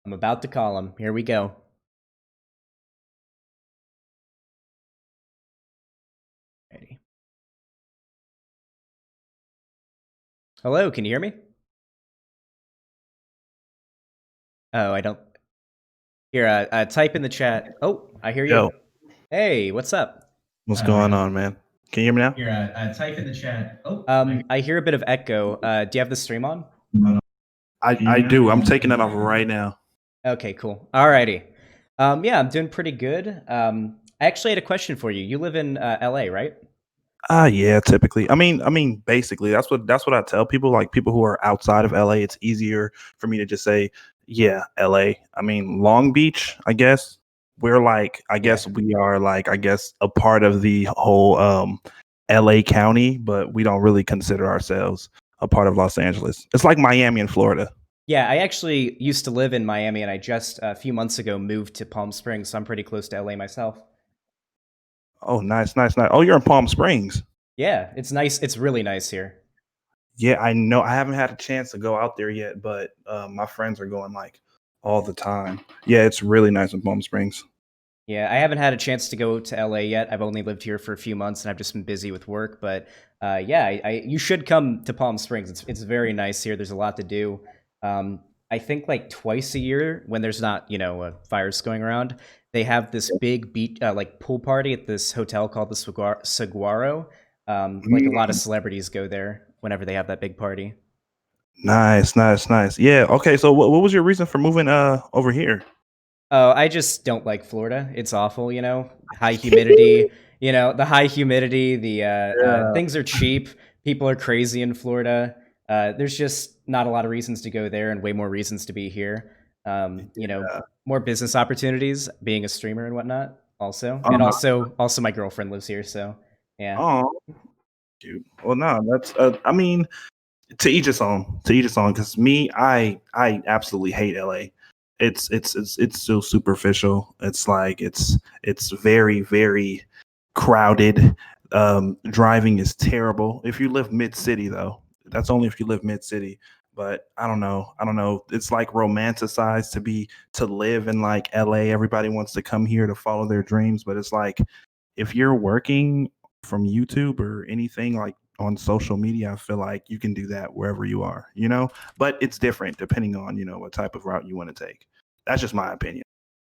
I'm about to call him. Here we go. Ready. Hello, can you hear me? Oh, I don't. Here, type in the chat. Oh, I hear you. Yo, Hey, what's up? what's going on, man? Can you hear me now? Here, type in the chat. I hear a bit of echo. Do you have the stream on? I do. I'm taking it off right now. Okay, cool. Alrighty. Yeah, I'm doing pretty good. I actually had a question for you. You live in LA, right? Yeah, typically. I mean, basically, that's what I tell people. Like people who are outside of LA, it's easier for me to just say, yeah, LA. I mean, Long Beach, I guess. We're like, I guess we are like, I guess a part of the whole LA County, but we don't really consider ourselves a part of Los Angeles. It's like Miami and Florida. Yeah, I actually used to live in Miami, and I just a few months ago moved to Palm Springs, so I'm pretty close to LA myself. Oh, nice, nice, nice. Oh, you're in Palm Springs. Yeah, it's nice. It's really nice here. Yeah, I know. I haven't had a chance to go out there yet, but my friends are going like all the time. Yeah, it's really nice in Palm Springs. Yeah, I haven't had a chance to go to LA yet. I've only lived here for a few months, and I've just been busy with work. But yeah, you should come to Palm Springs. It's very nice here. There's a lot to do. I think like twice a year when there's not fires going around, they have this big beach like pool party at this hotel called the Saguaro. Like a lot of celebrities go there whenever they have that big party. Nice, nice, nice. Yeah. Okay. So, what was your reason for moving over here? Oh, I just don't like Florida. It's awful, high humidity, the high humidity, the Yeah. things are cheap. People are crazy in Florida. There's just not a lot of reasons to go there and way more reasons to be here. Yeah. More business opportunities, being a streamer and whatnot also. And Uh, also my girlfriend lives here, so yeah. oh, cute. Well, no, that's. I mean, to each his own. To each his own. Because me, I absolutely hate LA. It's so superficial. It's like it's very very crowded. Driving is terrible. If you live mid city, though, that's only if you live mid city. But I don't know. I don't know. It's like romanticized to live in like LA. Everybody wants to come here to follow their dreams, but it's like if you're working from YouTube or anything like on social media, I feel like you can do that wherever you are. But it's different depending on what type of route you want to take. That's just my opinion.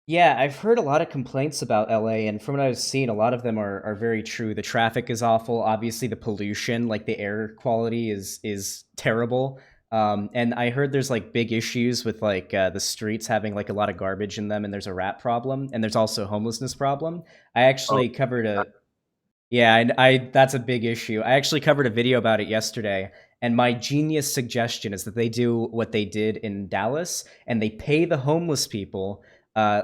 Yeah, I've heard a lot of complaints about LA, and from what I've seen, a lot of them are very true. The traffic is awful. Obviously, the pollution, like the air quality, is terrible. And I heard there's like big issues with like the streets having like a lot of garbage in them, and there's a rat problem, and there's also a homelessness problem. I Oh, actually covered a Yeah, and I that's a big issue. I actually covered a video about it yesterday, and my genius suggestion is that they do what they did in Dallas, and they pay the homeless people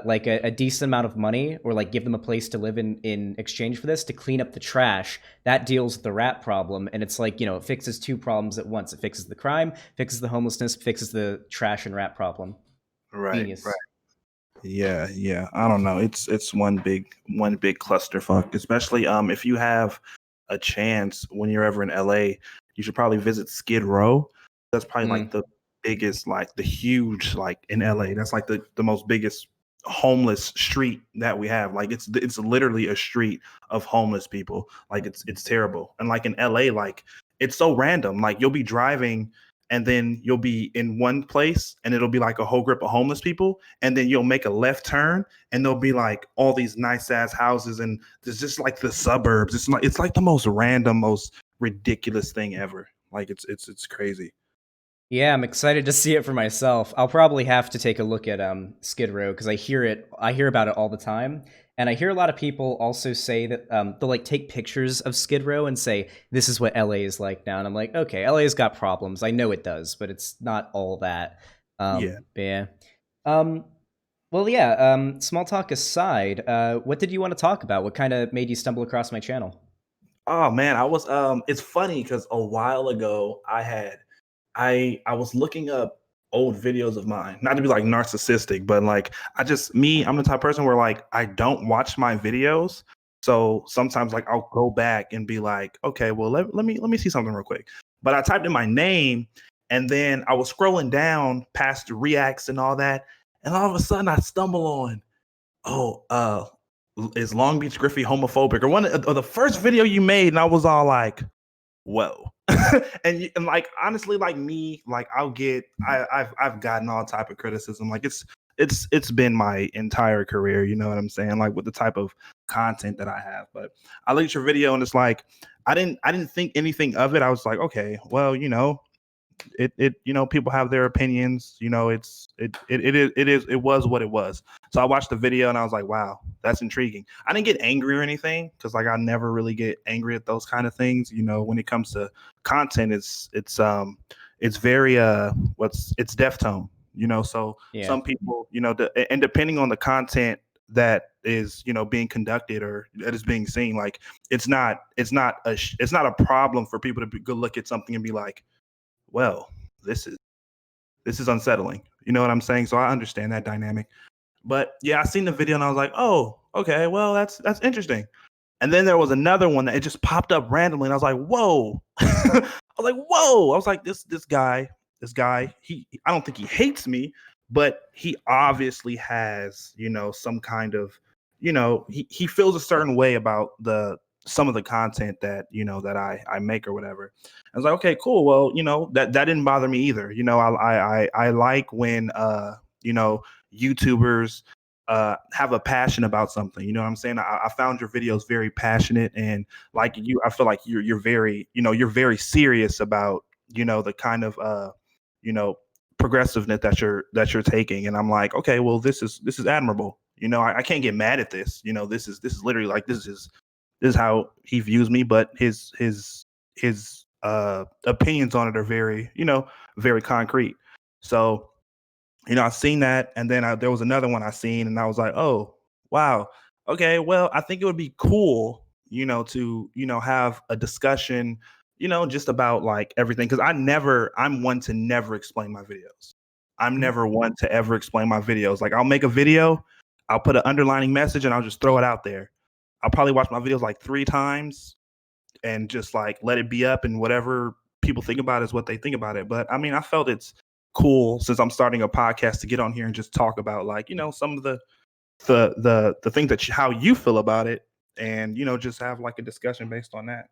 like a decent amount of money, or like give them a place to live in exchange for this to clean up the trash. That deals with the rat problem, and it's like it fixes two problems at once. It fixes the crime, fixes the homelessness, fixes the trash and rat problem. right, right. Genius. Yeah, yeah. I don't know. It's one big clusterfuck. Especially if you have a chance when you're ever in LA, you should probably visit Skid Row. That's probably like Mm. the biggest, like the huge, like in LA. That's like the most biggest homeless street that we have. Like it's literally a street of homeless people. Like it's terrible. And like in LA, like it's so random. Like you'll be driving and then you'll be in one place and it'll be like a whole group of homeless people, and then you'll make a left turn and there'll be like all these nice ass houses, and there's just like the suburbs. It's like the most random, most ridiculous thing ever. Like it's crazy. Yeah, I'm excited to see it for myself. I'll probably have to take a look at Skid Row because I hear about it all the time, and I hear a lot of people also say that they'll like take pictures of Skid Row and say this is what LA is like now, and I'm like, okay, LA's got problems. I know it does, but it's not all that. Yeah. But yeah. Um, well, yeah. Small talk aside, what did you want to talk about? What kind of made you stumble across my channel? Oh man, I was it's funny because a while ago I was looking up old videos of mine. Not to be like narcissistic, but like I'm the type of person where like I don't watch my videos. So sometimes like I'll go back and be like, okay, well let me see something real quick. But I typed in my name and then I was scrolling down past the reacts and all that. and all of a sudden I stumble on, is LongBeachGriffy homophobic, or or the first video you made, and I was all like, whoa. And like, honestly, like me, like I've gotten all type of criticism. Like it's been my entire career, you know what I'm saying? Like with the type of content that I have. But I looked at your video and it's like I didn't think anything of it. I was like, okay, well, people have their opinions, it was what it was. So I watched the video and I was like, wow, that's intriguing. I didn't get angry or anything, because like I never really get angry at those kind of things. When it comes to content, it's very it's deftone, so Yeah. some people, and depending on the content that is being conducted or that is being seen, like it's not a problem for people to go look at something and be like, well, this is unsettling. You know what I'm saying? So I understand that dynamic. But yeah, I seen the video and I was like, oh, okay, well, that's interesting. And then there was another one that it just popped up randomly, and I was like, whoa. I was like, whoa. I was like, this guy, I don't think he hates me, but he obviously has, some kind of, he feels a certain way about some of the content that that I make or whatever. I was like, okay, cool. Well, that didn't bother me either. I like when YouTubers have a passion about something. You know what I'm saying? I found your videos very passionate, and like you, I feel like you're very you're very serious about the kind of progressiveness that you're taking. And I'm like, okay, well, this is admirable. I can't get mad at this. This is literally like this is how he views me, but his opinions on it are very very concrete. So I've seen that, and then there was another one I seen, and I was like, oh wow, okay, well, I think it would be cool, to have a discussion, just about like everything, because I'm one to never explain my videos. I'm never one to ever explain my videos. Like I'll make a video, I'll put an underlining message, and I'll just throw it out there. I'll probably watch my videos like 3 times and just like let it be up, and whatever people think about is what they think about it. But I mean, I felt it's cool, since I'm starting a podcast, to get on here and just talk about like, some of the things that how you feel about it, and just have like a discussion based on that.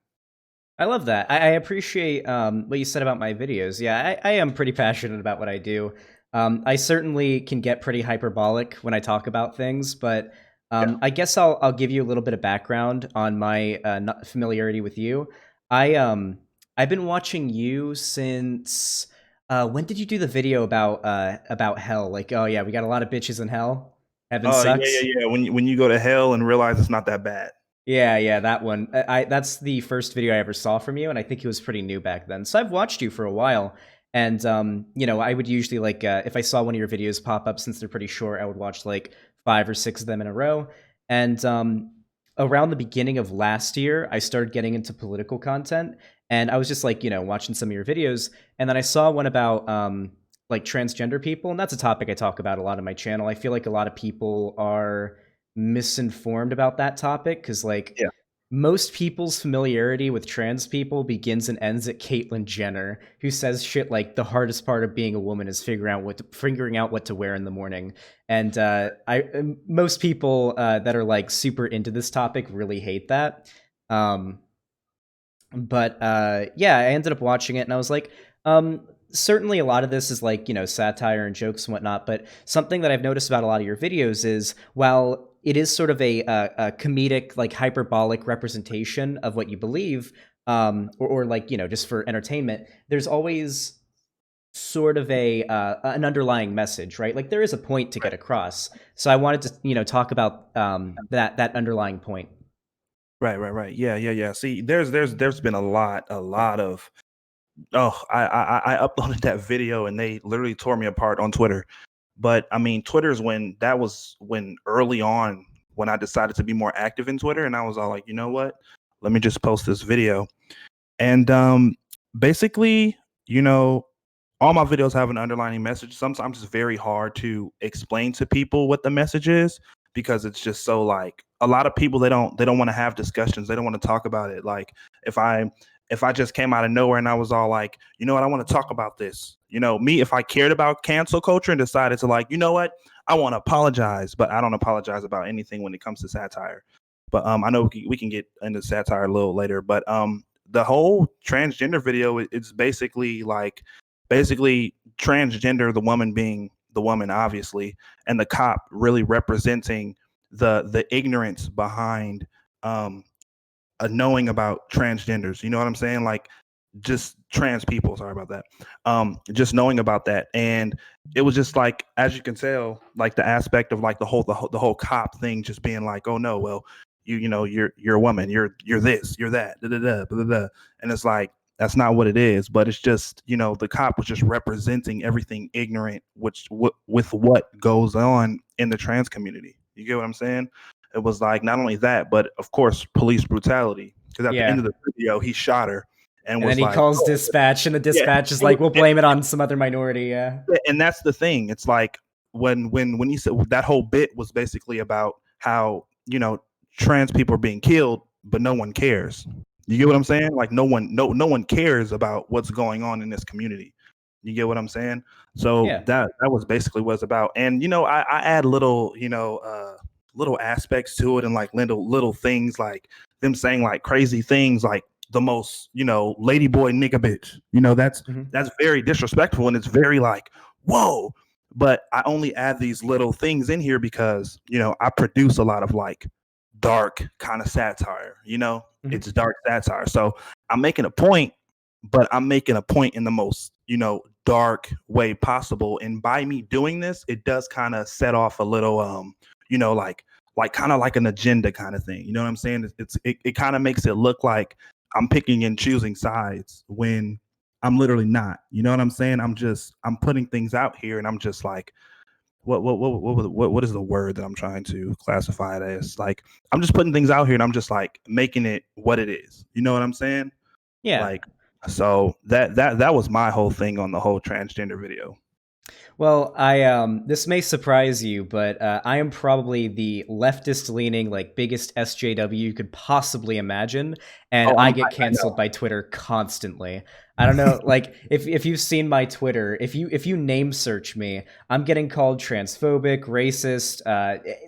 I love that. I appreciate what you said about my videos. Yeah, I am pretty passionate about what I do. I certainly can get pretty hyperbolic when I talk about things, but Yeah. I guess I'll give you a little bit of background on my familiarity with you. I've been watching you since when did you do the video about hell? Like, oh yeah, we got a lot of bitches in hell. Heaven Oh, yeah, sucks. yeah, yeah. When you go to hell and realize it's not that bad. Yeah, that one. That's the first video I ever saw from you, and I think it was pretty new back then. So I've watched you for a while, and I would usually like if I saw one of your videos pop up, since they're pretty short, I would watch like 5 or 6 of them in a row. And around the beginning of last year, I started getting into political content, and I was just like watching some of your videos, and then I saw one about like transgender people, and that's a topic I talk about a lot on my channel. I feel like a lot of people are misinformed about that topic, because like Yeah. most people's familiarity with trans people begins and ends at Caitlyn Jenner, who says shit like the hardest part of being a woman is figuring out what to wear in the morning. And most people that are like super into this topic really hate that. Um, but yeah, I ended up watching it, and I was like, certainly a lot of this is like satire and jokes and whatnot. But something that I've noticed about a lot of your videos is, while it is sort of a comedic, like hyperbolic representation of what you believe, or like just for entertainment, there's always sort of an underlying message, right? Like there is a point to get across. So I wanted to talk about that underlying point. Right. Yeah, yeah, yeah. See, there's been a lot of, oh, I uploaded that video and they literally tore me apart on Twitter. But I mean, that was when early on, when I decided to be more active in Twitter, and I was all like, you know what? Let me just post this video. And basically, all my videos have an underlining message. Sometimes it's very hard to explain to people what the message is, because it's just so like, a lot of people, they don't want to have discussions. They don't want to talk about it. Like if I just came out of nowhere and I was all like, you know what, I want to talk about this. Me, if I cared about cancel culture and decided to like, you know what, I want to apologize, but I don't apologize about anything when it comes to satire. But I know we can get into satire a little later. But the whole transgender video, it's basically transgender, the woman being the woman, obviously, and the cop really representing the ignorance behind um, knowing about transgenders. You know what I'm saying? Like just trans people. Sorry about that. Just knowing about that, and it was just like, as you can tell, like the aspect of like the whole cop thing, just being like, oh no, well, you're a woman, you're this, you're that, da da da da da, and it's like that's not what it is. But it's just the cop was just representing everything ignorant, with what goes on in the trans community. You get what I'm saying? It was like not only that, but of course police brutality. Because at the end Yeah. of the video, he shot her and And then was he like, calls "Oh, dispatch, and the yeah." dispatch is And, like, we'll blame it on some other minority. Yeah. and that's the thing. It's like when he said that whole bit was basically about how trans people are being killed, but no one cares. You get what I'm saying? Like no one cares about what's going on in this community. You get what I'm saying? So Yeah. that was basically what it's about. And I add little little aspects to it, and like little things like them saying like crazy things like the most lady boy nigga bitch. Mhm. That's very disrespectful, and it's very like whoa. But I only add these little things in here because I produce a lot of like dark kind of satire. Mhm. It's dark satire. So I'm making a point, but I'm making a point in the most dark way possible. And by me doing this, it does kind of set off a little like kind of like an agenda kind of thing. You know what I'm saying? It kind of makes it look like I'm picking and choosing sides when I'm literally not. You know what I'm saying? I'm putting things out here, and I'm just like, what is the word that I'm trying to classify it as? Like, I'm just putting things out here, and I'm just like making it what it is. You know what I'm saying? Yeah. Like, so that was my whole thing on the whole transgender video. Well, this may surprise you, but I am probably the leftist leaning, like biggest SJW you could possibly imagine, and Oh, I I get canceled know. by Twitter constantly. I don't know, like if you've seen my Twitter, if you name search me, I'm getting called transphobic, racist,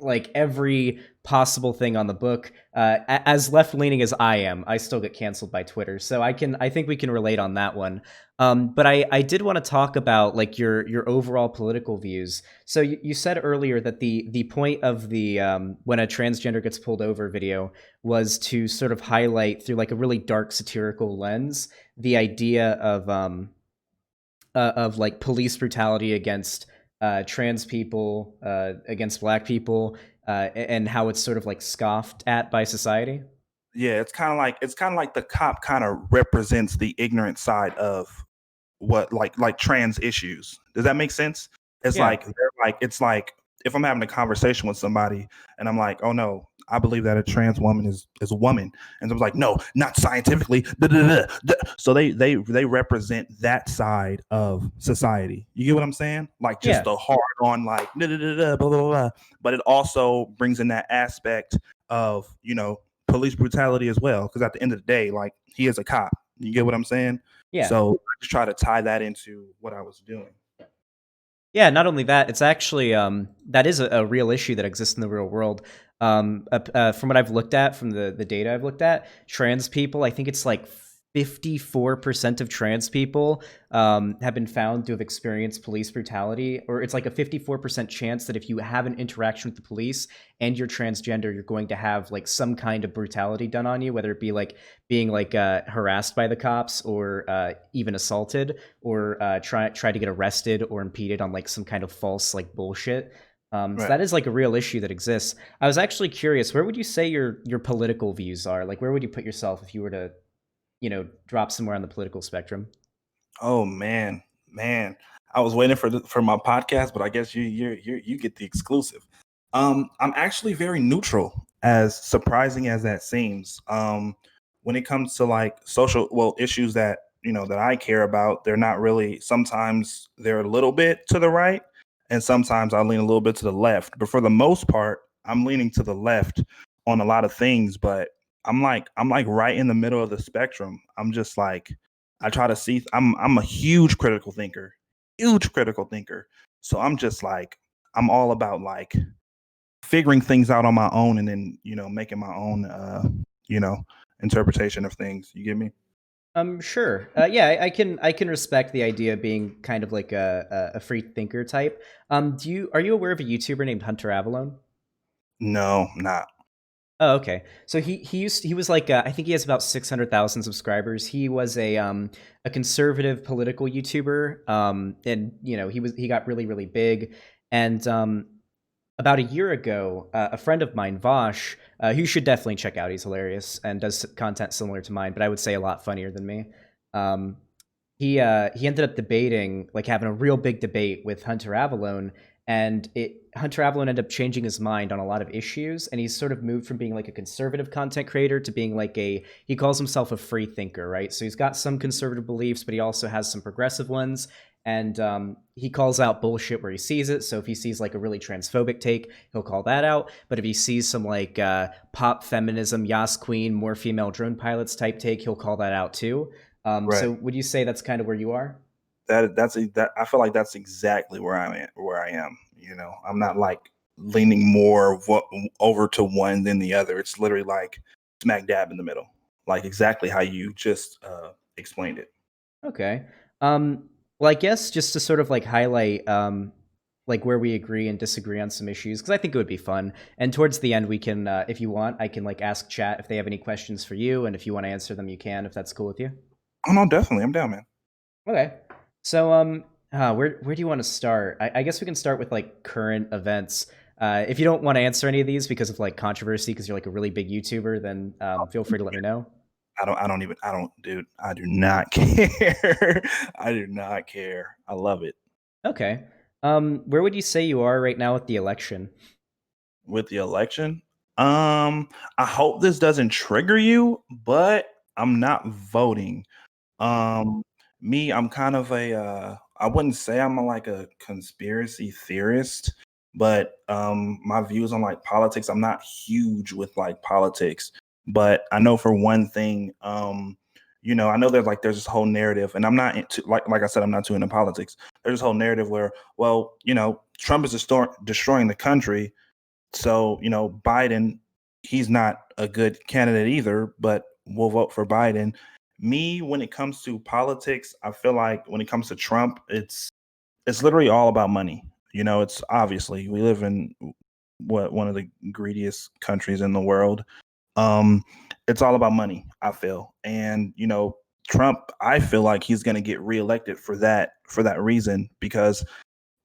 like every possible thing on the book. As left leaning as I am, I still get canceled by Twitter, so I think we can relate on that one. But I did want to talk about like your overall political views. So you said earlier that the point of the when a transgender gets pulled over video was to sort of highlight through like a really dark satirical lens the idea of like police brutality against trans people, against black people, and how it's sort of like scoffed at by society. Yeah, it's kind of like the cop kind of represents the ignorant side of what like trans issues. Does that make sense? It's Yeah, like it's like if I'm having a conversation with somebody and I'm like, oh no, I believe that a trans woman is a woman, and someone's like, no, not scientifically. Da, da, da, da. So they represent that side of society. You get what I'm saying? Like just yeah. the hard on like da, da, da, da, blah, blah, blah. But it also brings in that aspect of police brutality as well. Because at the end of the day, like he is a cop. You get what I'm saying? Yeah. So I just try to tie that into what I was doing. Yeah, not only that, it's actually that is a real issue that exists in the real world. From what I've looked at, from the data I've looked at, trans people, I think it's like 54% of trans people have been found to have experienced police brutality, or it's like a 54% chance that if you have an interaction with the police and you're transgender, you're going to have like some kind of brutality done on you, whether it be like being like harassed by the cops, or even assaulted, or try to get arrested or impeded on like some kind of false like bullshit. So Right. that is like a real issue that exists. I was actually curious, where would you say your political views are? Like, where would you put yourself if you were to, drop somewhere on the political spectrum? Oh man, man. I was waiting for my podcast, but I guess you get the exclusive. I'm actually very neutral, as surprising as that seems. When it comes to like social issues that that I care about, they're not really. Sometimes they're a little bit to the right, and sometimes I lean a little bit to the left. But for the most part, I'm leaning to the left on a lot of things. But I'm like right in the middle of the spectrum. I'm just like I try to see. I'm a huge critical thinker, huge critical thinker. So I'm just like I'm all about like figuring things out on my own and then making my own you know interpretation of things. You get me? Sure. Yeah, I can respect the idea of being kind of like a free thinker type. Are you aware of a YouTuber named Hunter Avalone? No, not Oh, okay. So he was like I think he has about 600,000 subscribers. He was a conservative political YouTuber. And he got really big. And about a year ago, a friend of mine, Vosh, who you should definitely check out. He's hilarious and does content similar to mine, but I would say a lot funnier than me. Um, he ended up debating, like having a real big debate with Hunter Avalone, and Hunter Avalone ended up changing his mind on a lot of issues, and he's sort of moved from being like a conservative content creator to being like he calls himself a free thinker, right? So he's got some conservative beliefs, but he also has some progressive ones, and he calls out bullshit where he sees it. So if he sees like a really transphobic take, he'll call that out. But if he sees some like pop feminism, Yas Queen, more female drone pilots type take, he'll call that out too. right. So would you say that's kind of where you are? That I feel like that's exactly where I'm at, where I am. I'm not like leaning more over to one than the other. It's literally like smack dab in the middle, like exactly how you just explained it. Okay. Well, I guess just to sort of like highlight like where we agree and disagree on some issues, because I think it would be fun. And towards the end, we can, if you want, I can like ask chat if they have any questions for you, and if you want to answer them, you can, if that's cool with you. Oh no, definitely, I'm down, man. Okay. So, where do you want to start? I guess we can start with like current events. If you don't want to answer any of these because of like controversy, because you're like a really big YouTuber, then feel free to let me know. I don't, dude. I do not care. I do not care. I love it. Okay. Where would you say you are right now with the election? With the election. I hope this doesn't trigger you, but I'm not voting. Um, I'm kind of I wouldn't say I'm like a conspiracy theorist, but my views on like politics, I'm not huge with like politics, but I know for one thing, I know there's this whole narrative, and I'm not into like I said, I'm not too into politics. There's this whole narrative where, well, Trump is destroying the country, so, Biden, he's not a good candidate either, but we'll vote for Biden. Me, when it comes to politics, I feel like when it comes to Trump, it's literally all about money. It's obviously we live in what one of the greediest countries in the world. Um, it's all about money, I feel. And, Trump, I feel like he's going to get reelected for that reason, because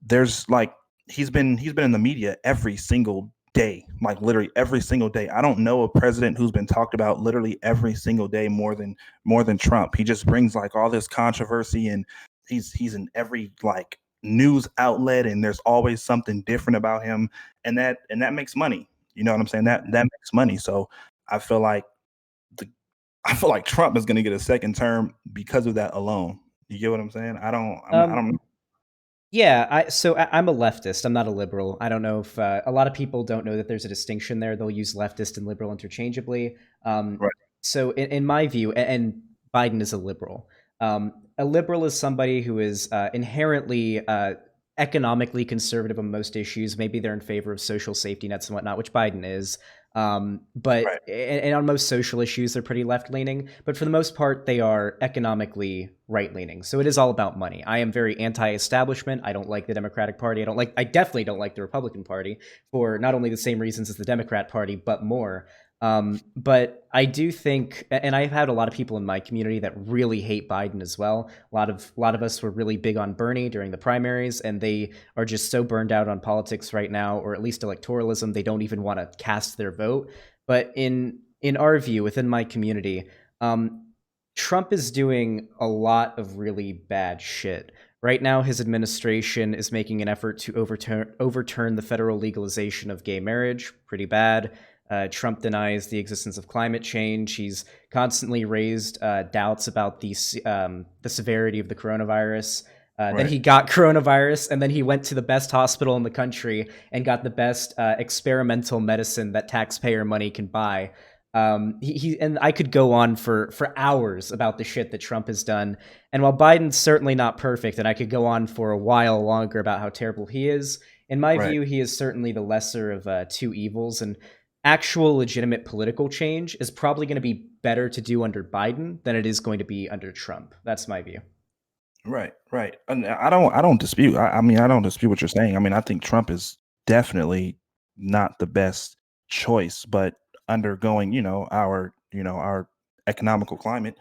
there's like he's been in the media every single day, like literally every single day. I don't know a president who's been talked about literally every single day more than Trump. He just brings like all this controversy, and he's in every like news outlet, and there's always something different about him, and that makes money. You know what I'm saying? That makes money. So I feel like the I feel like Trump is going to get a second term because of that alone. You get what I'm saying? I Um, don't. Yeah, I'm a leftist. I'm not a liberal. I don't know if a lot of people don't know that there's a distinction there. They'll use leftist and liberal interchangeably. Um, Right. so, in my view, and Biden is a liberal. A liberal is somebody who is inherently economically conservative on most issues. Maybe they're in favor of social safety nets and whatnot, which Biden is. But Right. and on most social issues, they're pretty left leaning. But for the most part, they are economically right leaning. So it is all about money. I am very anti establishment. I don't like the Democratic Party. I definitely don't like the Republican Party for not only the same reasons as the Democrat Party, but more. But I do think, and I've had a lot of people in my community that really hate Biden as well. A lot of us were really big on Bernie during the primaries, and they are just so burned out on politics right now, or at least electoralism, they don't even want to cast their vote. But in our view, within my community, um, Trump is doing a lot of really bad shit. Right now, his administration is making an effort to overturn the federal legalization of gay marriage. Pretty bad. Trump denies the existence of climate change. He's constantly raised doubts about the severity of the coronavirus. Then Right. he got coronavirus, and then he went to the best hospital in the country and got the best experimental medicine that taxpayer money can buy. And I could go on for hours about the shit that Trump has done. And while Biden's certainly not perfect, and I could go on for a while longer about how terrible he is, In my Right. view, he is certainly the lesser of two evils, and actual legitimate political change is probably going to be better to do under Biden than it is going to be under Trump. That's my view. Right, right. And I don't dispute. I mean, I don't dispute what you're saying. I mean, I think Trump is definitely not the best choice, but undergoing, our economical climate,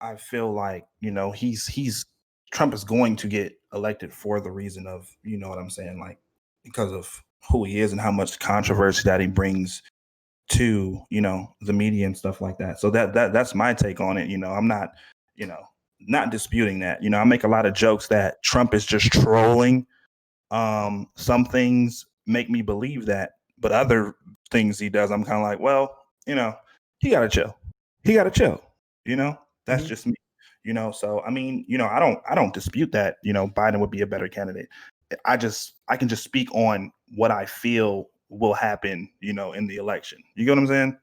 I feel like, he's Trump is going to get elected for the reason of, you know what I'm saying, like because of who he is and how much controversy that he brings to, the media and stuff like that. So that's my take on it. I'm not, you know, not disputing that. I make a lot of jokes that Trump is just trolling. Some things make me believe that, but other things he does, I'm kind of like, well, he gotta chill. He gotta chill. That's Mhm. just me. So I mean, I don't dispute that, Biden would be a better candidate. I can just speak on what I feel will happen, in the election. You get what I'm saying?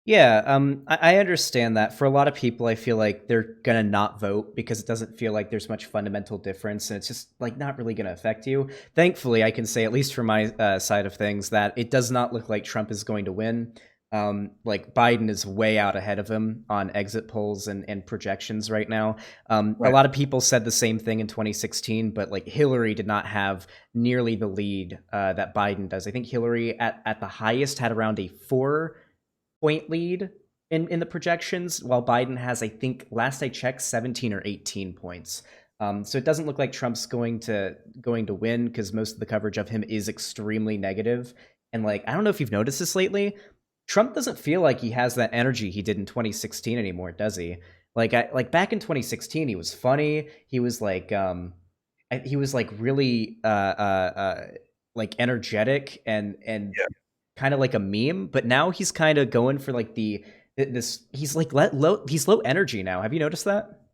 Yeah, I understand that. For a lot of people, I feel like they're gonna not vote because it doesn't feel like there's much fundamental difference, and it's just like not really gonna affect you. Thankfully, I can say, at least from my side of things, that it does not look like Trump is going to win. Like Biden is way out ahead of him on exit polls and projections right now. A Right. lot of people said the same thing in 2016, but like Hillary did not have nearly the lead that Biden does. I think Hillary at the highest had around a 4 point lead in the projections, while Biden has, I think, last I checked, 17 or 18 points. So it doesn't look like Trump's going to win because most of the coverage of him is extremely negative. And like, I don't know if you've noticed this lately. Trump doesn't feel like he has that energy he did in 2016 anymore, does he? Like back in 2016, he was funny. He was like really like energetic and Yeah. kind of like a meme, but now he's kind of going for like this. He's like he's low energy now. Have you noticed that?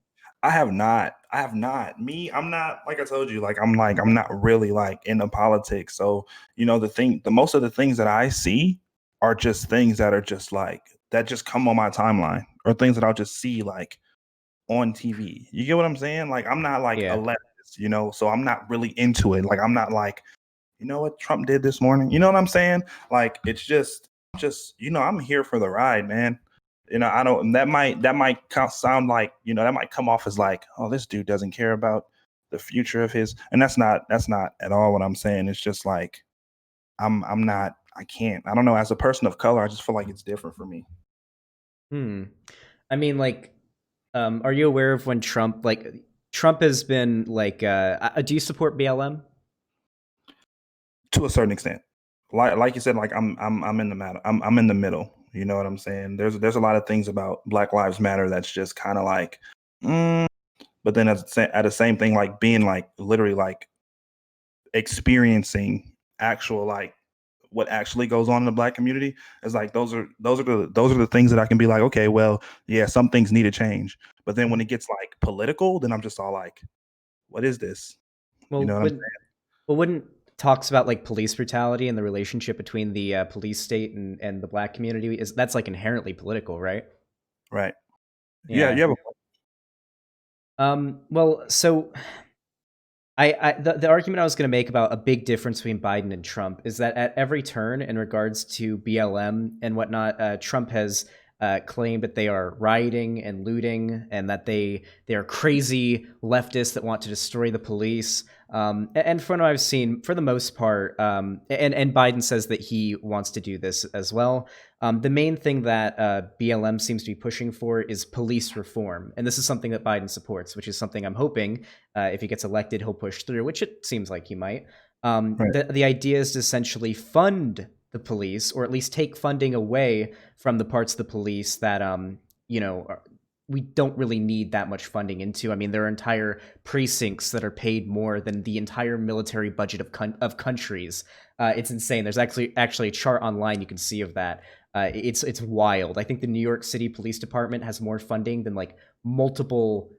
I have not. I have not. Me, I'm not like I told you, I'm not really like into politics. So, the most of the things that I see are just things that are just like that just come on my timeline or things that I'll just see like on TV. You get what I'm saying? Like I'm not like a Yeah. leftist, so I'm not really into it. Like I'm not like, you know what Trump did this morning? You know what I'm saying? Like it's just I'm here for the ride, man. I don't. Sound like that might come off as like, oh, this dude doesn't care about the future of his, and that's not at all what I'm saying. It's just like I'm not. I can't. I don't know. As a person of color, I just feel like it's different for me. Hmm. I mean, like, are you aware of when Trump has been like, do you support BLM? To a certain extent. Like you said, like I'm in the matter. I'm in the middle. You know what I'm saying? There's a lot of things about Black Lives Matter that's just kind of like, mm, but then at the same thing, like being like literally like experiencing actual like what actually goes on in the Black community is like those are the things that I can be like, okay, well, yeah, some things need to change. But then when it gets like political, then I'm just all like, what is this? You know Well, what I'm when saying? well, wouldn't talks about like police brutality and the relationship between the police state and the black community is that's like inherently political, right? Right. Yeah, Yeah. you have a Well, so the argument I was going to make about a big difference between Biden and Trump is that at every turn in regards to BLM and whatnot, Trump has claimed that they are rioting and looting and that they are crazy leftists that want to destroy the police. And from what I've seen, for the most part, and Biden says that he wants to do this as well. The main thing that BLM seems to be pushing for is police reform, and this is something that Biden supports, which is something I'm hoping if he gets elected, he'll push through, which it seems like he might. right. The idea is to essentially fund the police, or at least take funding away from the parts of the police that you know are, we don't really need that much funding into. I mean, there are entire precincts that are paid more than the entire military budget of countries. It's insane. There's actually a chart online you can see of that. It's wild. I think the New York City Police Department has more funding than like multiple.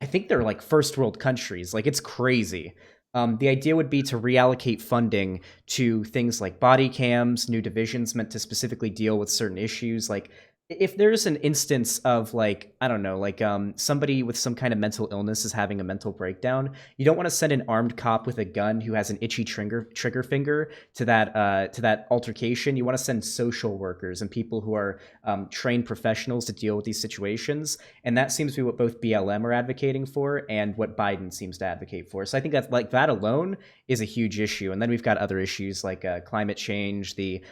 I think they're like first world countries. Like it's crazy. The idea would be to reallocate funding to things like body cams, new divisions meant to specifically deal with certain issues. Like if there's an instance of like, I don't know, like somebody with some kind of mental illness is having a mental breakdown, you don't want to send an armed cop with a gun who has an itchy trigger finger to that altercation. You want to send social workers and people who are trained professionals to deal with these situations, and that seems to be what both BLM are advocating for and what Biden seems to advocate for. So I think that like that alone is a huge issue, and then we've got other issues like climate change, the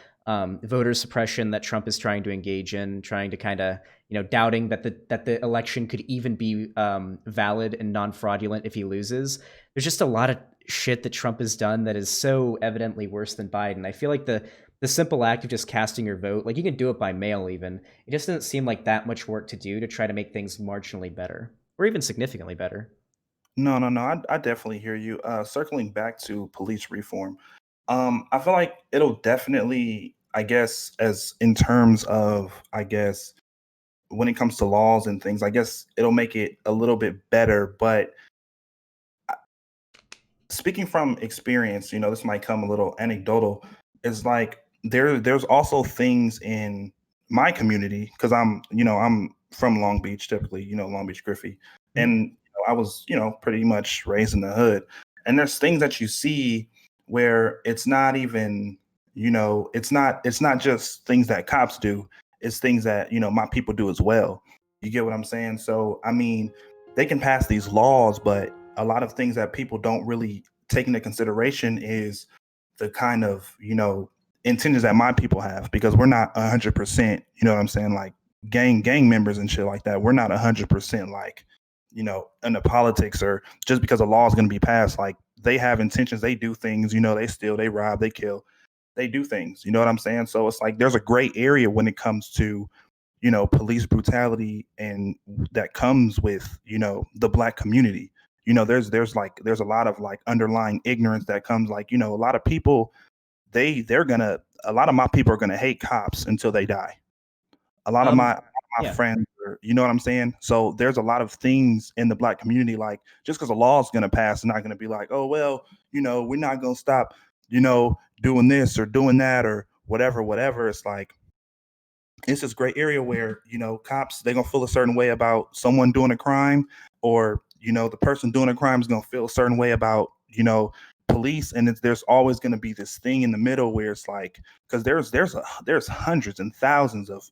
voter suppression that Trump is trying to engage in, trying to kind of, doubting that the election could even be valid and non fraudulent if he loses. There's just a lot of shit that Trump has done that is so evidently worse than Biden. I feel like the simple act of just casting your vote, like you can do it by mail even, it just doesn't seem like that much work to do to try to make things marginally better or even significantly better. No, no, no. I definitely hear you. Circling back to police reform, I feel like it'll definitely, I guess, as in terms of, I guess, when it comes to laws and things, I guess it'll make it a little bit better. But speaking from experience, this might come a little anecdotal. Is like there's also things in my community because I'm from Long Beach, typically, LongBeachGriffy, Mhm. and I was pretty much raised in the hood, and there's things that you see where it's not even it's not just things that cops do, it's things that my people do as well. You get what I'm saying? So I mean, they can pass these laws, but a lot of things that people don't really take into consideration is the kind of intentions that my people have, because we're not 100%, what I'm saying, like gang members and shit like that. We're not 100% like in the politics, or just because a law is going to be passed, like they have intentions, they do things, they steal, they rob, they kill, they do things, you know what I'm saying? So it's like there's a gray area when it comes to police brutality, and that comes with the black community. There's a lot of like underlying ignorance that comes, like a lot of people, they're gonna a lot of my people are gonna hate cops until they die. A lot of Um, my yeah. friends are, you know what I'm saying? So there's a lot of things in the black community, like just because a law is gonna pass, not gonna be like, oh well, we're not gonna stop, doing this or doing that or whatever. It's like it's this gray area where cops, they're gonna feel a certain way about someone doing a crime, or the person doing a crime is gonna feel a certain way about police, and there's always gonna be this thing in the middle where it's like, because there's hundreds and thousands of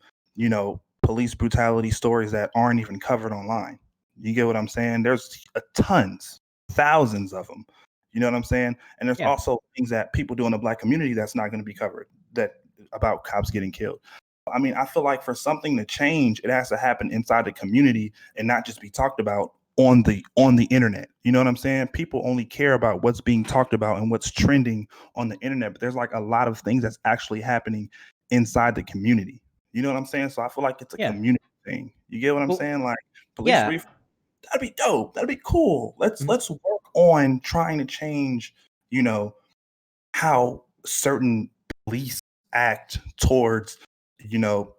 police brutality stories that aren't even covered online. You get what I'm saying? There's tons, thousands of them. You know what I'm saying? And there's Yeah. also things that people do in the black community that's not going to be covered, that about cops getting killed. I mean, I feel like for something to change, it has to happen inside the community and not just be talked about on the internet. You know what I'm saying? People only care about what's being talked about and what's trending on the internet, but there's like a lot of things that's actually happening inside the community. You know what I'm saying? So I feel like it's a Yeah. community thing. You get what I'm Well, saying? Like police yeah. reform, that'd be dope. That'd be cool. Let's Mhm. let's work on trying to change, you know, how certain police act towards you know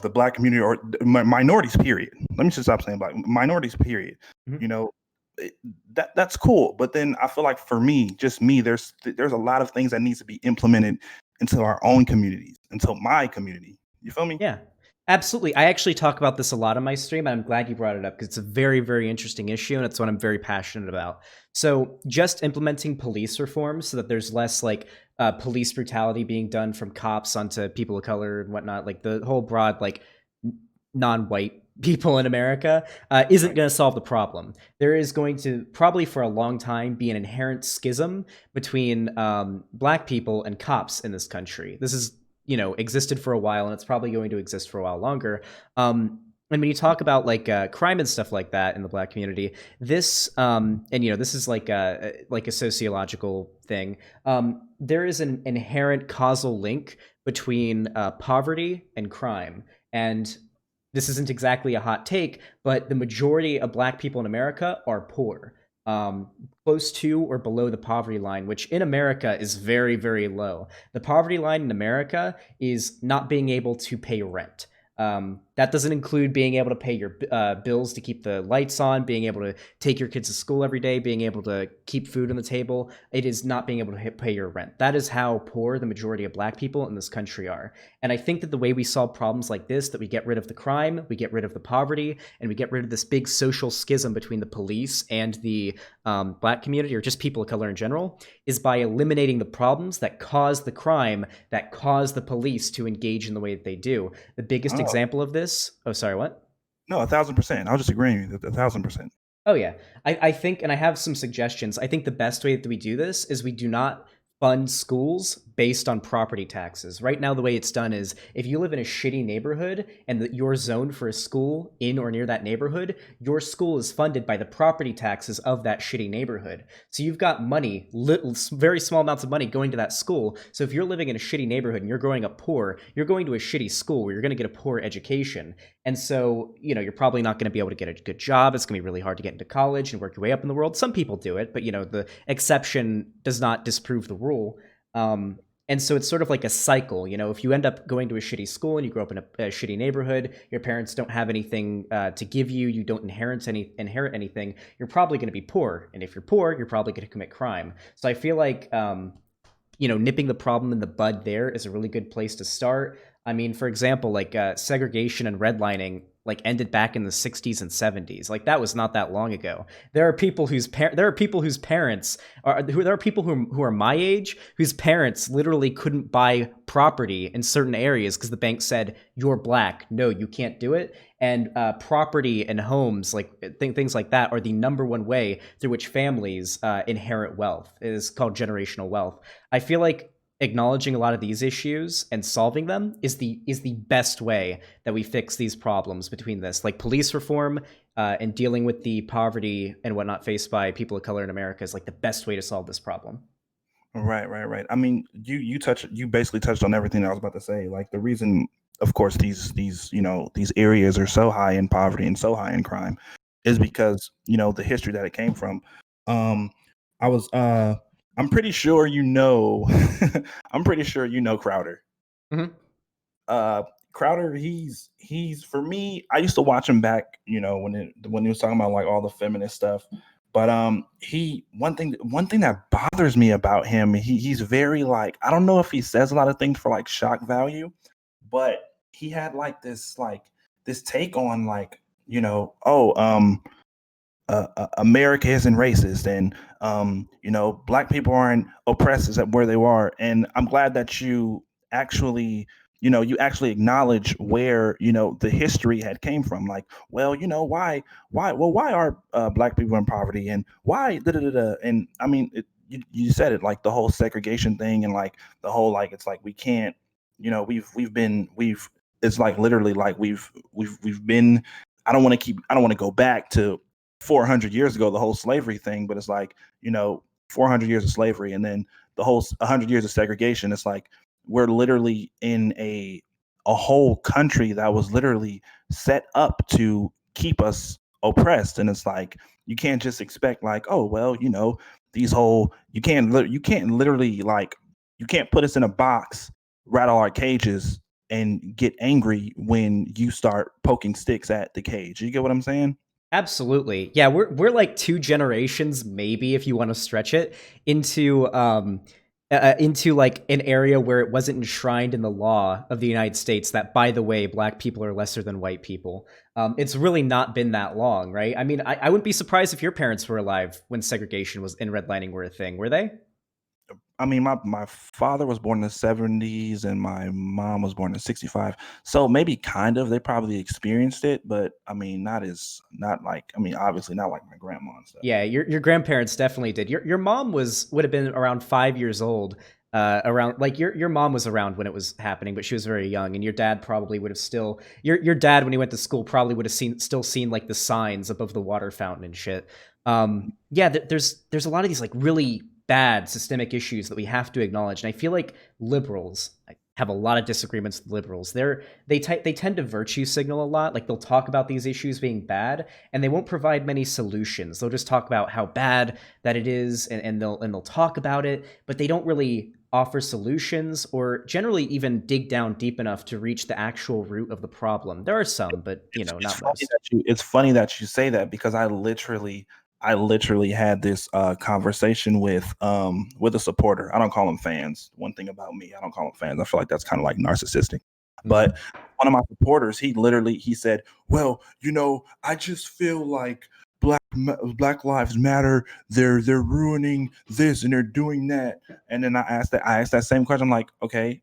the black community, or minorities period. Let me just stop saying black, minorities period. Mhm. you know it- that's cool, but then I feel like for me, just me, there's a lot of things that needs to be implemented into our own communities, into my community. You feel me? Yeah, absolutely. I actually talk about this a lot on my stream, and I'm glad you brought it up because it's a very, very interesting issue, and it's what I'm very passionate about. So, just implementing police reform so that there's less like police brutality being done from cops onto people of color and whatnot, like the whole broad like non-white people in America, isn't Right. going to solve the problem. There is going to probably for a long time be an inherent schism between black people and cops in this country. This is existed for a while, and it's probably going to exist for a while longer. And when you talk about like crime and stuff like that in the black community, this and this is like a sociological thing. There is an inherent causal link between poverty and crime, and this isn't exactly a hot take, but the majority of black people in America are poor, um, close to or below the poverty line, which in America is very, very low. The poverty line in America is not being able to pay rent. That doesn't include being able to pay your bills to keep the lights on, being able to take your kids to school every day, being able to keep food on the table. It is not being able to pay your rent. That is how poor the majority of Black people in this country are. And I think that the way we solve problems like this, that we get rid of the crime, we get rid of the poverty, and we get rid of this big social schism between the police and the Black community, or just people of color in general, is by eliminating the problems that cause the crime, that cause the police to engage in the way that they do. The biggest Oh, example of this, oh, sorry, what? no, 1,000%. I'll just agree with you, 1,000%. Oh yeah, I think, and I have some suggestions. I think the best way that we do this is we do not fund schools based on property taxes. Right now, the way it's done is if you live in a shitty neighborhood and you're zoned for a school in or near that neighborhood, your school is funded by the property taxes of that shitty neighborhood. So you've got money, very small amounts of money going to that school. So if you're living in a shitty neighborhood and you're growing up poor, you're going to a shitty school where you're going to get a poor education. And so, you're probably not going to be able to get a good job. It's going to be really hard to get into college and work your way up in the world. Some people do it, but the exception does not disprove the rule. And so it's sort of like a cycle. If you end up going to a shitty school and you grow up in a shitty neighborhood, your parents don't have anything to give you, you don't inherit anything, you're probably going to be poor. And if you're poor, you're probably going to commit crime. So I feel like, nipping the problem in the bud there is a really good place to start. I mean, for example, like segregation and redlining ended back in the 60s and 70s. Like that was not that long ago. There are people whose parents are there are people who are my age whose parents literally couldn't buy property in certain areas because the bank said you're Black, no, you can't do it. And property and homes, things like that, are the number one way through which families inherit wealth. It is called generational wealth. I feel like acknowledging a lot of these issues and solving them is the best way that we fix these problems between this, like police reform and dealing with the poverty and whatnot faced by people of color in America is like the best way to solve this problem. Right, right, right. I mean, you basically touched on everything I was about to say. Like the reason, of course, these areas are so high in poverty and so high in crime is because the history that it came from. Um, I was I'm pretty sure I'm pretty sure Crowder. Mm-hmm. Uh, Crowder, he's for me. I used to watch him back, when he was talking about like all the feminist stuff. But he one thing that bothers me about him, he's very like, I don't know if he says a lot of things for like shock value, but he had this take on like, America isn't racist, and Black people aren't oppressed at where they are. And I'm glad that you actually acknowledge where the history had came from. Like, well, why are Black people in poverty, and why da, da, da, da. And I mean, you said it, like the whole segregation thing, and like the whole, like, it's like we can't, we've it's like literally like we've been. I don't want to go back to 400 years ago, the whole slavery thing, but it's like, 400 years of slavery, and then the whole 100 years of segregation. It's like we're literally in a whole country that was literally set up to keep us oppressed. And it's like you can't just expect like, oh well, these whole you can't literally, like, you can't put us in a box, rattle our cages, and get angry when you start poking sticks at the cage. You get what I'm saying? Absolutely. Yeah, we're like two generations, maybe if you want to stretch it into like an area where it wasn't enshrined in the law of the United States that, by the way, Black people are lesser than white people. It's really not been that long, right? I mean, I wouldn't be surprised if your parents were alive when segregation was and redlining were a thing. Were they? I mean, my father was born in the 70s and my mom was born in 65. So maybe kind of they probably experienced it, but I mean, not like, I mean, obviously not like my grandma and stuff. Yeah, your grandparents definitely did. Your mom would have been around 5 years old. Around like your mom was around when it was happening, but she was very young, and your dad probably would have still your dad when he went to school probably would have seen like the signs above the water fountain and shit. Yeah, there's a lot of these like really bad systemic issues that we have to acknowledge, and I feel like liberals have a lot of disagreements with liberals. They tend to virtue signal a lot. Like they'll talk about these issues being bad, and they won't provide many solutions. They'll just talk about how bad that it is, and they'll talk about it, but they don't really offer solutions or generally even dig down deep enough to reach the actual root of the problem. There are some, but not most. It's funny that you say that because I literally had this conversation with a supporter. I don't call them fans. One thing about me, I don't call them fans. I feel like that's kind of like narcissistic. But one of my supporters, he said, "Well, I just feel like Black Lives Matter. They're ruining this and they're doing that." And then I asked that same question. I'm like, okay,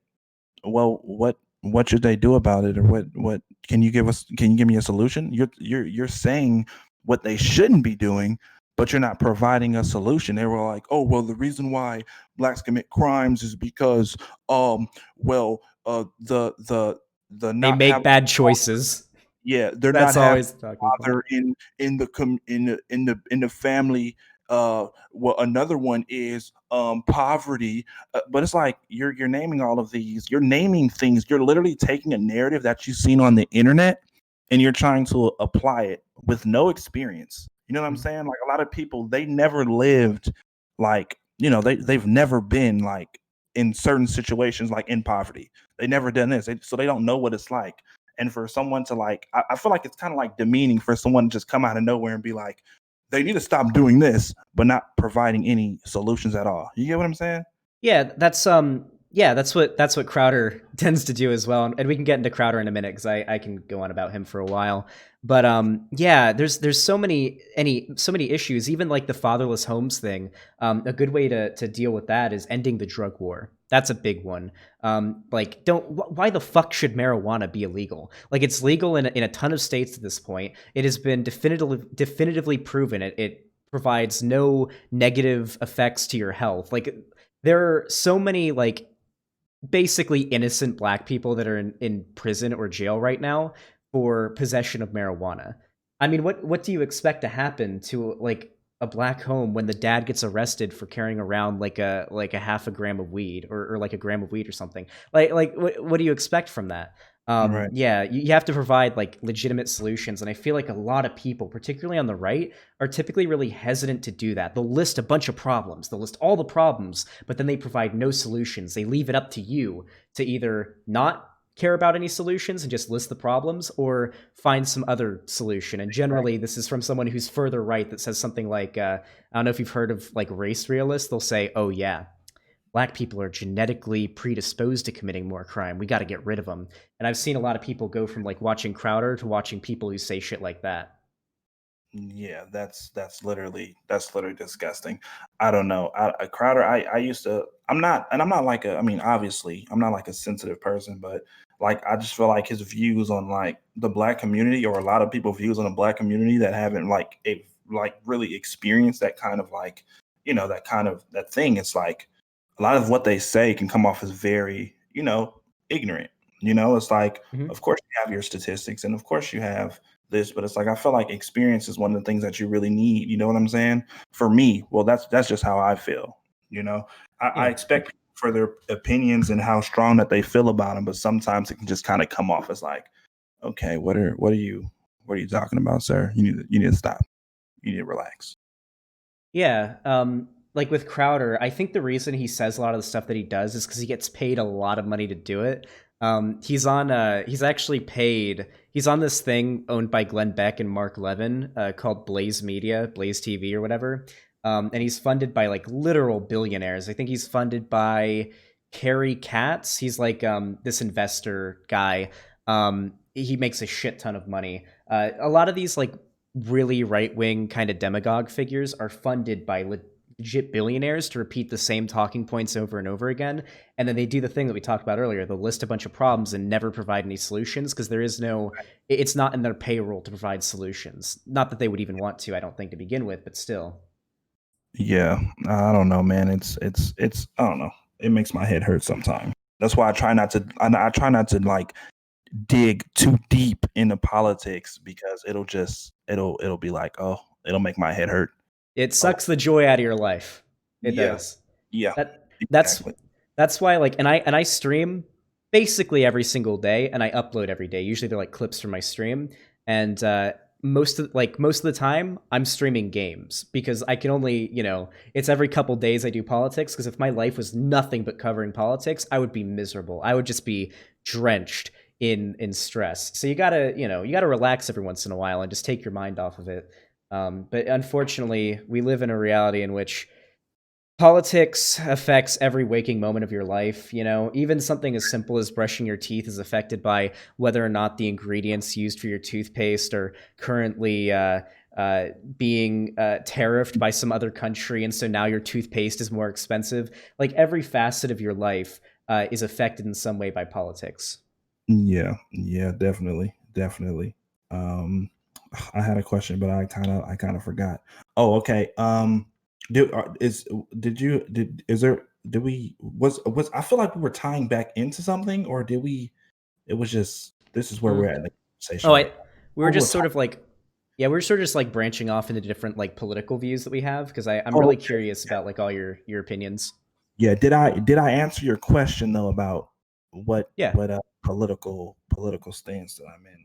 well, what should they do about it, or what can you give me a solution? You're saying what they shouldn't be doing, but you're not providing a solution. They were like, oh, well, the reason why blacks commit crimes is because well, the They not make having bad choices. yeah, they're not That's having always the talking point. father in the family. Well, another one is poverty. But it's like you're naming all of these. You're naming things. You're literally taking a narrative that you've seen on the internet and you're trying to apply it with no experience. You know what I'm saying? Like a lot of people, they never lived like they've never been like in certain situations like in poverty. They never done this, so they don't know what it's like. And for someone to like, I feel like it's kind of like demeaning for someone to just come out of nowhere and be like, they need to stop doing this, but not providing any solutions at all. You get what I'm saying? That's what Crowder tends to do as well, and we can get into Crowder in a minute because I can go on about him for a while. But there's so many issues, even like the fatherless homes thing. A good way to deal with that is ending the drug war. That's a big one. Like, why the fuck should marijuana be illegal? Like, it's legal in a ton of states at this point. It has been definitively proven. It provides no negative effects to your health. Like, there are so many like basically innocent black people that are in prison or jail right now for possession of marijuana. I mean, what do you expect to happen to like a black home when the dad gets arrested for carrying around like a half a gram of weed or like a gram of weed or something? Like what do you expect from that? Right. Yeah, you have to provide like legitimate solutions, and I feel like a lot of people, particularly on the right, are typically really hesitant to do that. They'll list a bunch of problems, they'll list all the problems, but then they provide no solutions. They leave it up to you to either not care about any solutions and just list the problems or find some other solution. And generally, this is from someone who's further right that says something like, I don't know if you've heard of like race realists. They'll say, oh, yeah, black people are genetically predisposed to committing more crime. We got to get rid of them. And I've seen a lot of people go from like watching Crowder to watching people who say shit like that. Yeah, that's literally disgusting. I don't know. Crowder, I used to. I'm not like a. I mean, obviously, I'm not like a sensitive person, but like I just feel like his views on like the black community, or a lot of people views on the black community that haven't like really experienced that kind of like that kind of that thing. It's like a lot of what they say can come off as very ignorant. It's like Mhm. of course you have your statistics, and of course you have this, but it's like I feel like experience is one of the things that you really need. You know what I'm saying? For me, well, that's just how I feel. You know, I Yeah. expect people for their opinions and how strong that they feel about them, but sometimes it can just kind of come off as like, okay, what are you talking about, sir? You need to stop. You need to relax. Yeah. Like with Crowder, I think the reason he says a lot of the stuff that he does is because he gets paid a lot of money to do it. He's actually paid. He's on this thing owned by Glenn Beck and Mark Levin, called Blaze Media, Blaze TV or whatever. And he's funded by like literal billionaires. I think he's funded by Kerry Katz. He's like this investor guy. He makes a shit ton of money. A lot of these like really right wing kind of demagogue figures are funded by legit billionaires to repeat the same talking points over and over again. And then they do the thing that we talked about earlier. They'll list a bunch of problems and never provide any solutions because it's not in their payroll to provide solutions. Not that they would even want to, I don't think, to begin with, but still. Yeah, I don't know, man. It's I don't know. It makes my head hurt sometimes. That's why I try not to. I try not to like dig too deep into politics because it'll be like, oh, it'll make my head hurt. It Oh, sucks the joy out of your life. It yeah, does. yeah, That's exactly. that's why like and I stream basically every single day and I upload every day. Usually they're like clips from my stream. And most of the time I'm streaming games because I can only, it's every couple days I do politics, because if my life was nothing but covering politics, I would be miserable. I would just be drenched in stress. So you got to relax every once in a while and just take your mind off of it. But unfortunately, we live in a reality in which politics affects every waking moment of your life. Even something as simple as brushing your teeth is affected by whether or not the ingredients used for your toothpaste are currently being tariffed by some other country, and so now your toothpaste is more expensive. Like every facet of your life is affected in some way by politics. Yeah, yeah, definitely, definitely. Um, I had a question, but I kind of forgot. Oh, okay. Did is did you did is there did we was I feel like we were tying back into something, or did we? It was just this is where we're Mm. at in the Oh, conversation. I we were Or we're just sort talking. of like, yeah, we're sort of just like branching off into different like political views that we have, because I'm Oh, really okay. curious about like all your opinions. Yeah. Did I answer your question though about what Yeah. what political stance that I'm in?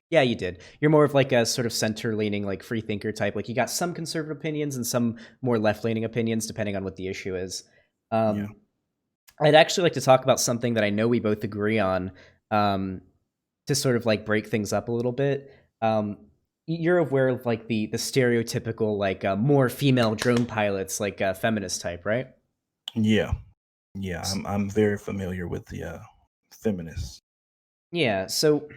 Yeah, you did. You're more of like a sort of center leaning, like free thinker type. Like you got some conservative opinions and some more left leaning opinions, depending on what the issue is. Yeah. Um, I'd actually like to talk about something that I know we both agree on, um, to sort of like break things up a little bit. Um, you're aware of like the stereotypical like more female drone pilots, like feminist type, right? Yeah. Yeah. I'm very familiar with the feminists. Yeah. So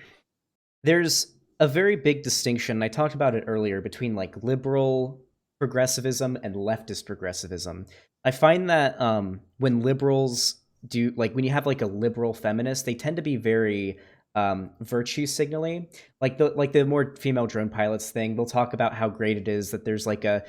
there's a very big distinction. I talked about it earlier between like liberal progressivism and leftist progressivism. I find that when liberals do like when you have like a liberal feminist, they tend to be very virtue signaling. Like the more female drone pilots thing, they'll talk about how great it is that there's like a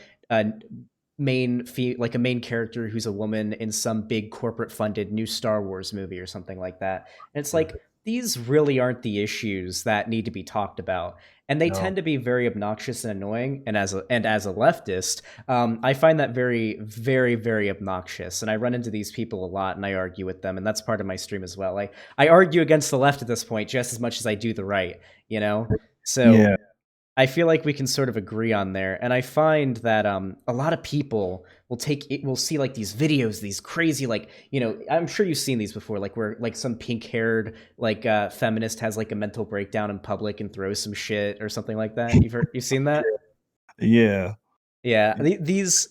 like a main character who's a woman in some big corporate funded new Star Wars movie or something like that. And it's Mhm. like these really aren't the issues that need to be talked about, and they No. tend to be very obnoxious and annoying. And as a leftist, I find that very, very, very obnoxious. And I run into these people a lot, and I argue with them, and that's part of my stream as well. I argue against the left at this point just as much as I do the right. You know, so Yeah. I feel like we can sort of agree on there. And I find that a lot of people will see like these videos, these crazy, like, I'm sure you've seen these before, like where like some pink haired like feminist has like a mental breakdown in public and throws some shit or something like that. You've seen that? Yeah. Yeah, these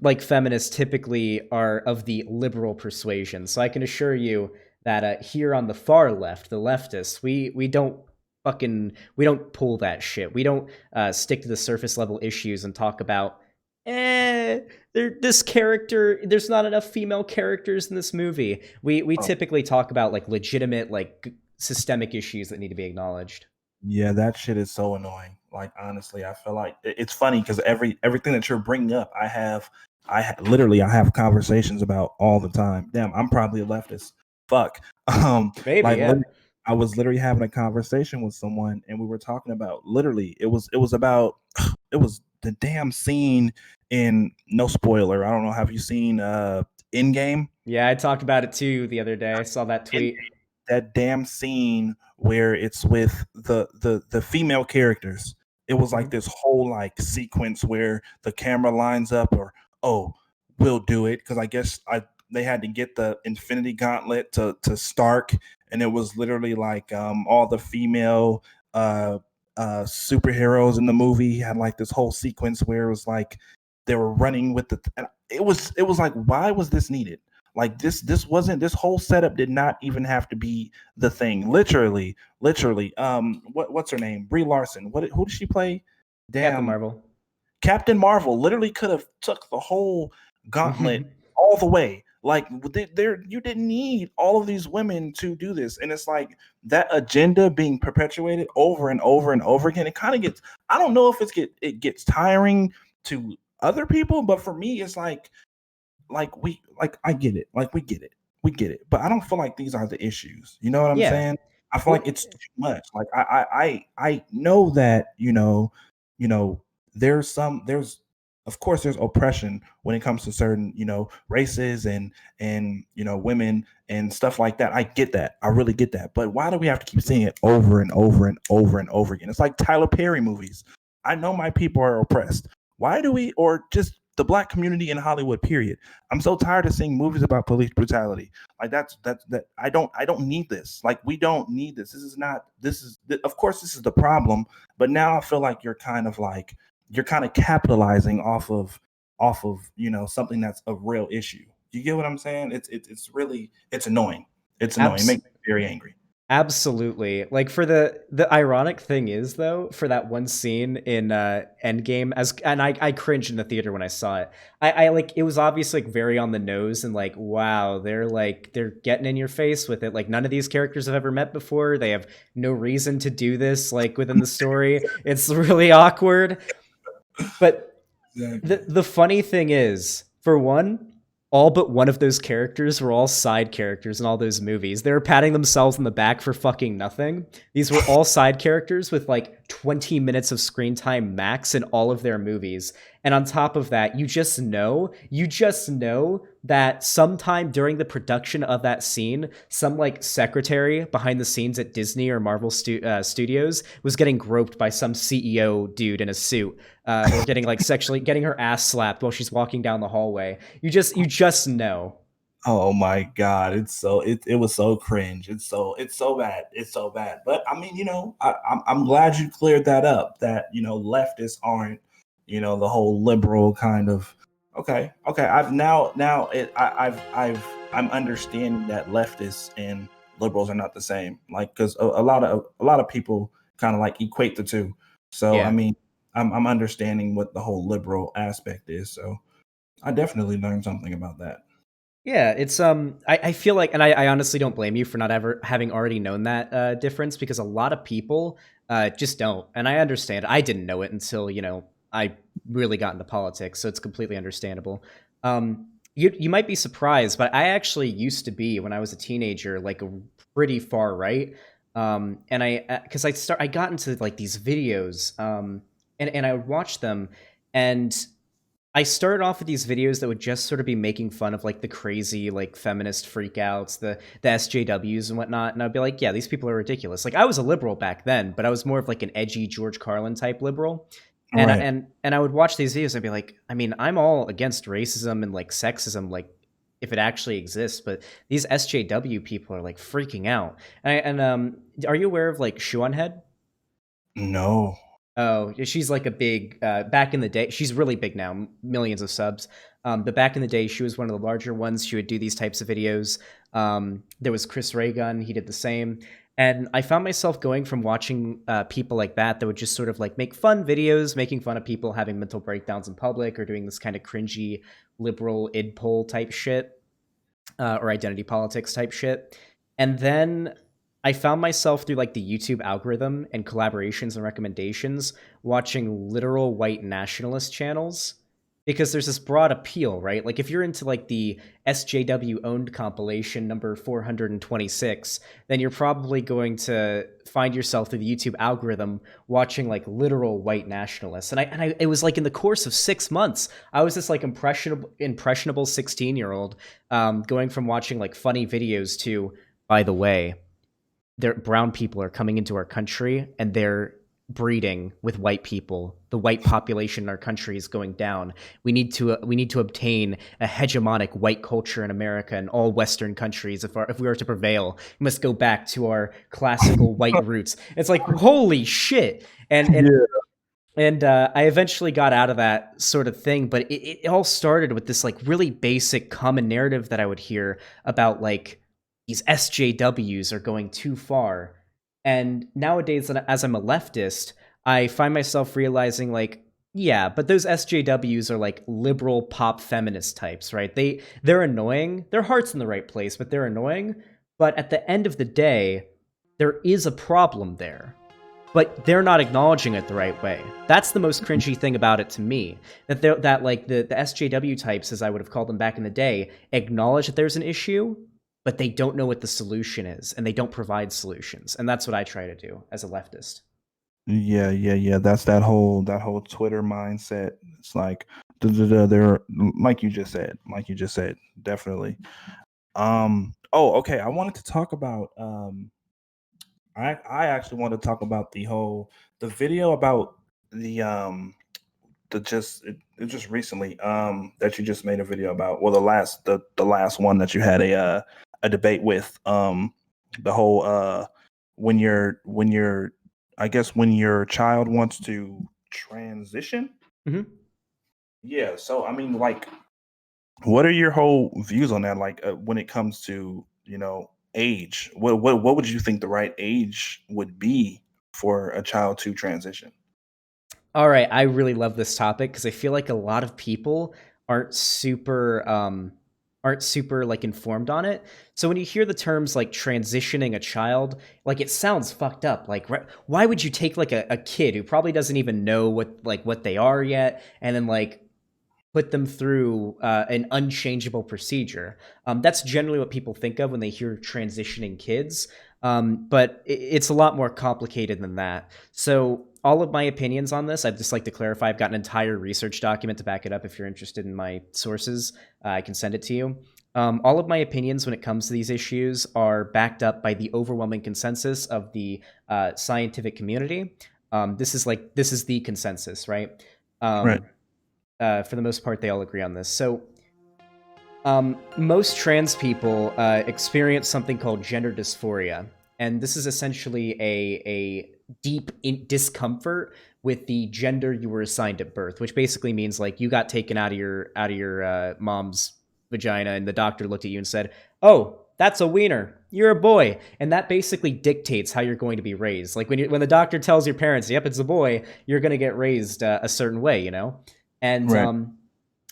like feminists typically are of the liberal persuasion. So I can assure you that here on the far left, the leftists, we don't pull that shit. We don't stick to the surface level issues and talk about eh this character, there's not enough female characters in this movie. We Oh, typically talk about like legitimate like systemic issues that need to be acknowledged. yeah, that shit is so annoying. Like honestly, I feel like it's funny because everything that you're bringing up, literally I have conversations about all the time. Damn, I'm probably a leftist. Fuck. Maybe, Like yeah. literally, I was literally having a conversation with someone, and we were talking about literally it was about it was the damn scene in no spoiler. I don't know. Have you seen In Game? Yeah, I talked about it too the other day. I saw that tweet. That damn scene where it's with the female characters. It was like Mhm. this whole like sequence where the camera lines up, or oh, we'll do it because I guess I they had to get the Infinity Gauntlet to Stark, and it was literally like all the female uh superheroes in the movie had like this whole sequence where it was like they were running with the and it was like, why was this needed? Like this wasn't, this whole setup did not even have to be the thing. Literally. What's her name? Brie Larson. Who did she play? Captain Damn, Marvel. Captain Marvel literally could have took the whole gauntlet all the way. Like there, you didn't need all of these women to do this, and it's like that agenda being perpetuated over and over and over again. It kind of gets. I don't know if it gets tiring to other people, but for me, it's like I get it. Like we get it. We get it. But I don't feel like these are the issues. You know what I'm Yeah. saying? I feel Well, like it's too much. Like I know that, you know, there's of course there's oppression when it comes to certain, races and women and stuff like that. I get that. I really get that. But why do we have to keep seeing it over and over and over and over again? It's like Tyler Perry movies. I know my people are oppressed. Why do we, or just the black community in Hollywood, period? I'm so tired of seeing movies about police brutality. Like that I don't need this. Like, we don't need this. This is not, of course this is the problem, but now I feel like you're kind of capitalizing off of something that's a real issue. You get what I'm saying? It's really, it's annoying. It's annoying. It Abs- makes me very angry. Absolutely. Like, for the ironic thing is, though, for that one scene in Endgame, and I cringed in the theater when I saw it. I like, it was obviously like very on the nose, and like, wow, they're getting in your face with it. Like, none of these characters have ever met before. They have no reason to do this, like, within the story. It's really awkward. But Exactly. the funny thing is, for one, all but one of those characters were all side characters in all those movies. They were patting themselves on the back for fucking nothing. These were all side characters with like 20 minutes of screen time max in all of their movies. And on top of that, you just know that sometime during the production of that scene, some like secretary behind the scenes at Disney or Marvel Studios was getting groped by some CEO dude in a suit, or getting like sexually getting her ass slapped while she's walking down the hallway. You just know. Oh my God, it was so cringe. It's so bad. It's so bad. But I mean, I'm glad you cleared that up. That leftists aren't, the whole liberal kind of. Okay, okay. I've now it I'm understanding that leftists and liberals are not the same. Like, because a lot of people kind of like equate the two. So I Yeah. mean, I'm understanding what the whole liberal aspect is. So I definitely learned something about that. Yeah, it's I feel like, and I honestly don't blame you for not ever having already known that difference, because a lot of people just don't, and I understand. I didn't know it until I really got into politics, so it's completely understandable. You might be surprised, but I actually used to be, when I was a teenager, like a pretty far right, and because I got into like these videos, and I would watch them, and I started off with these videos that would just sort of be making fun of like the crazy like feminist freakouts, the SJWs and whatnot, and I'd be like, yeah, these people are ridiculous. Like, I was a liberal back then, but I was more of like an edgy George Carlin type liberal, and Right. I would watch these videos and I'd be like, I mean, I'm all against racism and like sexism, like if it actually exists, but these SJW people are like freaking out. Are you aware of like Shoe on Head? No. Oh, she's like a big, back in the day, she's really big now, millions of subs. But back in the day, she was one of the larger ones. She would do these types of videos. There was Chris Ray, he did the same. And I found myself going from watching people like that would just sort of like make fun videos, making fun of people having mental breakdowns in public or doing this kind of cringy liberal id poll type shit, or identity politics type shit. And then I found myself through like the YouTube algorithm and collaborations and recommendations watching literal white nationalist channels, because there's this broad appeal, right? Like, if you're into like the SJW owned compilation number 426, then you're probably going to find yourself through the YouTube algorithm watching like literal white nationalists. And it was like in the course of 6 months, I was this like impressionable 16-year-old, going from watching like funny videos to, by the way, brown people are coming into our country and they're breeding with white people. The white population in our country is going down. We need to obtain a hegemonic white culture in America and all Western countries. If we are to prevail, we must go back to our classical white roots. It's like, holy shit. Yeah. And I eventually got out of that sort of thing, but it all started with this like really basic common narrative that I would hear about, like, these SJWs are going too far. And nowadays, as I'm a leftist, I find myself realizing, like, yeah, but those SJWs are like liberal pop feminist types, right? They're annoying. Their heart's in the right place, but they're annoying. But at the end of the day, there is a problem there, but they're not acknowledging it the right way. That's the most cringy thing about it to me. That like the SJW types, as I would have called them back in the day, acknowledge that there's an issue, but they don't know what the solution is, and they don't provide solutions. And that's what I try to do as a leftist. Yeah, yeah, yeah. That's that whole Twitter mindset. It's like, They're like you just said, definitely. Oh, okay. I wanted to talk about I actually want to talk about the video about the just it just recently that you just made a video about. Well, the last one that you had a debate with the whole when you're I guess when your child wants to transition. Hmm. Yeah, so I mean, like, what are your whole views on that? Like, when it comes to age, what would you think the right age would be for a child to transition? All right, I really love this topic because I feel like a lot of people aren't super aren't super like informed on it. So when you hear the terms like transitioning a child, like it sounds fucked up. Like why would you take like a kid who probably doesn't even know what they are yet, and then like put them through an unchangeable procedure? That's generally what people think of when they hear transitioning kids. But it's a lot more complicated than that. So, all of my opinions on this, I'd just like to clarify. I've got an entire research document to back it up. If you're interested in my sources, I can send it to you. All of my opinions when it comes to these issues are backed up by the overwhelming consensus of the scientific community. This is the consensus, right? Right, Um, for the most part, they all agree on this. So, most trans people experience something called gender dysphoria, and this is essentially a deep discomfort with the gender you were assigned at birth, which basically means like you got taken out of your mom's vagina, and the doctor looked at you and said, "Oh, that's a wiener. You're a boy," and that basically dictates how you're going to be raised. Like when the doctor tells your parents, "Yep, it's a boy," you're going to get raised a certain way, you know, and right,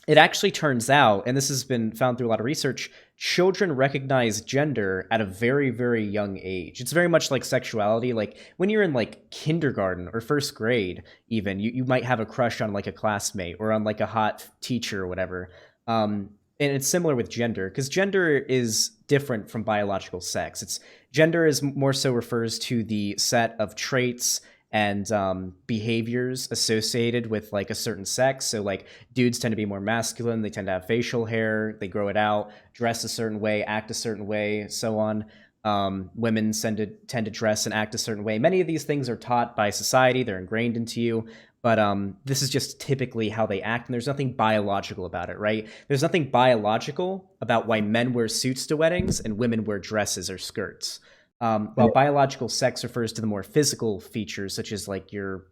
it actually turns out, and this has been found through a lot of research, children recognize gender at a very, very young age. It's very much like sexuality. Like when you're in like kindergarten or first grade, even, you might have a crush on like a classmate or on like a hot teacher or whatever. And it's similar with gender because gender is different from biological sex. It's gender is more so refers to the set of traits and behaviors associated with like a certain sex. So like dudes tend to be more masculine. They tend to have facial hair. They grow it out, dress a certain way, act a certain way, so on. Women tend to dress and act a certain way. Many of these things are taught by society. They're ingrained into you. But this is just typically how they act, and there's nothing biological about it, right? There's nothing biological about why men wear suits to weddings and women wear dresses or skirts. While right, biological sex refers to the more physical features, such as like your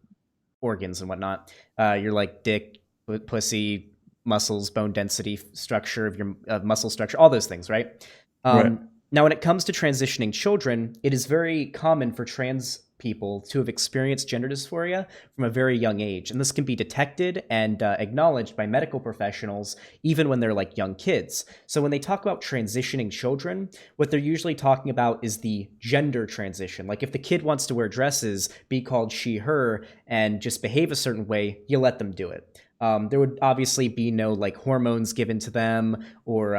organs and whatnot, your like dick, pussy, muscles, bone density, structure of your muscle structure, all those things, right? right. Now, when it comes to transitioning children, it is very common for trans people to have experienced gender dysphoria from a very young age. And this can be detected and acknowledged by medical professionals even when they're like young kids. So when they talk about transitioning children, what they're usually talking about is the gender transition. Like if the kid wants to wear dresses, be called she, her, and just behave a certain way, you let them do it. There would obviously be no like hormones given to them or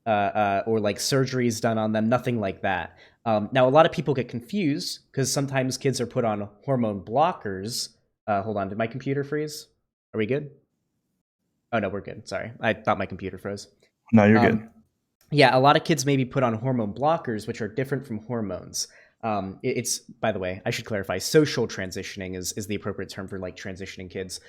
like surgeries done on them, nothing like that. Now, a lot of people get confused because sometimes kids are put on hormone blockers. Hold on, did my computer freeze? Are we good? Oh no, we're good. Sorry, I thought my computer froze. No, you're good. Um, yeah, a lot of kids may be put on hormone blockers, which are different from hormones. It's, by the way, I should clarify. Social transitioning is the appropriate term for like transitioning kids.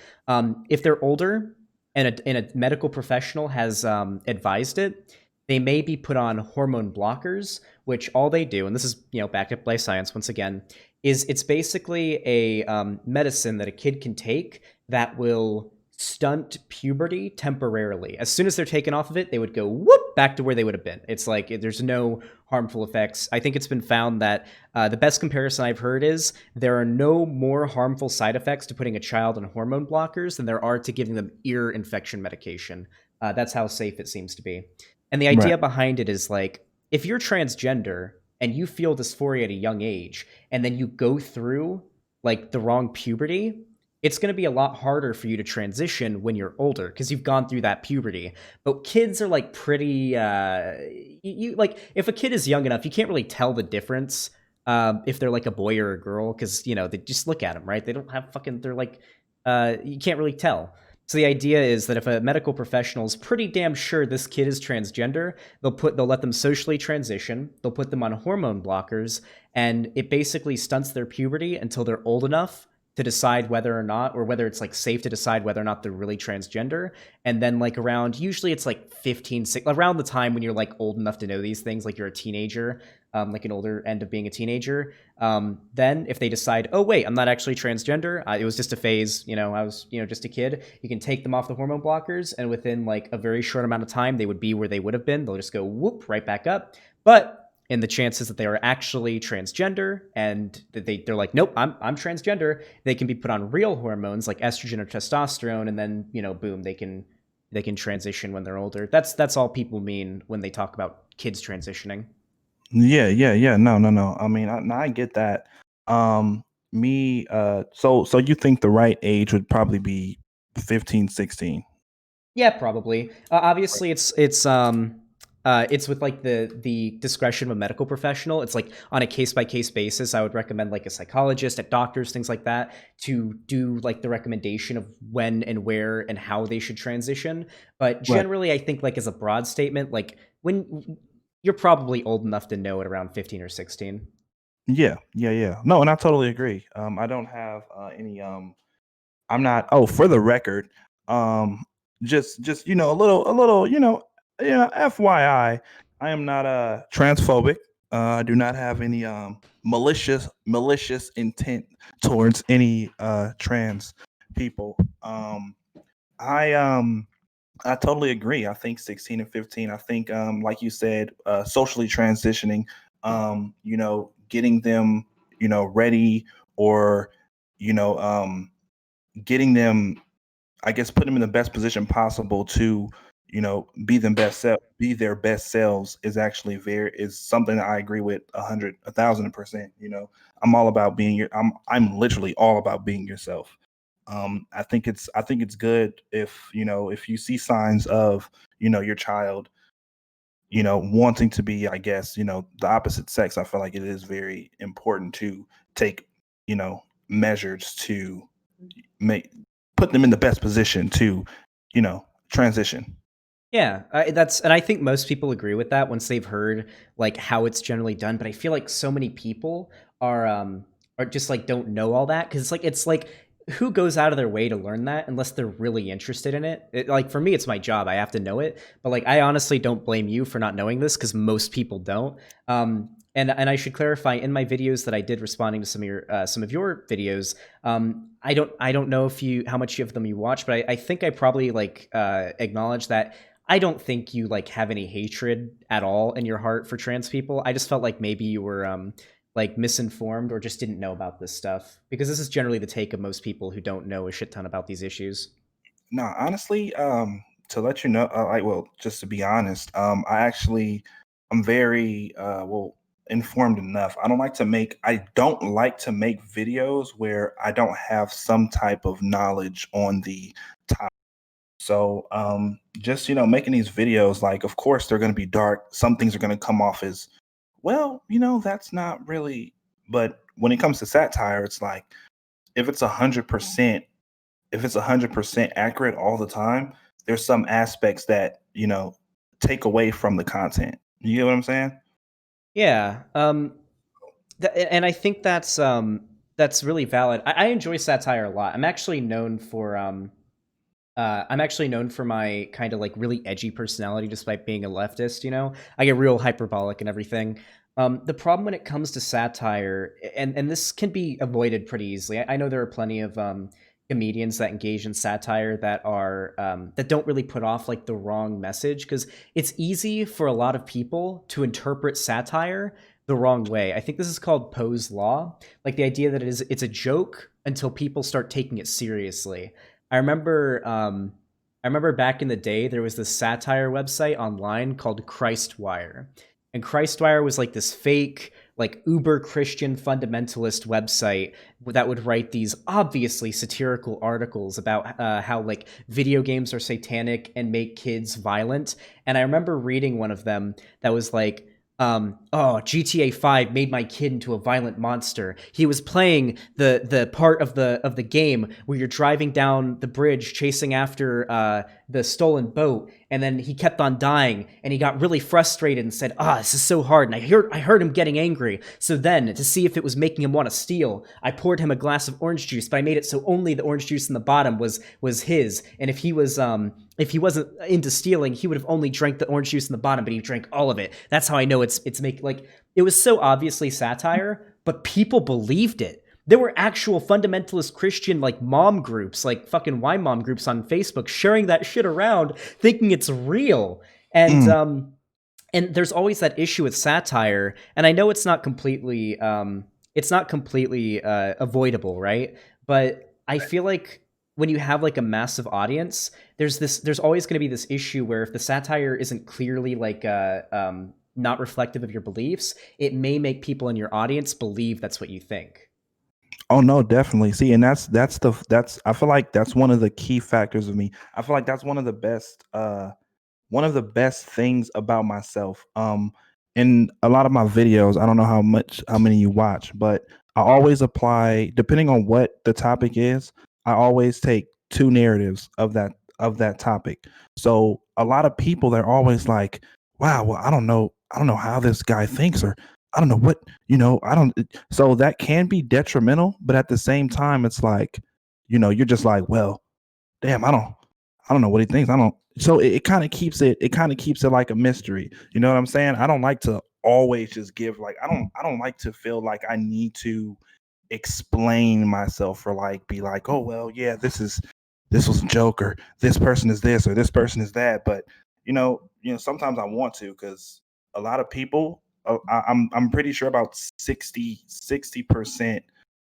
If they're older and a medical professional has advised it, they may be put on hormone blockers, which all they do, and this is backed up by science once again, is it's basically a medicine that a kid can take that will stunt puberty temporarily. As soon as they're taken off of it, they would go whoop back to where they would have been. It's like there's no harmful effects. I think it's been found that the best comparison I've heard is there are no more harmful side effects to putting a child on hormone blockers than there are to giving them ear infection medication. That's how safe it seems to be. And the Right, idea behind it is like if you're transgender and you feel dysphoria at a young age and then you go through like the wrong puberty, it's going to be a lot harder for you to transition when you're older because you've gone through that puberty. But kids are like pretty you like if a kid is young enough, you can't really tell the difference if they're like a boy or a girl because they just look at them, right? They don't have fucking they're like you can't really tell. So the idea is that if a medical professional is pretty damn sure this kid is transgender, they'll let them socially transition, they'll put them on hormone blockers, and it basically stunts their puberty until they're old enough to decide whether or not, or whether it's like safe to decide whether or not they're really transgender. And then like around, usually it's like 15, around the time when you're like old enough to know these things, like you're a teenager, like an older end of being a teenager. Then if they decide, oh wait, I'm not actually transgender, it was just a phase, I was, just a kid, you can take them off the hormone blockers, and within like a very short amount of time, they would be where they would have been. They'll just go whoop right back up. But in the chances that they are actually transgender and that they're like, nope, I'm transgender, they can be put on real hormones like estrogen or testosterone, and then boom, they can transition when they're older. That's all people mean when they talk about kids transitioning. Yeah, yeah, yeah. No, no, no. I mean, I get that. So you think the right age would probably be 15, 16? Yeah, probably. Obviously, it's with like the discretion of a medical professional. It's like on a case by case basis. I would recommend like a psychologist, at doctors, things like that, to do like the recommendation of when and where and how they should transition. But Right. generally, I think like as a broad statement, like when you're probably old enough to know at around 15 or 16. Yeah, yeah, yeah. No, and I totally agree. I don't have any I'm not. Oh, for the record, um, just a little, yeah. FYI, I am not transphobic. I do not have any malicious intent towards any trans people. I um I totally agree. I think 16 and 15. I think, like you said, socially transitioning, getting them, ready, or you know, um, getting them, I guess, put them in the best position possible to, be their best selves is actually is something that I agree with 1,000%. I'm all about I'm literally all about being yourself. I think it's good if you see signs of, your child, wanting to be, I guess, the opposite sex. I feel like it is very important to take, measures to make put them in the best position to, transition. Yeah, and I think most people agree with that once they've heard like how it's generally done. But I feel like so many people are just like don't know all that, because it's like who goes out of their way to learn that unless they're really interested in it? Like for me, it's my job; I have to know it. But like I honestly don't blame you for not knowing this, because most people don't. And I should clarify, in my videos that I did responding to some of your videos, I don't know if you how much of them you watch, but I think I probably like acknowledge that I don't think you like have any hatred at all in your heart for trans people. I just felt like maybe you were like misinformed or just didn't know about this stuff, because this is generally the take of most people who don't know a shit ton about these issues. No, honestly, to let you know, well, just to be honest, I'm very informed enough. I don't like to make videos where I don't have some type of knowledge on the topic. So, just making these videos, like, of course, they're going to be dark. Some things are going to come off as, well, that's not really. But when it comes to satire, it's like, if it's 100%, if it's 100% accurate all the time, there's some aspects that take away from the content. You get what I'm saying? Yeah. And I think that's really valid. I enjoy satire a lot. I'm actually known for my kind of like really edgy personality, despite being a leftist. I get real hyperbolic and everything. The problem when it comes to satire, and this can be avoided pretty easily. I know there are plenty of comedians that engage in satire that don't really put off like the wrong message, because it's easy for a lot of people to interpret satire the wrong way. I think this is called Poe's law, like the idea that it's a joke until people start taking it seriously. I remember I remember back in the day there was this satire website online called Christwire. And Christwire was like this fake, like uber Christian fundamentalist website that would write these obviously satirical articles about how like video games are satanic and make kids violent. And I remember reading one of them that was like, oh, GTA 5 made my kid into a violent monster. He was playing the part of the game where you're driving down the bridge chasing after the stolen boat, and then he kept on dying, and he got really frustrated and said, this is so hard. And I heard him getting angry. So then, to see if it was making him want to steal, I poured him a glass of orange juice, but I made it so only the orange juice in the bottom was his. And if he wasn't into stealing, he would have only drank the orange juice in the bottom, but he drank all of it. That's how I know it's making, like, it was so obviously satire, but people believed it. There were actual fundamentalist Christian, like, mom groups, like fucking Y mom groups on Facebook, sharing that shit around, thinking it's real. And Mm. and there's always that issue with satire, and I know it's not completely avoidable, right? But I feel like when you have like a massive audience, there's always going to be this issue where if the satire isn't clearly like not reflective of your beliefs, it may make people in your audience believe that's what you think. Oh no, definitely. See, and that's I feel like that's one of the key factors of me. I feel like that's one of the best things about myself. In a lot of my videos, I don't know how many you watch, but I always apply, depending on what the topic is, I always take two narratives of that topic. So a lot of people, they're always like, wow, well, I don't know how this guy thinks, or I don't know what, I don't so that can be detrimental, but at the same time, it's like, you're just like, well, damn, I don't know what he thinks. I don't. So it kind of keeps it like a mystery. You know what I'm saying? I don't like to always just give like I don't like to feel like I need to explain myself or like be like, oh well, yeah, this was a joke, or this person is this or this person is that. But sometimes I want to, because a lot of people, I'm pretty sure about 60%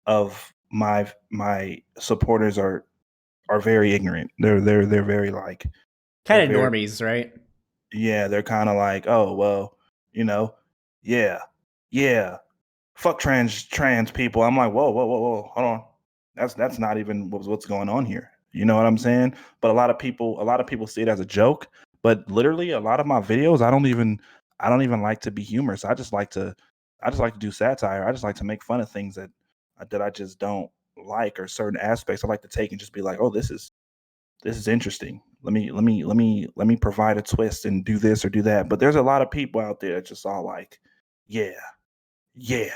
of my supporters are very ignorant. They're very like they're Kind of very normies, right? yeah, they're kind of like, oh well, you know, yeah, yeah, fuck trans people. I'm like, whoa, hold on. That's not even what's going on here. You know what I'm saying? But a lot of people see it as a joke. But literally, a lot of my videos, I don't even like to be humorous. I just like to do satire. I just like to make fun of things that I just don't like, or certain aspects I like to take and just be like, oh, this is interesting. Let me provide a twist and do this or do that. But there's a lot of people out there that just all like, yeah, yeah,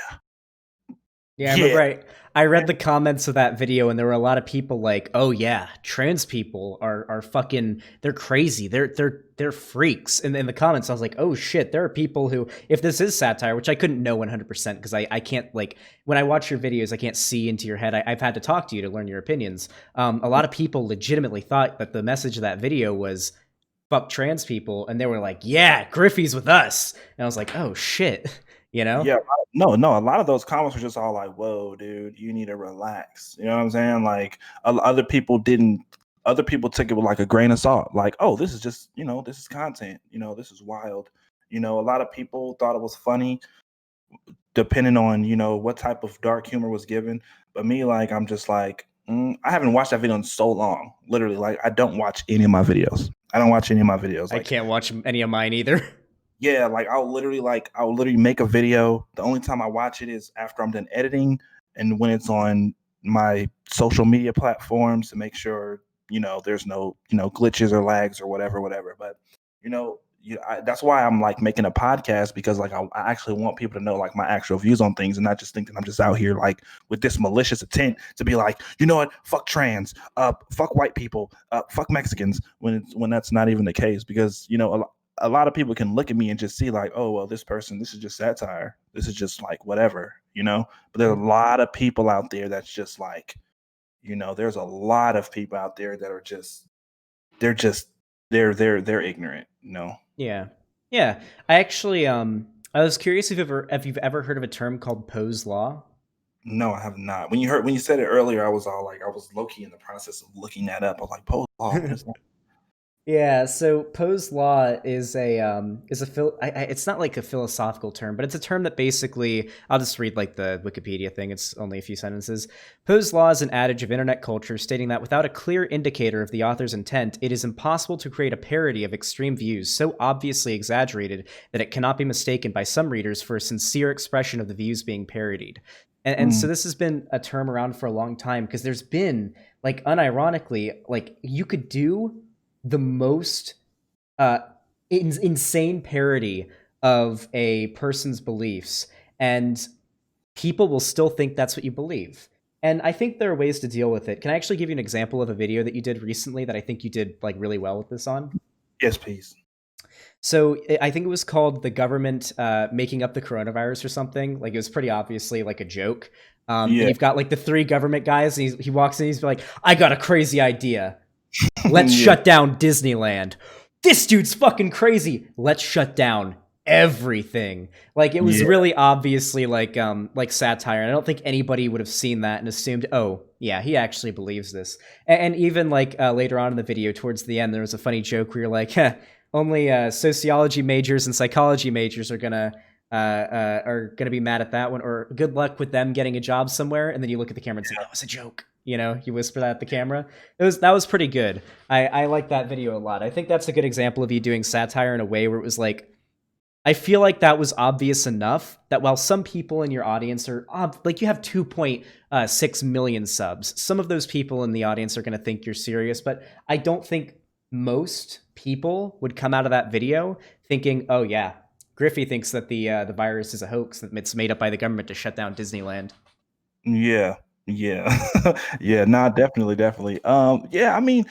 Yeah, I yeah. remember I read the comments of that video, and there were a lot of people like, "Oh yeah, trans people are fucking, they're crazy. They're freaks." And in the comments I was like, "Oh shit, there are people who, if this is satire, which I couldn't know 100% because I can't, like, when I watch your videos, I can't see into your head. I've had to talk to you to learn your opinions. A lot of people legitimately thought that the message of that video was fuck trans people, and they were like, "Yeah, Griffey's with us." And I was like, "Oh shit." You know? Yeah, no. A lot of those comments were just all like, "Whoa, dude, you need to relax." You know what I'm saying? Like other people didn't. Other people took it with like a grain of salt. Like, "Oh, this is just this is content. This is wild." A lot of people thought it was funny, depending on what type of dark humor was given. But me, like, I'm just like, I haven't watched that video in so long. Literally, like, I don't watch any of my videos. I don't watch any of my videos. I Like, can't watch any of mine either. yeah, like I'll literally make a video. The only time I watch it is after I'm done editing, and when it's on my social media platforms to make sure there's no glitches or lags or whatever. But that's why I'm like making a podcast, because like I actually want people to know like my actual views on things, and not just think that I'm just out here like with this malicious intent to be like, what, fuck trans, fuck white people, fuck Mexicans, when that's not even the case. Because a lot of people can look at me and just see like, oh well, this is just satire, this is just like whatever. But there's a lot of people out there that's just like, there's a lot of people out there that are they're just they're ignorant. Yeah. Yeah. I actually I was curious if you've ever heard of a term called Poe's Law. No, I have not. When you said it earlier, I was all like, I was low key in the process of looking that up. I was like, Poe's law, what is that? Yeah, so Poe's law is it's not like a philosophical term, but it's a term that basically I'll just read like the Wikipedia thing. It's only a few sentences. Poe's law is an adage of internet culture stating that without a clear indicator of the author's intent, it is impossible to create a parody of extreme views so obviously exaggerated that it cannot be mistaken by some readers for a sincere expression of the views being parodied. And so Mm, this has been a term around for a long time because there's been like unironically like you could do the most uh, insane parody of a person's beliefs, and people will still think that's what you believe. And I think there are ways to deal with it. Can I actually give you an example of a video that you did recently that I think you did like really well with this on? yes, please. So I think it was called the government making up the coronavirus or something. Like it was pretty obviously like a joke. And Yeah, you've got like the three government guys, and he walks in, he's like, "I got a crazy idea. Let's yeah, shut down Disneyland. This dude's fucking crazy. Let's shut down everything." Like it was yeah. really obviously like satire. And I don't think anybody would have seen that and assumed, "Oh, yeah, he actually believes this." And even like later on in the video towards the end there was a funny joke where you're like, only sociology majors and psychology majors are gonna be mad at that one, or good luck with them getting a job somewhere. And then you look at the camera and say, "That was a joke." You know, you whisper that at the camera. That was pretty good. I like that video a lot. I think that's a good example of you doing satire in a way where it was like, I feel like that was obvious enough that while some people in your audience are like you have 2.6 million subs, some of those people in the audience are going to think you're serious, but I don't think most people would come out of that video thinking, "Oh yeah, Griffy thinks that the virus is a hoax that it's made up by the government to shut down Disneyland." Yeah, yeah, yeah. Nah, definitely, definitely. Yeah. I mean,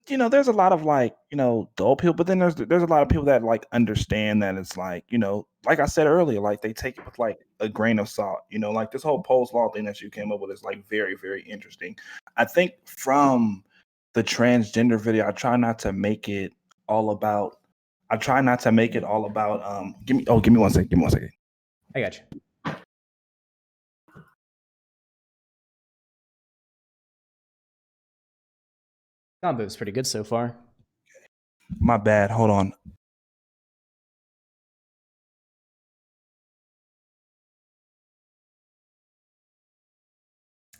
there's a lot of like, dull people, but then there's a lot of people that like understand that it's like, like I said earlier, like they take it with like a grain of salt. Like this whole Post law thing that you came up with is like very, very interesting. I think from the transgender video, I try not to make it all about. I try not to make it all about. Give me one second. Give me one second. I got you. Combo's pretty good so far. My bad. Hold on.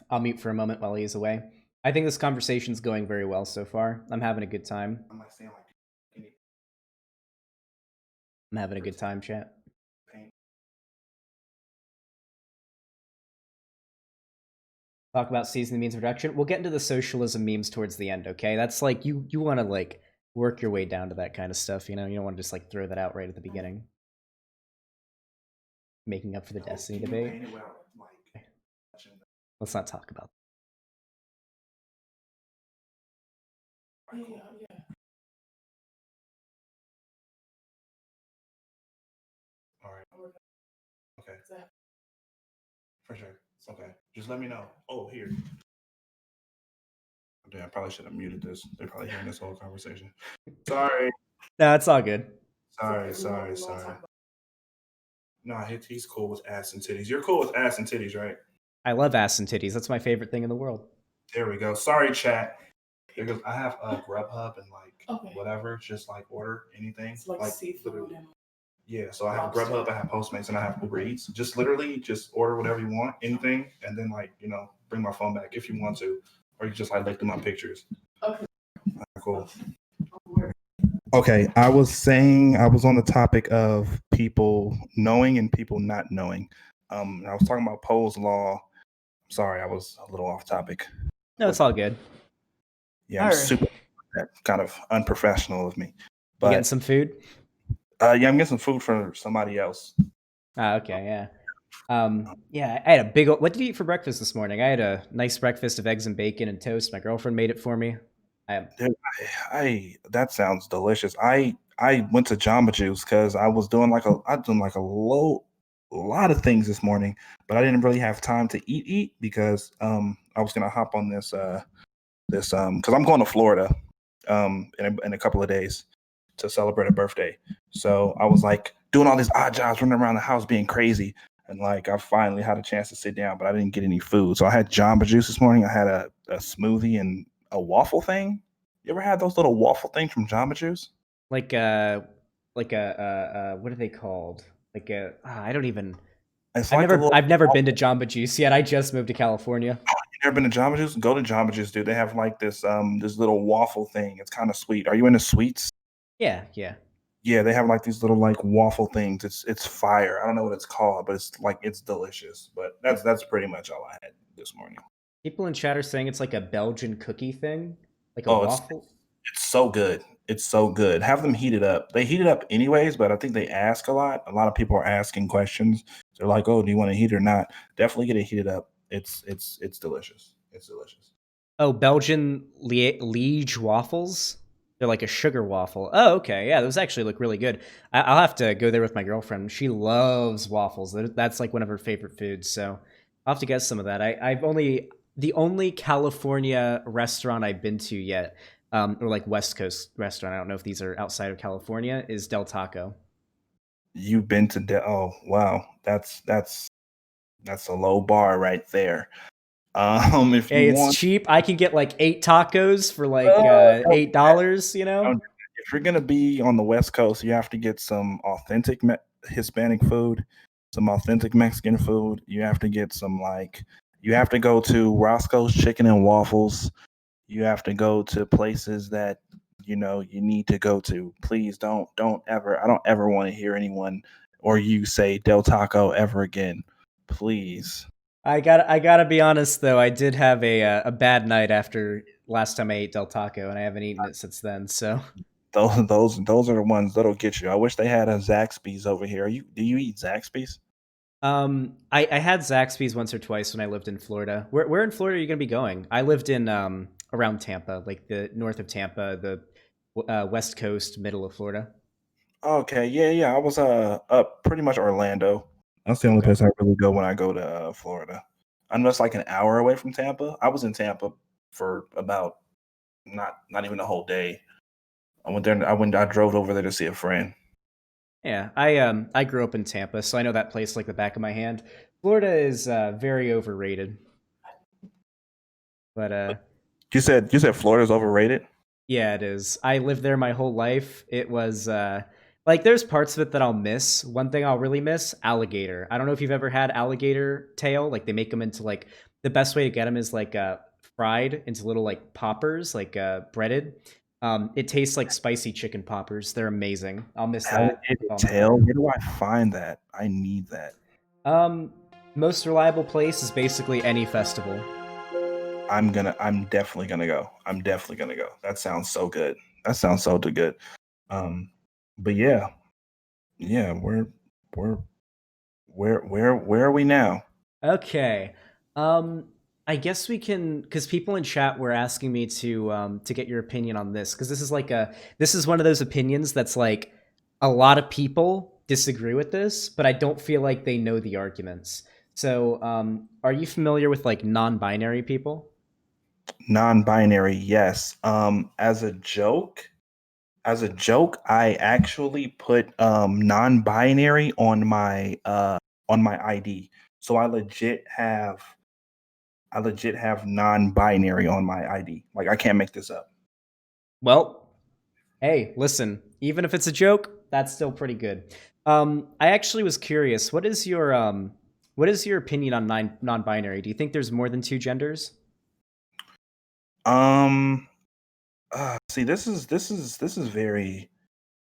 I'll mute for a moment while he's away. I think this conversation's going very well so far. I'm having a good time. I might sound like I'm having a good time, chat. pain. Talk about season the means of production. We'll get into the socialism memes towards the end, okay? That's like you want to like work your way down to that kind of stuff, you know? You don't want to just like throw that out right at the beginning. Making up for the Destiny Can you debate. paint it without like touching Let's not talk about the- Yeah. All right. Okay. For sure. Okay. Just let me know. Oh, here. Damn, I probably should have muted this. They're probably hearing this whole conversation. Sorry. No, it's all good. Sorry. No, he's cool with ass and titties. You're cool with ass and titties, right? I love ass and titties. That's my favorite thing in the world. There we go. Sorry, chat. Because I have Grubhub and like whatever, just like order anything. It's like seafood and yeah, so I have lobster. Grubhub, I have Postmates, and I have Uber Eats. Just literally just order whatever you want, anything, and then like, bring my phone back if you want to. Or you just like look through my pictures. Okay. Cool. Okay, I was saying I was on the topic of people knowing and people not knowing. I was talking about Poe's law. Sorry, I was a little off topic. No, it's all good. Yeah, I'm All right. super kind of unprofessional of me. You But getting some food? yeah, I'm getting some food for somebody else. Okay, yeah. Yeah, I had a big. What did you eat for breakfast this morning? I had a nice breakfast of eggs and bacon and toast. My girlfriend made it for me. Dude, that sounds delicious. I went to Jamba Juice because I was doing like a lot of things this morning, but I didn't really have time to eat because I was gonna hop on this because I'm going to Florida in a couple of days to celebrate a birthday. So I was like doing all these odd jobs, running around the house being crazy. And like I finally had a chance to sit down, but I didn't get any food. So I had Jamba Juice this morning. I had a smoothie and a waffle thing. You ever had those little waffle things from Jamba Juice? Like what are they called? I don't even. It's I've like a never little I've never been to waffle. Jamba Juice yet. I just moved to California. You never been to Jamba Juice? Go to Jamba Juice, dude. They have like this little waffle thing. It's kind of sweet. Are you into sweets? Yeah, yeah. Yeah, they have like these little like waffle things. It's fire. I don't know what it's called, but it's delicious. But that's pretty much all I had this morning. People in chat are saying it's like a Belgian cookie thing, like a Oh, waffle. it's so good. It's so good. Have them heat it up. They heat it up anyways, but I think they ask a lot. A lot of people are asking questions. They're like, "Oh, do you want to heat it or not?" Definitely get it heated up. It's delicious. It's delicious. Oh, Belgian Liege waffles. They're like a sugar waffle. Oh, okay. Yeah, those actually look really good. I'll have to go there with my girlfriend. She loves waffles. That's like one of her favorite foods. So I'll have to get some of that. I've only the only California restaurant I've been to yet, or like West Coast restaurant. I don't know if these are outside of California. Is Del Taco. You've been to oh wow, that's a low bar right there. If you Hey, it's want, cheap. I can get like 8 tacos for like don't do that. $8. You know. Don't do that. If you're gonna be on the West Coast, you have to get some authentic Hispanic food, some authentic Mexican food. You have to get some like you have to go to Roscoe's Chicken and Waffles. You have to go to places that you need to go to. Please don't ever. I don't ever want to hear anyone or you say Del Taco ever again. Please. I gotta be honest though. I did have a bad night after last time I ate Del Taco, and I haven't eaten it since then. So, Those are the ones that'll get you. I wish they had a Zaxby's over here. Do you eat Zaxby's? I had Zaxby's once or twice when I lived in Florida. Where in Florida are you gonna be going? I lived in around Tampa, like the north of Tampa, the west coast, middle of Florida. Okay, yeah. I was up pretty much Orlando. That's the only Okay. place I really go when I go to Florida. I know it's like an hour away from Tampa. I was in Tampa for about not even a whole day. I went there. I drove over there to see a friend. Yeah, I grew up in Tampa, so I know that place like the back of my hand. Florida is very overrated, but You said Florida's overrated. yeah, it is. I lived there my whole life. It was like there's parts of it that I'll miss. One thing I'll really miss, alligator. I don't know if you've ever had alligator tail. Like they make them into like the best way to get them is like fried into little like poppers, like breaded. It tastes like spicy chicken poppers. They're amazing. I'll miss that if Alligator I'm ever tail. there. Where do I find that? I need that. Um, Most reliable place is basically any festival. I'm definitely gonna go. I'm definitely gonna go. That sounds so good. That sounds so good. Um, but yeah. We're where are we now? Okay. I guess we can because people in chat were asking me to get your opinion on this because this is one of those opinions that's like a lot of people disagree with this, but I don't feel like they know the arguments. So, are you familiar with like non-binary people? Non-binary, yes. As a joke, I actually put non-binary on my ID. So I legit have non-binary on my ID. Like I can't make this up. Well, hey, listen, even if it's a joke, that's still pretty good. I actually was curious. What is your opinion on non-binary? Do you think there's more than two genders? Um See, this is very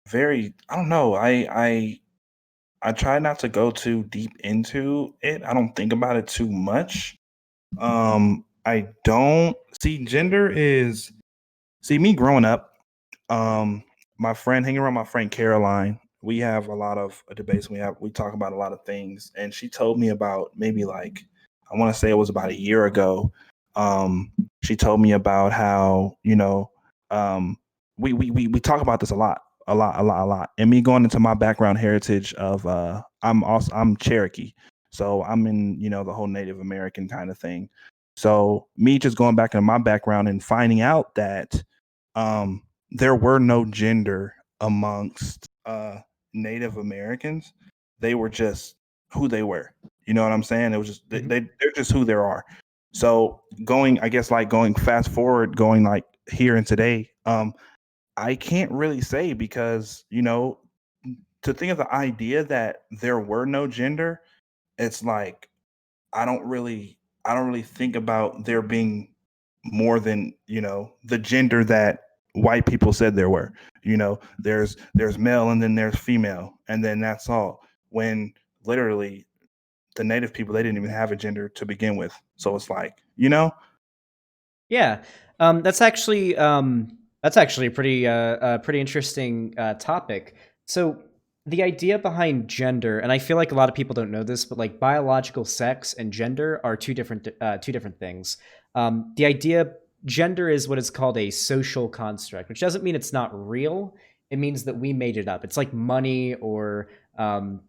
very I don't know. I try not to go too deep into it. I don't think about it too much. I don't see gender is see me growing up. Um, my friend hanging around my friend Caroline. We have a lot of debates. We talk about a lot of things, and she told me about maybe like I want to say it was about a year ago. Um, she told me about how um, we talk about this a lot. And me going into my background heritage of I'm Cherokee, so I'm in the whole Native American kind of thing. So me just going back into my background and finding out that there were no gender amongst Native Americans. They were just who they were. You know what I'm saying? It was just Hmm. they're just who they are. So going, I guess, like going fast forward, going like here and today, I can't really say because, to think of the idea that there were no gender, it's like I don't really I don't really think about there being more than, the gender that white people said there were. There's male and then there's female and then that's all. When literally the native people, they didn't even have a gender to begin with. So it's like, Yeah, that's actually a pretty interesting topic. So the idea behind gender, and I feel like a lot of people don't know this, but like biological sex and gender are two different things. The idea gender is what is called a social construct, which doesn't mean it's not real. It means that we made it up. It's like money or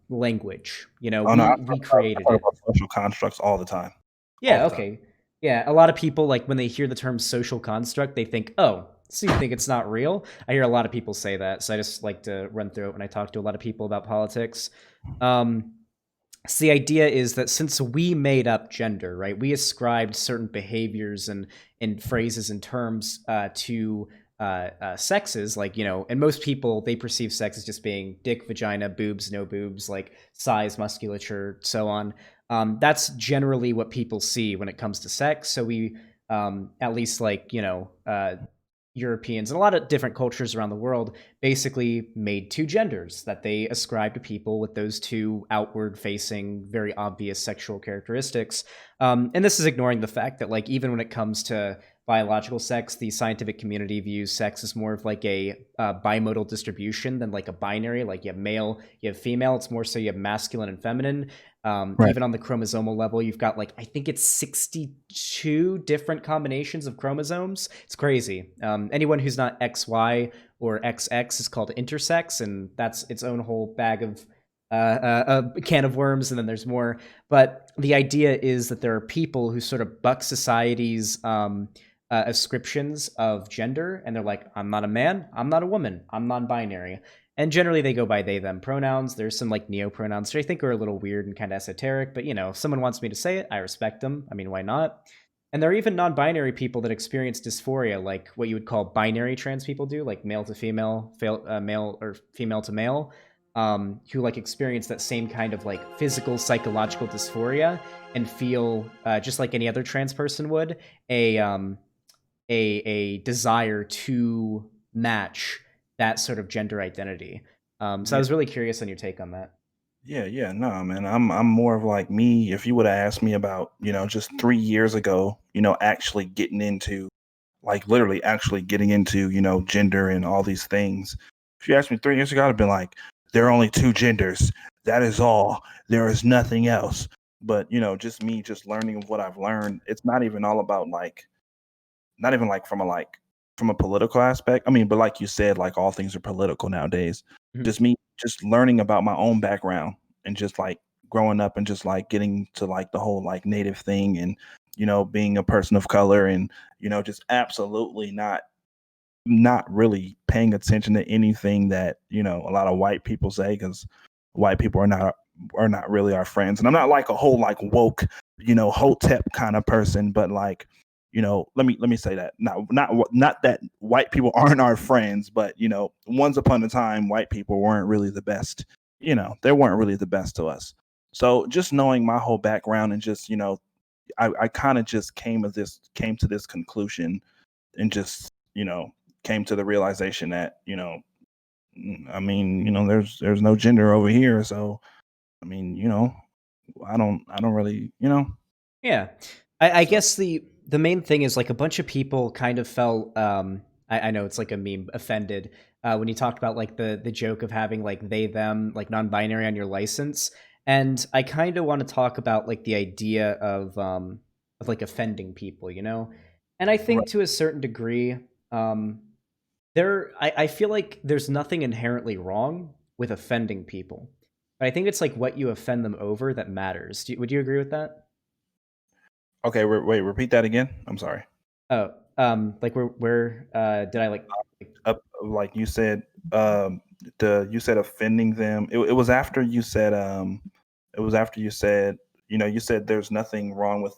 language. You know, oh no, we created I talk it. about social constructs all the time. All Yeah, the time. okay. Yeah, a lot of people like when they hear the term social construct, they think, "Oh, so you think it's not real?" I hear a lot of people say that, so I just like to run through it when I talk to a lot of people about politics. Um, so the idea is that since we made up gender, right, we ascribed certain behaviors and phrases and terms to sexes, like and most people they perceive sex as just being dick, vagina, boobs, no boobs, like size, musculature, so on. That's generally what people see when it comes to sex. So we, at least like Europeans and a lot of different cultures around the world basically made two genders that they ascribe to people with those two outward facing, very obvious sexual characteristics. And this is ignoring the fact that, like, even when it comes to biological sex, the scientific community views sex as more of like a bimodal distribution than like a binary. Like you have male, you have female. It's more so you have masculine and feminine. Right. Even on the chromosomal level, you've got like I think it's 62 different combinations of chromosomes. It's crazy. Anyone who's not XY or XX is called intersex, and that's its own whole bag of a can of worms. And then there's more. But the idea is that there are people who sort of buck society's ascriptions of gender, and they're like, I'm not a man, I'm not a woman, I'm non-binary. And generally they go by they them pronouns. There's some like neo pronouns which I think are a little weird and kind of esoteric, but if someone wants me to say it, I respect them. I mean, why not? And there are even non-binary people that experience dysphoria, like what you would call binary trans people do, like male to female, male or female to male, who like experience that same kind of like physical psychological dysphoria and feel just like any other trans person would a a desire to match that sort of gender identity. So I Yeah. was really curious on your take on that. Yeah, yeah, no, man. I'm more of like me. If you would have asked me about, just 3 years ago, actually getting into, like, literally actually getting into, gender and all these things. If you asked me 3 years ago, I'd have been like, there are only two genders. That is all. There is nothing else. But just me, just learning what I've learned. It's not even all about like, not even from a political aspect. I mean, but like you said, like all things are political nowadays. Mhm. Just me just learning about my own background and just like growing up and just like getting to like the whole like native thing and being a person of color and just absolutely not really paying attention to anything that a lot of white people say because white people are not really our friends. And I'm not like a whole like woke hotep kind of person, but like let me say that not that white people aren't our friends, but once upon a time white people weren't really the best. They weren't really the best to us. So just knowing my whole background and just I kind of just came to this conclusion and just came to the realization that I mean there's no gender over here. So I mean I don't really Yeah, I so guess the main thing is like a bunch of people kind of felt I know it's like a meme offended when you talked about like the joke of having like they them like non-binary on your license, and I kind of want to talk about like the idea of like offending people, and I think right. to a certain degree um I feel like there's nothing inherently wrong with offending people, but I think it's like what you offend them over that matters. Would you agree with that? Okay, wait, repeat that again. I'm sorry. Oh, like where did I like Like you said, the you said offending them. It was after you said it was after you said you said there's nothing wrong with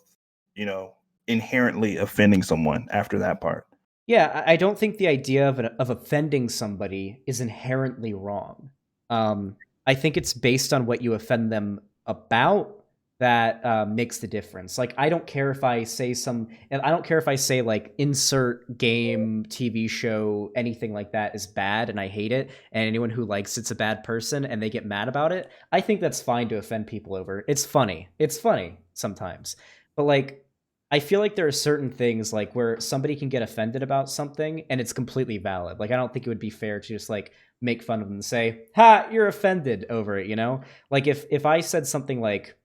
you know inherently offending someone after that part. Yeah, I don't think the idea of offending somebody is inherently wrong. Um, I think it's based on what you offend them about that makes the difference. Like, I don't care if I say and I don't care if I say like insert game, TV show, anything like that is bad and I hate it, and anyone who likes it's a bad person and they get mad about it. I think that's fine to offend people over. It's funny. It's funny sometimes, but like I feel like there are certain things like where somebody can get offended about something and it's completely valid. Like I don't think it would be fair to just like make fun of them and say, "Ha, you're offended over it," you know? Like if I said something like,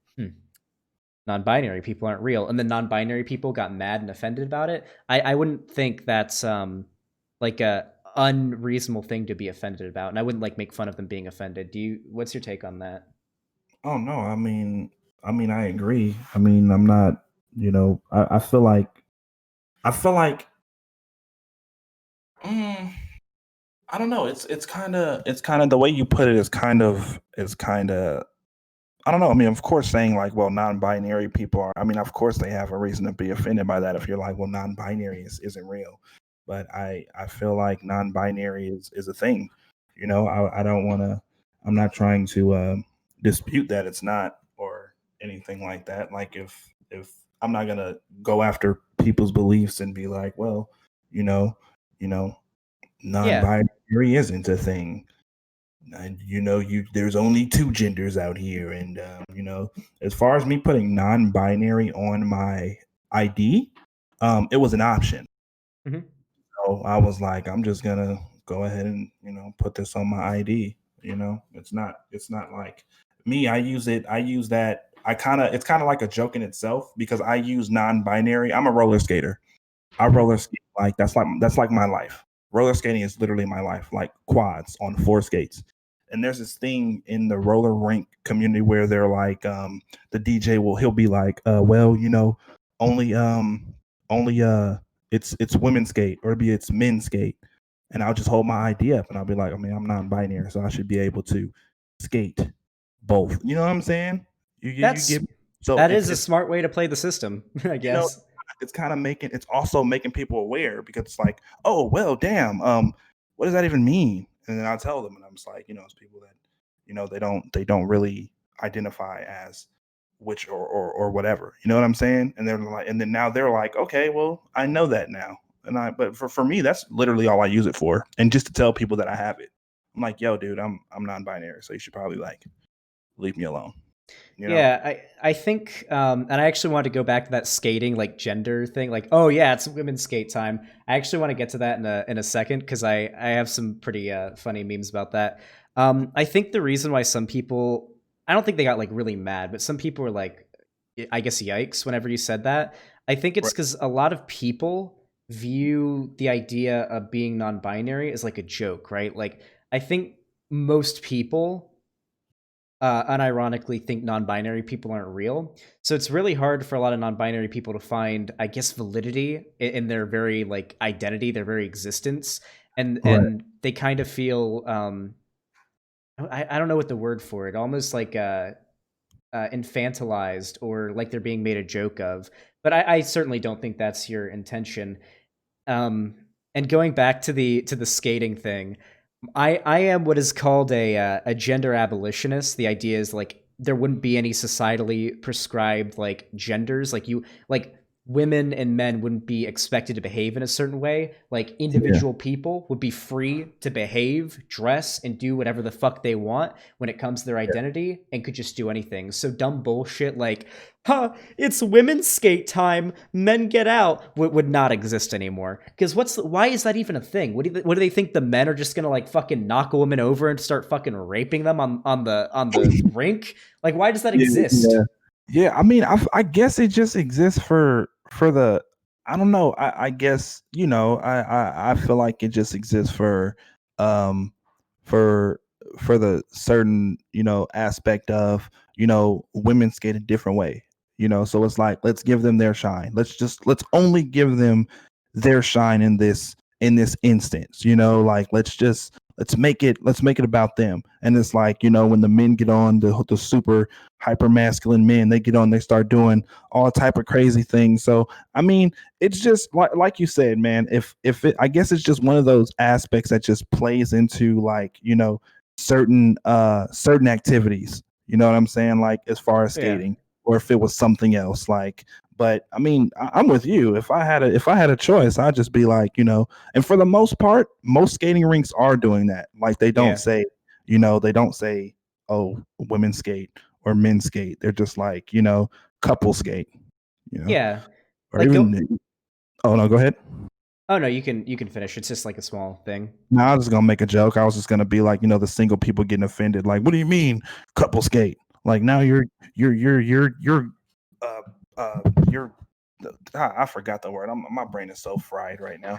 non-binary people aren't real, and then non-binary people got mad and offended about it, I wouldn't think that's like a unreasonable thing to be offended about, and I wouldn't like make fun of them being offended. What's your take on that? Oh no, I agree. I mean, I'm not, I feel like, I feel like, mm, I don't know. It's kind of the way you put it is kind of. I don't know. I mean, of course, saying like, well, non-binary people are. I mean, of course, they have a reason to be offended by that. If you're like, well, non-binary isn't real, but I feel like non-binary is a thing. I don't want to. I'm not trying to dispute that it's not or anything like that. Like if I'm not gonna go after people's beliefs and be like, well, you know, you know, Yeah. non-binary isn't a thing, and you there's only two genders out here, and as far as me putting non-binary on my ID, it was an option. Hmm. So I was like, I'm just gonna go ahead and put this on my ID. It's not like me. I use that. It's kind of like a joke in itself because I use non-binary. I'm a roller skater. I Hmm. roller skate, like that's like my life. Roller skating is literally my life, like quads on four skates. And there's this thing in the roller rink community where they're like, the DJ he'll be like, well, only only it's women's skate, or be it's men's skate. And I'll just hold my ID up and I'll be like, I mean, I'm non-binary, so I should be able to skate both. You know what I'm saying? You That's give me, so that it's is a it's smart way to play the system, I you know guess. it's kind of making it's also making people aware, because it's like, oh well, damn, what does that even mean? And then I tell them, and I'm just like, it's people that they don't really identify as which or whatever, you know what I'm saying? And they're like, and then now they're like, okay, well, I know that now. And but for me, that's literally all I use it for, and just to tell people that I have it. I'm like, yo, dude, I'm non-binary, so you should probably like leave me alone, you know? Yeah, I think, and I actually want to go back to that skating like gender thing. Like, oh yeah, it's women's skate time. I actually want to get to that in a second because I have some pretty funny memes about that. I think the reason why some people, I don't think they got like really mad, but some people were like, I guess yikes whenever you said that. I think it's Right. because a lot of people view the idea of being non-binary as like a joke, right? Like, I think most people unironically think non-binary people aren't real. So it's really hard for a lot of non-binary people to find, I guess, validity in their very like identity, their very existence, Right. and they kind of feel I don't know what the word for it, almost like infantilized or like they're being made a joke of. But I certainly don't think that's your intention. Um, and going back to the skating thing, I am what is called a gender abolitionist. The idea is like there wouldn't be any societally prescribed like genders. Like women and men wouldn't be expected to behave in a certain way. Like Yeah. individual people would be free to behave, dress, and do whatever the fuck they want when it comes to their identity, and could just do anything. So dumb bullshit like, huh, it's women's skate time, men get out, would not exist anymore. Because why is that even a thing? What do they think, the men are just gonna like fucking knock a woman over and start fucking raping them on the rink? Like, why does that Yeah, exist? yeah, yeah. I mean, I guess it just exists for the. I don't know. I guess I feel like it just exists um for for the certain aspect of women skate a different way. So it's like, let's give them their shine. Let's only give them their shine in this instance. Like, let's make it about them. And it's like, when the men get on, the super hyper masculine men, they get on, they start doing all type of crazy things. So I mean, it's just like you said, man, if I guess it's just one of those aspects that just plays into, like, certain activities, you know what I'm saying, like as far as Yeah. skating, or if it was something else, like. But I mean, I'm with you. If I had a choice, I'd just be like, and for the most part, most skating rinks are doing that. Like they don't say, oh, women skate or men skate. They're just like, couple skate, Yeah. or Like even. Oh no, go ahead. Oh no, you can finish. It's just like a small thing. No, I was just gonna make a joke. I was just gonna be like, the single people getting offended. Like, what do you mean couple skate? Like now you're you're I forgot the word. My brain is so fried right now.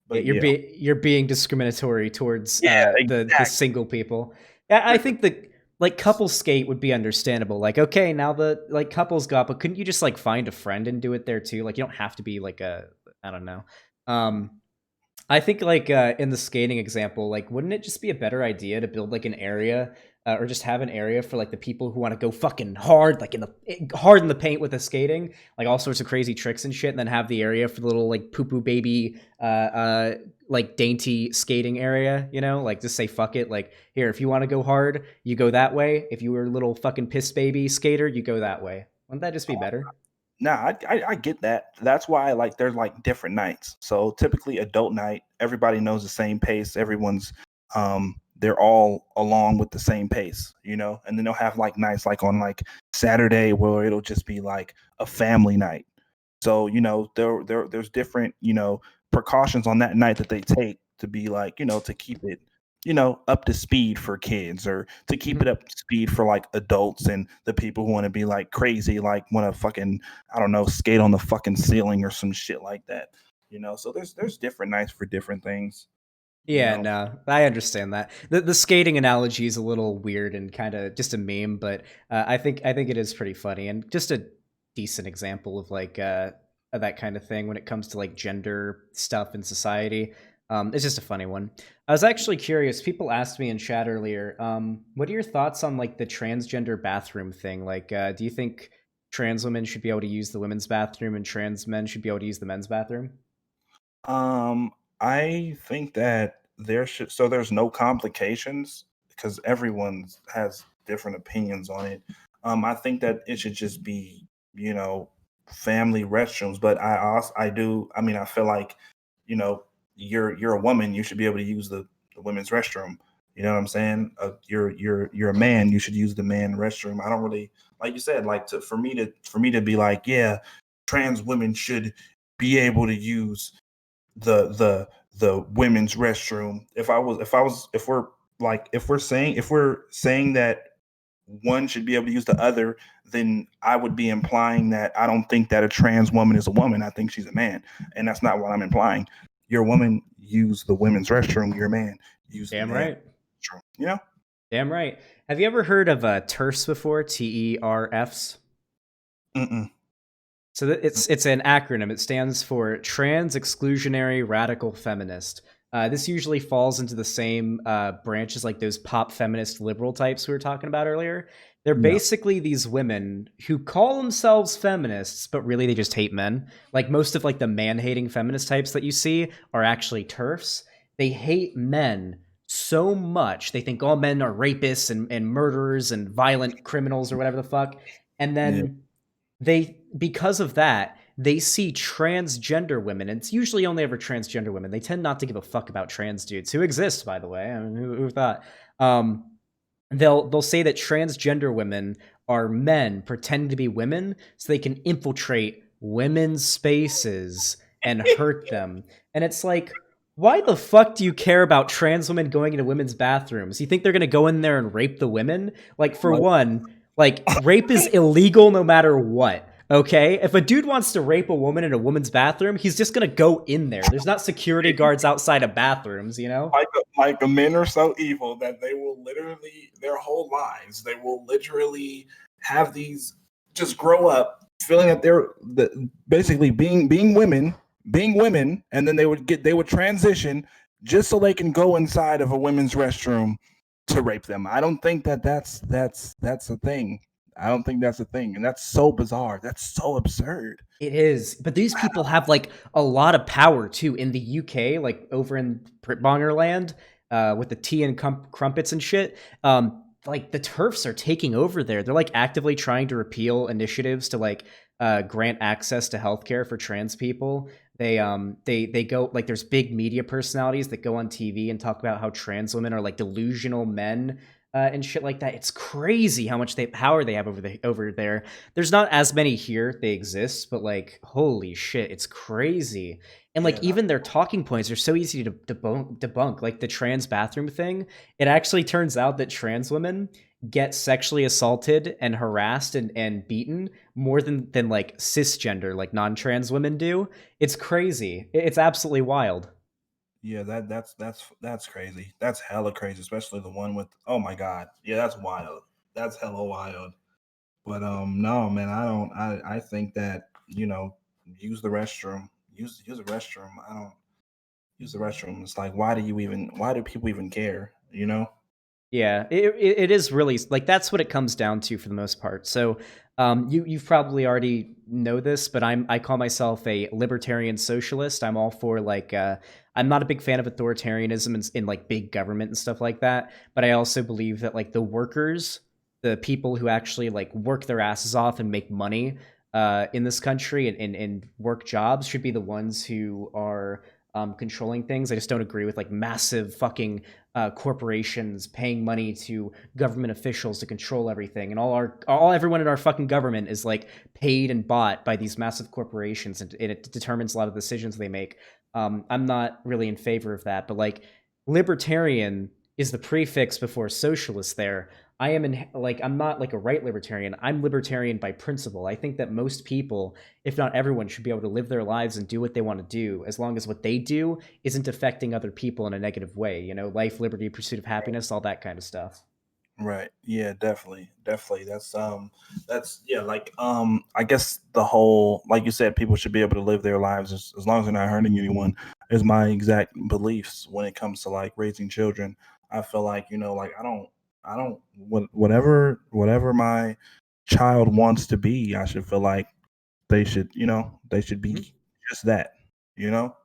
But Yeah, you're being discriminatory towards the exactly. single people. I think the like couple skate would be understandable. Like, okay, now the like couples go up, but couldn't you just like find a friend and do it there too? Like, you don't have to be like I don't know. I think like in the skating example, like wouldn't it just be a better idea to build like an area or just have an area for like the people who want to go fucking hard, like hard in the paint with the skating, like all sorts of crazy tricks and shit, and then have the area for the little like poo poo baby, like dainty skating area, like just say fuck it, like here if you want to go hard, you go that way. If you were a little fucking piss baby skater, you go that way. Wouldn't that just be better? Nah, I get that. That's why, like, there's like different nights. So typically adult night, everybody knows the same pace. Everyone's they're all along with the same pace, and then they'll have like nights like on like Saturday where it'll just be like a family night. So, there's different, precautions on that night that they take to be like, to keep it, up to speed for kids, or to keep it up to speed for like adults and the people who want to be like crazy, like want to fucking, I don't know, skate on the fucking ceiling or some shit like that. So there's different nights for different things. Yeah, no, I understand that. The skating analogy is a little weird and kind of just a meme, but I think it is pretty funny and just a decent example of like of that kind of thing when it comes to like gender stuff in society. It's just a funny one. I was actually curious. People asked me in chat earlier, what are your thoughts on like the transgender bathroom thing? Like, do you think trans women should be able to use the women's bathroom and trans men should be able to use the men's bathroom? I think that there's no complications because everyone has different opinions on it. I think that it should just be, family restrooms. But I mean, I feel like, you're a woman, you should be able to use the women's restroom. You know what I'm saying? You're a man, you should use the man restroom. I don't really, like you said, like for me to be like, yeah, trans women should be able to use the women's restroom. If we're saying that one should be able to use the other, then I would be implying that I don't think that a trans woman is a woman. I think she's a man, and that's not what I'm implying. You're a woman, use the women's restroom. You're a man, use the Damn man right. restroom. Damn right. Have you ever heard of TERFs before? TERFs. Mm-mm. So it's an acronym. It stands for Trans Exclusionary Radical Feminist. This usually falls into the same branches like those pop feminist liberal types we were talking about earlier. They're Yeah. basically these women who call themselves feminists, but really they just hate men. Like most of like the man-hating feminist types that you see are actually TERFs. They hate men so much. They think all men are rapists and murderers and violent criminals or whatever the fuck. And Yeah. then because of that, they see transgender women, and it's usually only ever transgender women. They tend not to give a fuck about trans dudes who exist, by the way. I mean, who thought? They'll say that transgender women are men pretending to be women so they can infiltrate women's spaces and hurt them. And it's like, why the fuck do you care about trans women going into women's bathrooms? You think they're gonna go in there and rape the women? Like, for one, like rape is illegal no matter what. Okay, if a dude wants to rape a woman in a woman's bathroom, he's just gonna go in there. There's not security guards outside of bathrooms, you know. Like the men are so evil that they will literally their whole lives they will literally have these just grow up feeling that basically being women, and then they would transition, just so they can go inside of a women's restroom to rape them. I don't think that's a thing. I don't think that's a thing, and that's so bizarre. That's so absurd. It is, but these people have like a lot of power too in the UK, like over in Bongerland, with the tea and crumpets and shit. Like the TERFs are taking over there. They're like actively trying to repeal initiatives to like grant access to healthcare for trans people. They go like there's big media personalities that go on TV and talk about how trans women are like delusional men. And shit like that. It's crazy how much power they have over there. There's not as many here. They exist, but like, holy shit, it's crazy. And like, Yeah, even their talking points are so easy to debunk. Like the trans bathroom thing, it actually turns out that trans women get sexually assaulted and harassed and beaten more than like cisgender, like non-trans women do. It's crazy. It's absolutely wild. yeah, that's crazy. That's hella crazy, especially the one with. Oh my god, yeah, that's wild. That's hella wild. But no, man, I don't. I think that use the restroom. Use the restroom. I don't use the restroom. It's like, why do you even? Why do people even care? You know? Yeah, it is really like that's what it comes down to for the most part. So, you've probably already know this, but I call myself a libertarian socialist. I'm all for like I'm not a big fan of authoritarianism in like big government and stuff like that. But I also believe that like the workers, the people who actually like work their asses off and make money in this country and work jobs should be the ones who are controlling things. I just don't agree with like massive fucking corporations paying money to government officials to control everything, and everyone in our fucking government is like paid and bought by these massive corporations, and it determines a lot of decisions they make. I'm not really in favor of that, but like libertarian is the prefix before socialist. There, I am in like I'm not like a right libertarian. I'm libertarian by principle. I think that most people, if not everyone, should be able to live their lives and do what they want to do, as long as what they do isn't affecting other people in a negative way. You know, life, liberty, pursuit of happiness, all that kind of stuff. Right. Yeah, definitely. Definitely. That's yeah, like I guess the whole like you said, people should be able to live their lives as long as they're not hurting anyone is my exact beliefs when it comes to like raising children. I feel like, like I don't whatever my child wants to be, I should feel like they should Mhm. be just that, you know?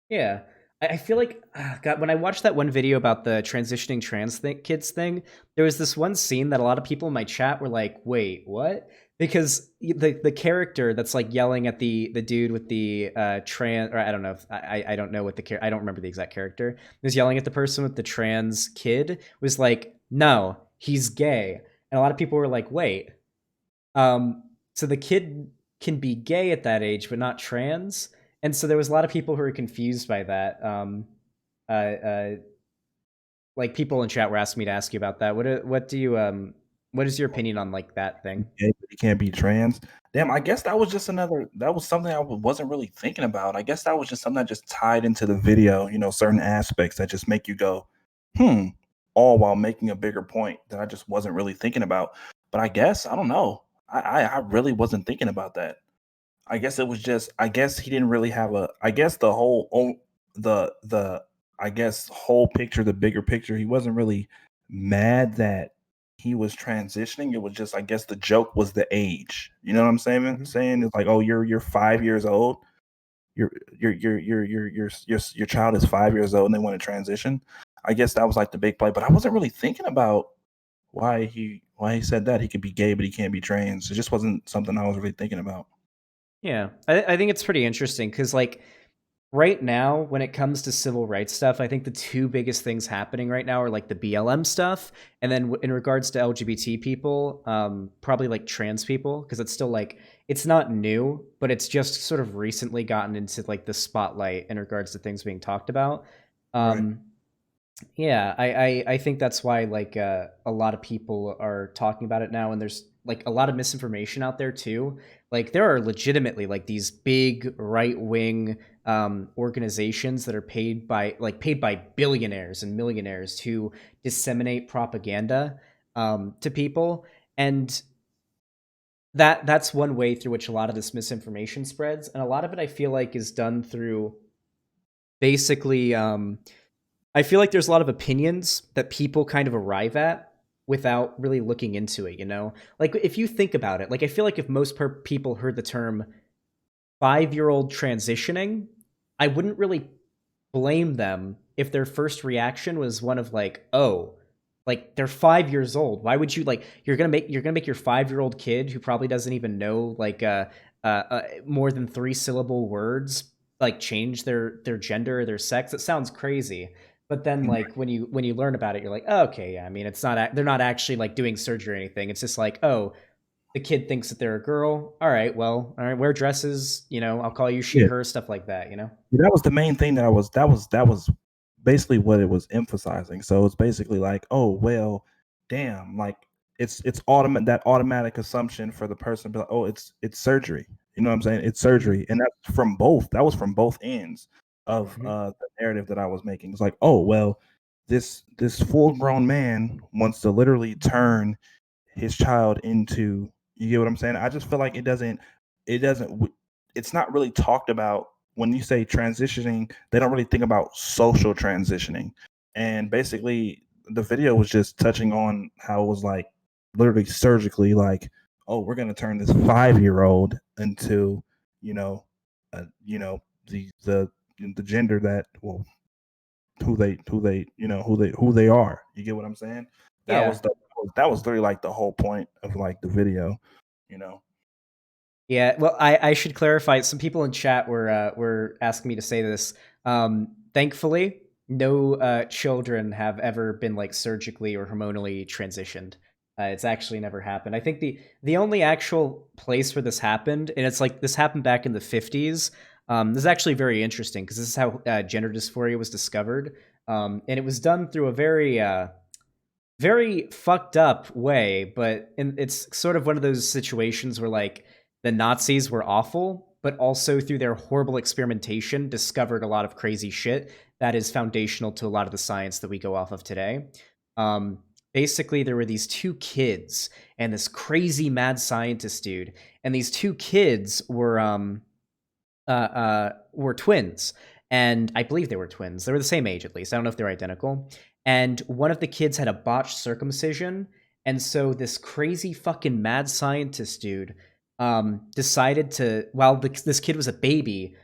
Yeah. I feel like, God, when I watched that one video about the transitioning kids thing, there was this one scene that a lot of people in my chat were like, wait, what? Because the character that's like yelling at the dude with the trans, or I don't know if I don't know what I don't remember the exact character, was yelling at the person with the trans kid, was like, no, he's gay. And a lot of people were like, wait, so the kid can be gay at that age, but not trans. And so there was a lot of people who were confused by that. Uh, uh, like people in chat were asking me to ask you about that. What do you what is your opinion on like that thing? Gay, but he can't be trans. Damn, I guess that was just another. That was something I wasn't really thinking about. I guess that was just something that just tied into the video. Certain aspects that just make you go, hmm, all while making a bigger point that I just wasn't really thinking about. But I guess I don't know. I really wasn't thinking about that. I guess it was just. I guess he didn't really have a. I guess the whole the I guess whole picture, the bigger picture. He wasn't really mad that he was transitioning. It was just, I guess, the joke was the age. You know what I'm saying? Mhm. Saying it's like, oh, you're 5 years old. Your child is 5 years old and they want to transition. I guess that was like the big play, but I wasn't really thinking about why he said that he could be gay but he can't be trans. It just wasn't something I was really thinking about. Yeah, I think it's pretty interesting because like right now, when it comes to civil rights stuff, I think the two biggest things happening right now are like the BLM stuff, and then in regards to LGBT people, probably like trans people, because it's still like it's not new, but it's just sort of recently gotten into like the spotlight in regards to things being talked about. Right. Um, yeah, I think that's why like a lot of people are talking about it now, and there's like a lot of misinformation out there too. Like there are legitimately like these big right wing organizations that are paid by billionaires and millionaires to disseminate propaganda to people, and that's one way through which a lot of this misinformation spreads, and a lot of it I feel like is done through basically. I feel like there's a lot of opinions that people kind of arrive at without really looking into it, you know? Like if you think about it, like I feel like if most people heard the term 5-year-old transitioning, I wouldn't really blame them if their first reaction was one of like, oh, like they're 5 years old. Why would you like you're gonna make your 5-year-old kid who probably doesn't even know like more than 3 syllable words like change their gender or their sex? It sounds crazy. But then like when you learn about it, you're like, oh, okay, yeah. I mean, it's not they're not actually like doing surgery or anything. It's just like, oh, the kid thinks that they're a girl. All right, wear dresses. I'll call you she, Yeah, her, stuff like that. that was the main thing that was basically what it was emphasizing. So it's basically like, oh well, damn, like it's automatic assumption for the person, but oh, it's surgery. You know what I'm saying? It's Mhm. surgery, and that's from both. That was from both ends of Mhm. the narrative that I was making. It's like, oh well, this full grown man wants to literally turn his child into, you get what I'm saying? I just feel like it doesn't it's not really talked about when you say transitioning. They don't really think about social transitioning. And basically the video was just touching on how it was like literally surgically like, oh, we're going to turn this 5-year-old into, you know, you know, the gender that, well, who they are. You get what I'm saying? That Yeah. was the that was literally like the whole point of like the video, you know. Yeah, well, I should clarify. Some people in chat were asking me to say this. Thankfully, no children have ever been like surgically or hormonally transitioned. It's actually never happened. I think the only actual place where this happened, and it's like this happened back in the 50s. This is actually very interesting because this is how gender dysphoria was discovered, and it was done through a very fucked up way, but it's sort of one of those situations where like the Nazis were awful, but also through their horrible experimentation discovered a lot of crazy shit that is foundational to a lot of the science that we go off of today. Um, Basically, there were these two kids and this crazy mad scientist dude, and these two kids were twins, and I believe they were twins. They were the same age, at least. I don't know if they're identical. And one of the kids had a botched circumcision, and so this crazy fucking mad scientist dude decided to, while this kid was a baby,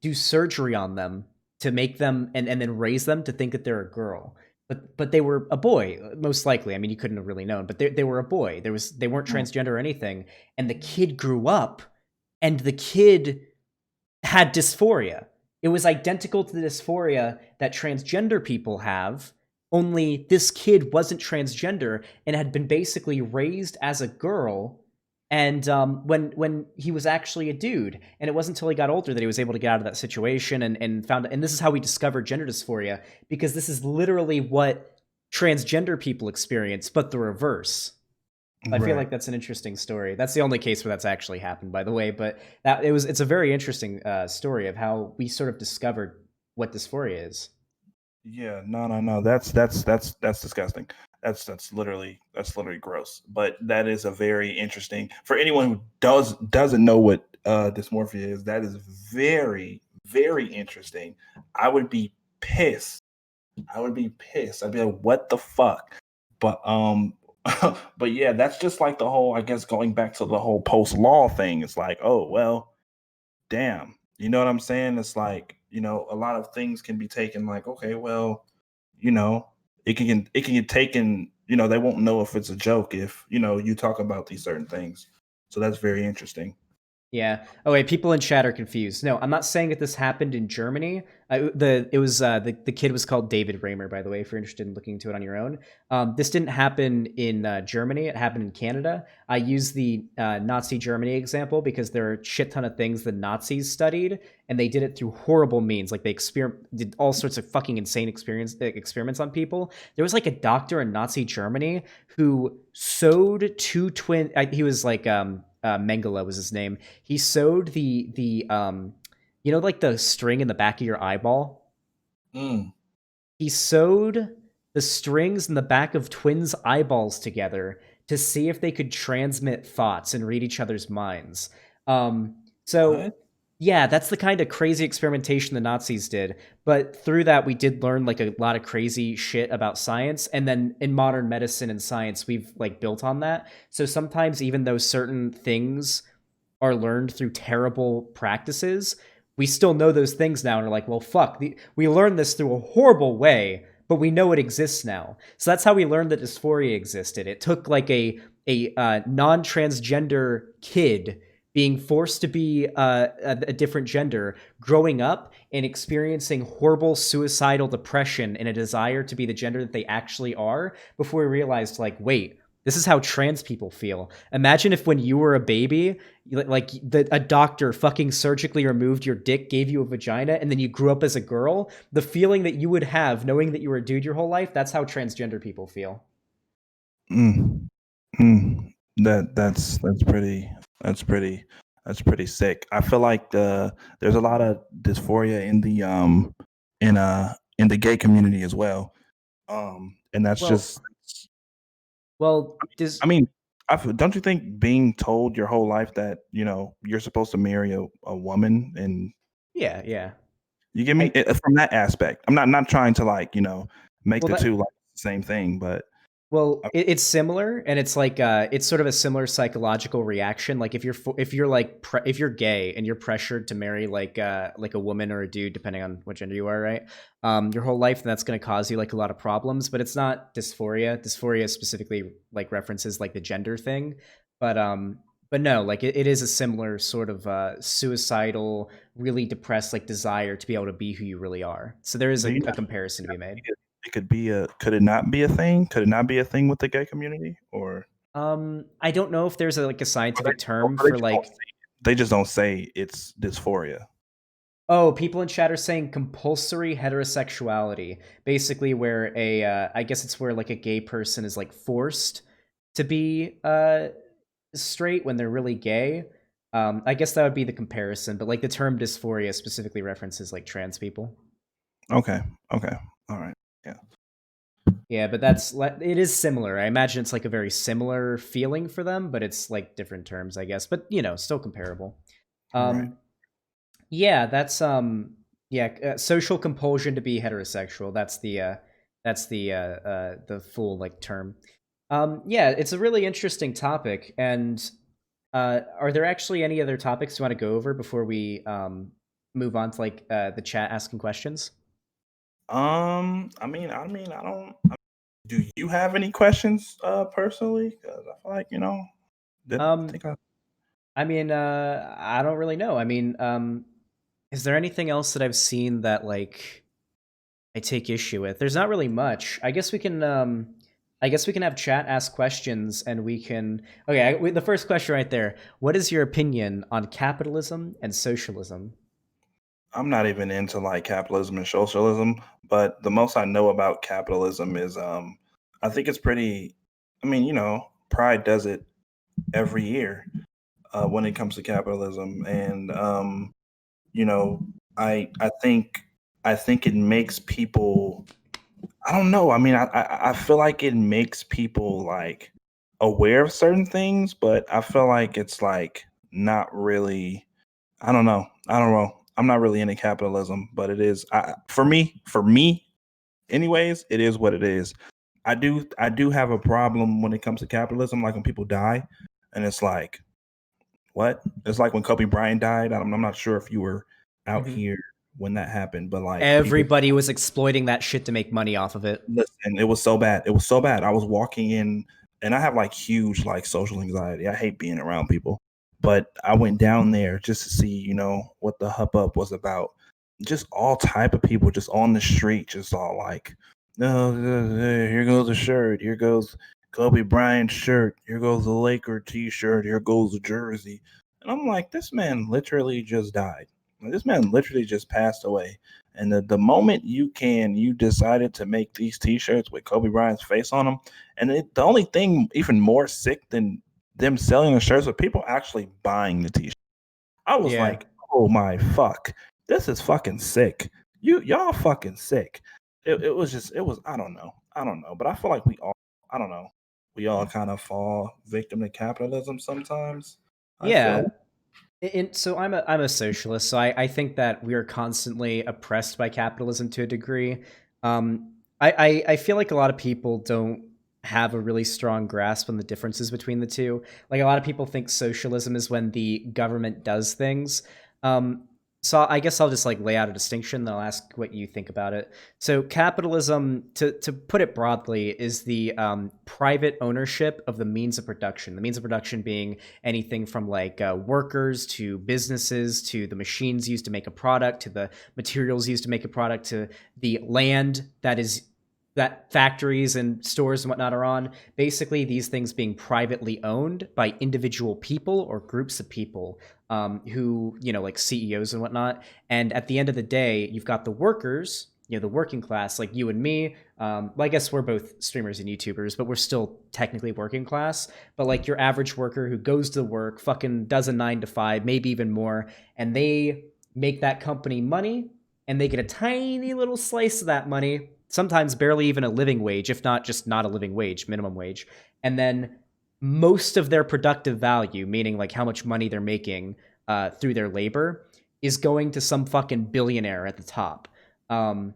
do surgery on them to make them and then raise them to think that they're a girl. But they were a boy, most likely. I mean, you couldn't have really known, but they were a boy. They weren't Mm. transgender or anything. And the kid grew up, and the kid had dysphoria. It was identical to the dysphoria that transgender people have, only this kid wasn't transgender and had been basically raised as a girl. And when he was actually a dude, and it wasn't until he got older that he was able to get out of that situation and found. And this is how we discovered gender dysphoria, because this is literally what transgender people experience, but the reverse. I feel Right. like that's an interesting story. That's the only case where that's actually happened, by the way. But it's a very interesting story of how we sort of discovered what dysphoria is. Yeah, no. That's disgusting. That's literally gross. But that is a very interesting, for anyone who doesn't know what dysmorphia is. That is very very interesting. I would be pissed. I would be pissed. I'd be like, what the fuck? But but yeah, that's just like the whole, I guess, going back to the whole post law thing. It's like, oh well, damn. You know what I'm saying? It's like, a lot of things can be taken like, okay, well, you know, it can get taken, they won't know if it's a joke if, you talk about these certain things. So that's very interesting. Yeah. Oh wait, people in chat are confused. No, I'm not saying that this happened in Germany. The kid was called David Raymer, by the way, if you're interested in looking into it on your own. This didn't happen in Germany. It happened in Canada. I use the Nazi Germany example because there are a shit ton of things the Nazis studied, and they did it through horrible means. Like they did all sorts of fucking insane experiments on people. There was like a doctor in Nazi Germany who sewed two twin. He was like Mengele was his name. He sewed the like the string in the back of your eyeball. Mm, He sewed the strings in the back of twins' eyeballs together to see if they could transmit thoughts and read each other's minds. So what? Yeah, that's the kind of crazy experimentation the Nazis did. But through that, we did learn like a lot of crazy shit about science. And then in modern medicine and science, we've like built on that. So sometimes, even though certain things are learned through terrible practices, we still know those things now and are like, well, fuck, we learned this through a horrible way, but we know it exists now. So that's how we learned that dysphoria existed. It took like a non-transgender kid being forced to be a different gender, growing up and experiencing horrible suicidal depression and a desire to be the gender that they actually are before we realized, like, wait, this is how trans people feel. Imagine if when you were a baby, like a doctor fucking surgically removed your dick, gave you a vagina, and then you grew up as a girl. The feeling that you would have knowing that you were a dude your whole life, that's how transgender people feel. Mm, that's pretty that's pretty that's pretty sick. I feel like there's a lot of dysphoria in the gay community as well. And that's Well, just well, I mean, don't you think being told your whole life that, you're supposed to marry a woman, and yeah, yeah. you get me I from that aspect. I'm not trying to, like, make well the that two like the same thing, but Well, it's similar, and it's like it's sort of a similar psychological reaction. Like if you're like if you're gay and you're pressured to marry like a woman or a dude, depending on what gender you are, right? Your whole life, that's going to cause you like a lot of problems. But it's not dysphoria. Dysphoria specifically like references like the gender thing, but but no, like it is a similar sort of suicidal, really depressed like desire to be able to be who you really are. So there is do you a not comparison to be made. think could it not be a thing? Could it not be a thing with the gay community, or I don't know if there's like a scientific term or they for just don't like, say it? They just don't say it's dysphoria. oh, people in chat are saying compulsory heterosexuality, basically where I guess it's where like a gay person is like forced to be straight when they're really gay. I guess that would be the comparison, but like the term dysphoria specifically references like trans people. Okay. Okay. All right. Yeah. Yeah, but it is similar. I imagine it's like a very similar feeling for them, but it's like different terms, I guess. But still comparable. Right. Um, Yeah, that's yeah, social compulsion to be heterosexual. That's the full like term. Yeah, it's a really interesting topic. And are there actually any other topics you want to go over before we move on to like the chat asking questions? I don't. Do you have any questions, personally? Because I feel like I Um, think I. I mean, I don't really know. I mean, is there anything else that I've seen that like I take issue with? There's not really much. I guess we can have chat ask questions and we can okay, the first question right there. What is your opinion on capitalism and socialism? I'm not even into like capitalism and socialism, but the most I know about capitalism is, I think it's pretty. I mean, Pride does it every year, when it comes to capitalism, and you know, I think it makes people. I don't know. I mean, I feel like it makes people like aware of certain things, but I feel like it's like not really. I don't know. I don't know. I'm not really into capitalism, but it is for me, anyways. It is what it is. I do have a problem when it comes to capitalism, like when people die, and it's like what? It's like when Kobe Bryant died. I'm not sure if you were out Mhm. here when that happened, but like people. Everybody was exploiting that shit to make money off of it. Listen, it was so bad. It was so bad. I was walking in, and I have like huge like social anxiety. I hate being around people. But I went down there just to see, what the hubbub was about. Just all type of people just on the street, just all like, no, here goes a shirt. Here goes Kobe Bryant's shirt. Here goes the Laker t-shirt. Here goes the jersey. And I'm like, this man literally just died. Like, this man literally just passed away. And the moment you decided to make these T-shirts with Kobe Bryant's face on them, and the only thing even more sick than them selling the shirts was people actually buying the T-shirt. I was Yeah. like, oh my fuck, this is fucking sick. Y'all fucking sick. It was I don't know, but I feel like I don't know we all kind of fall victim to capitalism sometimes. I Yeah. feel. So I'm a socialist. So I think that we are constantly oppressed by capitalism to a degree. I feel like a lot of people don't have a really strong grasp on the differences between the two. Like a lot of people think socialism is when the government does things. Um, so I guess I'll just like lay out a distinction. Then I'll ask what you think about it. So capitalism, to put it broadly, is the private ownership of the means of production. The means of production being anything from like workers to businesses to the machines used to make a product to the materials used to make a product to the land that factories and stores and whatnot are on. Basically, these things being privately owned by individual people or groups of people, who, like CEOs and whatnot. And at the end of the day, you've got the workers, the working class, like you and me. Well, I guess we're both streamers and YouTubers, but we're still technically working class. But like your average worker who goes to work, fucking does a 9 to 5, maybe even more, and they make that company money, and they get a tiny little slice of that money, sometimes barely even a living wage, if not just not a living wage, minimum wage. And then most of their productive value, meaning like how much money they're making through their labor, is going to some fucking billionaire at the top. Um,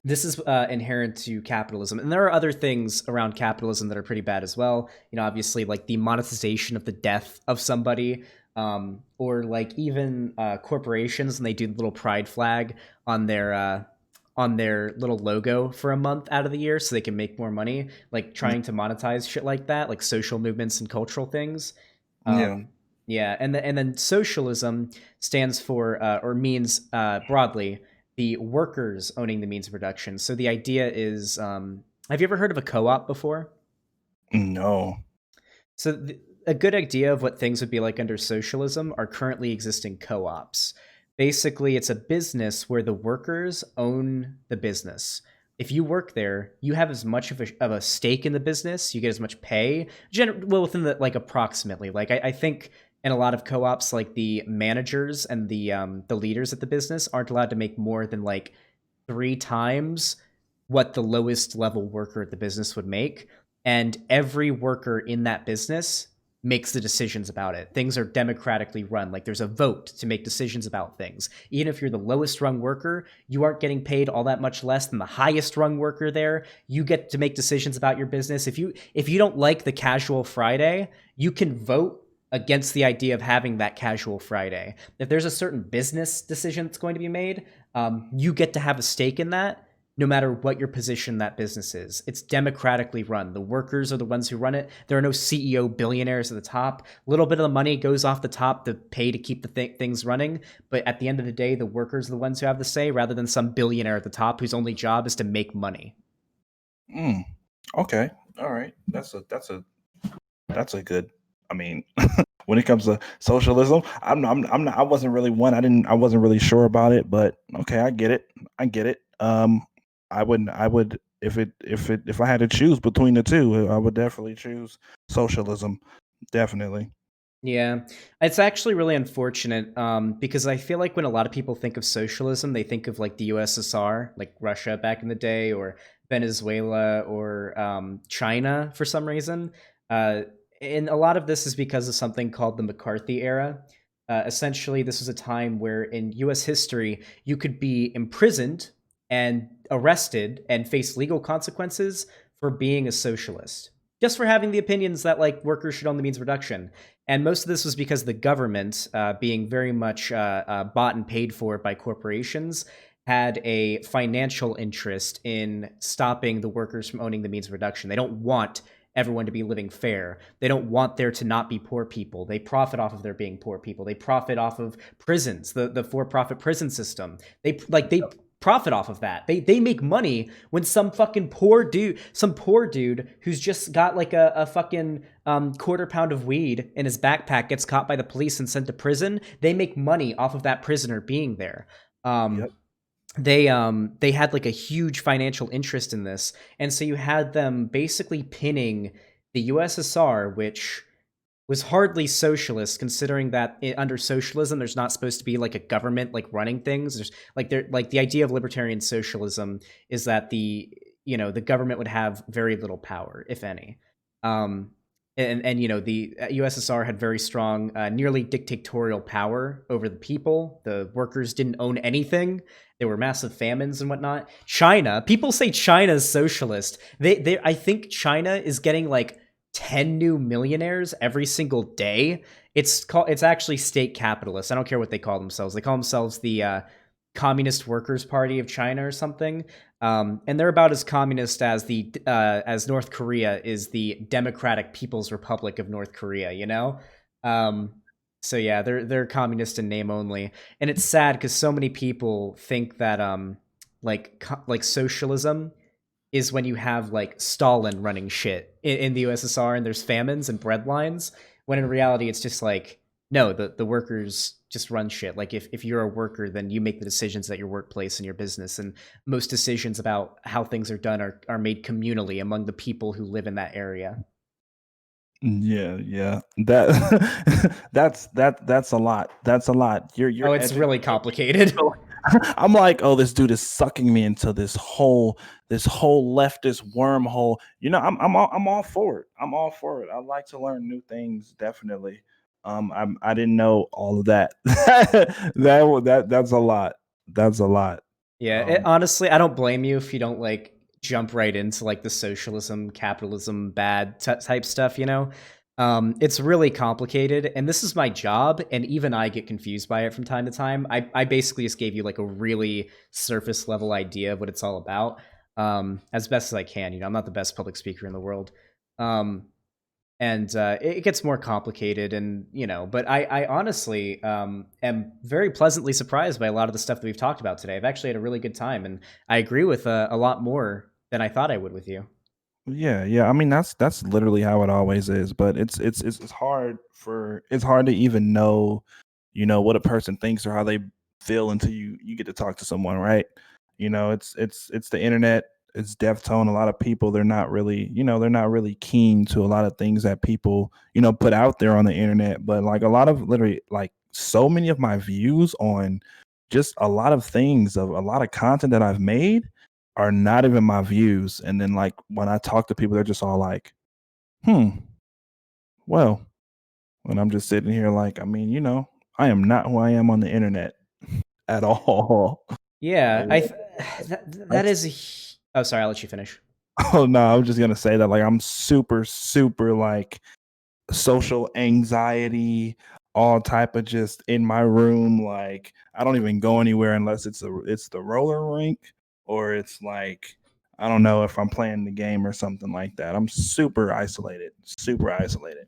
this is inherent to capitalism, and there are other things around capitalism that are pretty bad as well. Obviously, like the monetization of the death of somebody, or like even corporations, and they do the little pride flag on their little logo for a month out of the year so they can make more money, like trying to monetize shit like that, like social movements and cultural things. Yeah. Yeah, and then socialism stands for or means broadly the workers owning the means of production. So the idea is, have you ever heard of a co-op before? No. So a good idea of what things would be like under socialism are currently existing co-ops. Basically, it's a business where the workers own the business. If you work there, you have as much of a stake in the business. You get as much pay. Well, within the like approximately. Like I think in a lot of co-ops, like the managers and the leaders at the business aren't allowed to make more than like 3 times what the lowest level worker at the business would make, and every worker in that business makes the decisions about it. Things are democratically run. Like there's a vote to make decisions about things. Even if you're the lowest rung worker, you aren't getting paid all that much less than the highest rung worker there. You get to make decisions about your business. If you don't like the casual Friday, you can vote against the idea of having that casual Friday. If there's a certain business decision that's going to be made, you get to have a stake in that, no matter what your position in that business is. It's democratically run. The workers are the ones who run it. There are no CEO billionaires at the top. A little bit of the money goes off the top to pay to keep the things running. But at the end of the day, the workers are the ones who have the say, rather than some billionaire at the top whose only job is to make money. Mm. Okay. All right. That's a good. I mean, when it comes to socialism, I'm not. I wasn't really one. I wasn't really sure about it, but okay, I get it. I get it. I would if I had to choose between the two, I would definitely choose socialism. Definitely. Yeah, it's actually really unfortunate, because I feel like when a lot of people think of socialism, they think of like the USSR, like Russia back in the day, or Venezuela, or China for some reason. Uh, and a lot of this is because of something called the McCarthy era. Essentially, this was a time where in US history, you could be imprisoned and arrested and face legal consequences for being a socialist, just for having the opinions that like workers should own the means of production. And most of this was because the government, being very much bought and paid for by corporations, had a financial interest in stopping the workers from owning the means of production. They don't want everyone to be living fair. They don't want there to not be poor people. They profit off of there being poor people. They profit off of prisons, the for-profit prison system. They profit off of that. They make money when some poor dude who's just got like a fucking quarter pound of weed in his backpack gets caught by the police and sent to prison. They make money off of that prisoner being there. Um, Yep. they had like a huge financial interest in this, and so you had them basically pinning the USSR, which was hardly socialist, considering that under socialism there's not supposed to be like a government like running things. There's like the idea of libertarian socialism is that the government would have very little power, if any. um and you know, the USSR had very strong, nearly dictatorial power over the people. The workers didn't own anything. There were massive famines and whatnot. China, people say China is socialist. I think China is getting like 10 new millionaires every single day. It's actually state capitalist. I don't care what they call themselves. They call themselves the Communist Workers Party of China or something. And they're about as communist as the as North Korea is the Democratic People's Republic of North Korea. You know, um, so yeah, they're communist in name only, and it's sad because so many people think that like socialism is when you have like Stalin running shit in the USSR and there's famines and breadlines, when in reality it's just like, no, the workers just run shit. Like if you're a worker, then you make the decisions at your workplace and your business, and most decisions about how things are done are made communally among the people who live in that area. Yeah, yeah. That that's a lot. That's a lot. You're Oh, it's really educating me. complicated. So I'm like, oh, this dude is sucking me into this whole leftist wormhole. You know, I'm all for it. I'm all for it. I like to learn new things, definitely. I didn't know all of that. That's a lot. That's a lot. Yeah, Um, honestly, I don't blame you if you don't like jump right into like the socialism, capitalism, bad type stuff. You know, it's really complicated, and this is my job, and even I get confused by it from time to time. I basically just gave you like a really surface level idea of what it's all about, as best as I can. You know, I'm not the best public speaker in the world. Um, and it gets more complicated, and you know, but I honestly am very pleasantly surprised by a lot of the stuff that we've talked about today. I've actually had a really good time, and I agree with a lot more than I thought I would with you. Yeah, yeah. I mean, that's literally how it always is. But it's hard for it's hard to even know, what a person thinks or how they feel until you get to talk to someone, right? It's the internet. It's deaf tone. A lot of people they're not really keen to a lot of things that people put out there on the internet. But like a lot of literally like so many of my views on just a lot of things of a lot of content that I've made are not even my views. And then like when I talk to people, they're just all like, hmm, well, and I'm just sitting here like, I mean, I am not who I am on the internet at all. Yeah, Like, that that's is. Oh, sorry, I'll let you finish. oh no, I was just gonna say that like I'm super, super like social anxiety, all type of just in my room. Like I don't even go anywhere unless it's the roller rink or it's like I don't know if I'm playing the game or something like that. I'm super isolated, super isolated.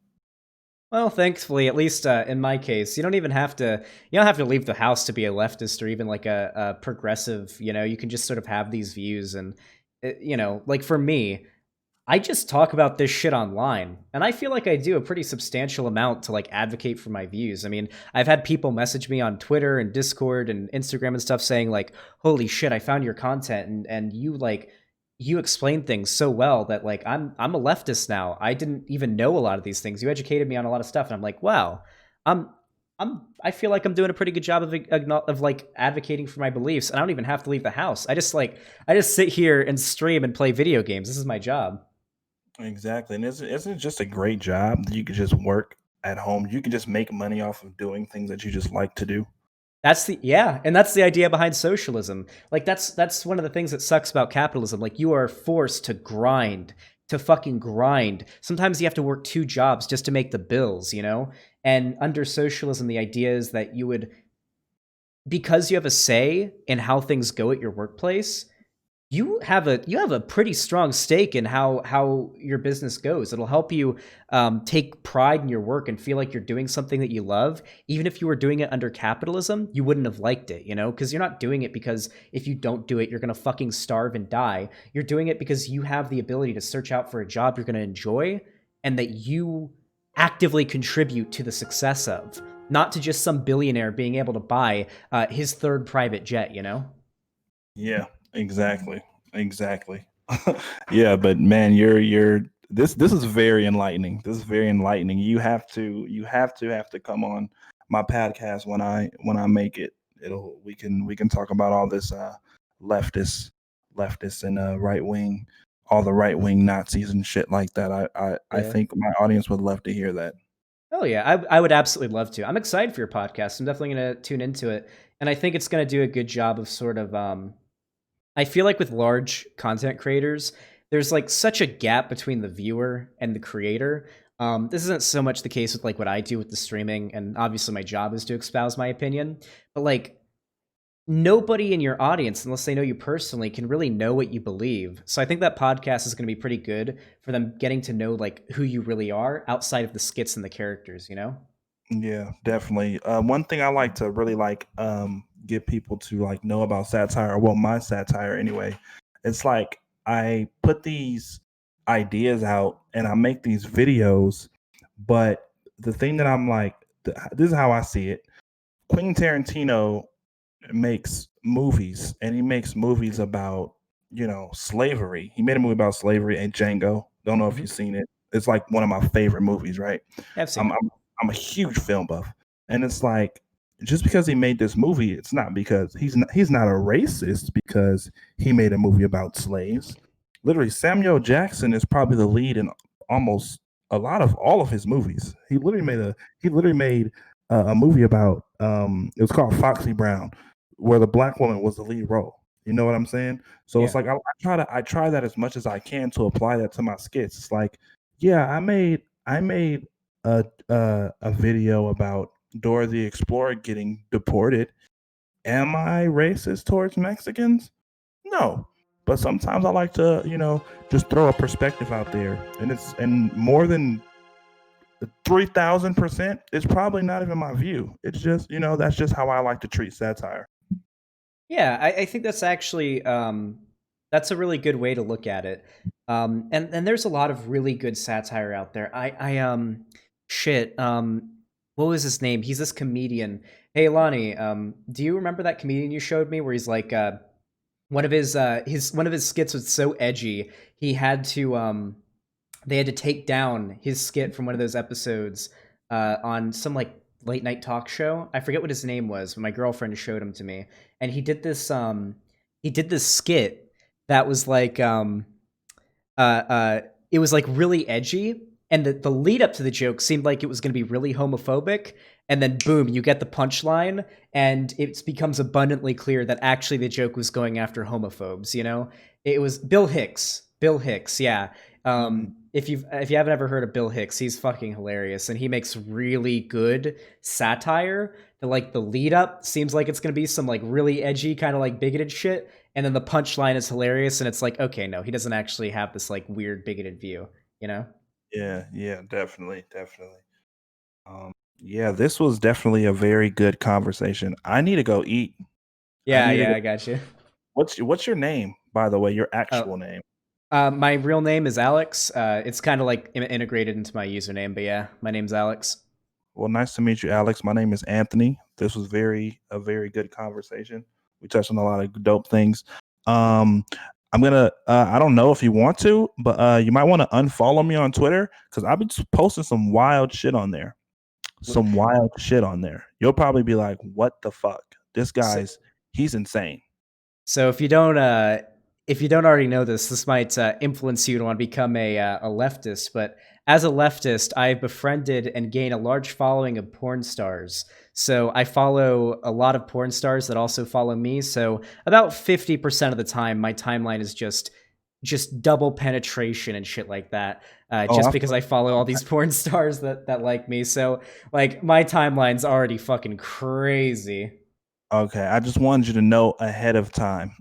Well, thankfully, at least in my case, you don't even have to. You don't have to leave the house to be a leftist or even like a progressive. You know, you can just sort of have these views, and you know, like for me, I just talk about this shit online, and I feel like I do a pretty substantial amount to like advocate for my views. I mean, I've had people message me on Twitter and Discord and Instagram and stuff saying like, "Holy shit, I found your content and you explain things so well that like I'm a leftist now. I didn't even know a lot of these things. You educated me on a lot of stuff." And I'm like, "Wow. I'm I feel like I'm doing a pretty good job of like advocating for my beliefs, and I don't even have to leave the house. I just sit here and stream and play video games. This is my job." Exactly. And isn't it just a great job that you could just work at home? You could just make money off of doing things that you just like to do. And that's the idea behind socialism. Like that's one of the things that sucks about capitalism. Like you are forced to grind, to fucking grind. Sometimes you have to work two jobs just to make the bills, you know? And under socialism, the idea is that you would, because you have a say in how things go at your workplace, you have a pretty strong stake in how your business goes. It'll help you take pride in your work and feel like you're doing something that you love. Even if you were doing it under capitalism, you wouldn't have liked it, you know, because you're not doing it because if you don't do it, you're gonna fucking starve and die. You're doing it because you have the ability to search out for a job you're gonna enjoy and that you actively contribute to the success of, not to just some billionaire being able to buy his third private jet, you know. Yeah, exactly. Exactly. Yeah, but man, you're this is very enlightening. This is very enlightening. You have to come on my podcast when I make it. It'll we can talk about all this leftist and right wing all the right wing Nazis and shit like that. I Yeah. think my audience would love to hear that. Oh yeah, I would absolutely love to. I'm excited for your podcast. I'm definitely going to tune into it, and I think it's going to do a good job of sort of. I feel like with large content creators, there's like such a gap between the viewer and the creator. This isn't so much the case with like what I do with the streaming, and obviously my job is to espouse my opinion. But like nobody in your audience, unless they know you personally, can really know what you believe. So I think that podcast is going to be pretty good for them getting to know like who you really are outside of the skits and the characters, you know? Yeah, definitely. One thing I like to really like get people to like know about satire, well, my satire anyway. It's like I put these ideas out and I make these videos, but the thing that I'm like, this is how I see it. Quentin Tarantino makes movies, and he makes movies about, slavery. He made a movie about slavery and Django. Don't know if Hmm. you've seen it. It's like one of my favorite movies, right? I've seen I'm it. I'm, I'm a huge film buff, and it's like just because he made this movie, it's not because he's not a racist because he made a movie about slaves. Literally, Samuel Jackson is probably the lead in almost a lot of all of his movies. He literally made a movie about it was called Foxy Brown, where the black woman was the lead role. You know what I'm saying? So it's Yeah. like I try that as much as I can to apply that to my skits. It's like, yeah, I made a video about Dora the Explorer getting deported. Am I racist towards Mexicans? No. But sometimes I like to, just throw a perspective out there, and more than 3,000%, it's probably not even my view. It's just, that's just how I like to treat satire. Yeah, I think that's actually that's a really good way to look at it. And there's a lot of really good satire out there. Shit, what was his name? He's this comedian. Hey Lonnie, do you remember that comedian you showed me where he's like one of his skits was so edgy, he had to they had to take down his skit from one of those episodes on some like late night talk show. I forget what his name was, but my girlfriend showed him to me, and he did this skit that was like it was like really edgy, and the lead up to the joke seemed like it was going to be really homophobic, and then boom, you get the punchline, and it becomes abundantly clear that actually the joke was going after homophobes. You know, it was Bill Hicks. Bill Hicks, yeah. Mm, If you haven't ever heard of Bill Hicks, he's fucking hilarious, and he makes really good satire. The lead up seems like it's gonna be some like really edgy kind of like bigoted shit, and then the punchline is hilarious, and it's like, okay, no, he doesn't actually have this like weird bigoted view, you know? yeah, yeah, definitely, definitely. Yeah, this was definitely a very good conversation. I need to go eat. I Yeah, need to yeah, go. I got you. What's your name, by the way? Your Oh, actual name. my real name is Alex. It's kind of like integrated into my username, but yeah, my name's Alex. Well, nice to meet you, Alex. My name is Anthony. This was a very good conversation. We touched on a lot of dope things. Um, I'm gonna. I don't know if you want to, but you might want to unfollow me on Twitter because I've been posting some wild shit on there. Some wild shit on there. You'll probably be like, "What the fuck? This So, he's insane." So if you don't already know this, this might influence you to want to become a leftist. But as a leftist, I've befriended and gained a large following of porn stars. So I follow a lot of porn stars that also follow me. So about 50% of the time, my timeline is just double penetration and shit like that. Oh, Just because I follow all these porn stars that like me. So like my timeline's already fucking crazy. okay, I just wanted you to know ahead of time,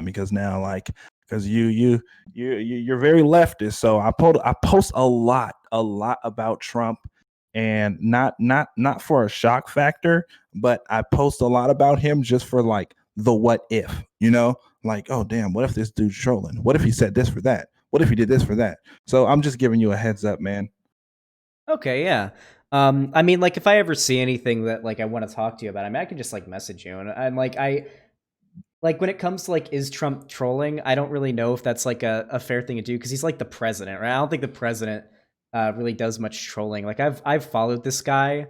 because now, like, because you're very leftist, so I post a lot about Trump, and not for a shock factor, but I post a lot about him just for like the what if, like, oh damn, what if this dude's trolling? What if he said this for that? What if he did this for that? So I'm just giving you a heads up, man. Okay, yeah. I mean, like, if I ever see anything that like I want to talk to you about, I mean, I can just like message you, and I'm like, I like when it comes to like, is Trump trolling? I don't really know if that's like a fair thing to do because he's like the president, right? I don't think the president really does much trolling. Like, I've followed this guy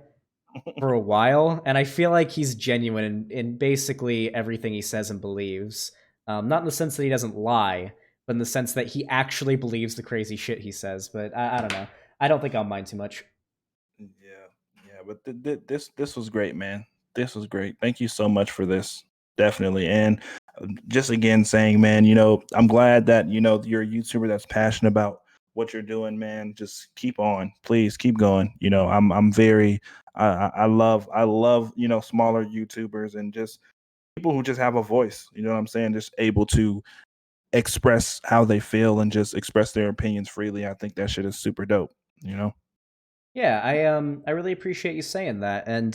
for a while, and I feel like he's genuine in basically everything he says and believes. Not in the sense that he doesn't lie, but in the sense that he actually believes the crazy shit he says. But I don't know. I don't think I'll mind too much. Yeah, yeah, but this was great, man. This was great. Thank you so much for this. Definitely. And just again saying, man, I'm glad that you're a YouTuber that's passionate about what you're doing, man. Just keep on. Please keep going. I'm very I love, smaller YouTubers and just people who just have a voice, you know what I'm saying? Just able to express how they feel and just express their opinions freely. I think that shit is super dope, you know? Yeah, I really appreciate you saying that, and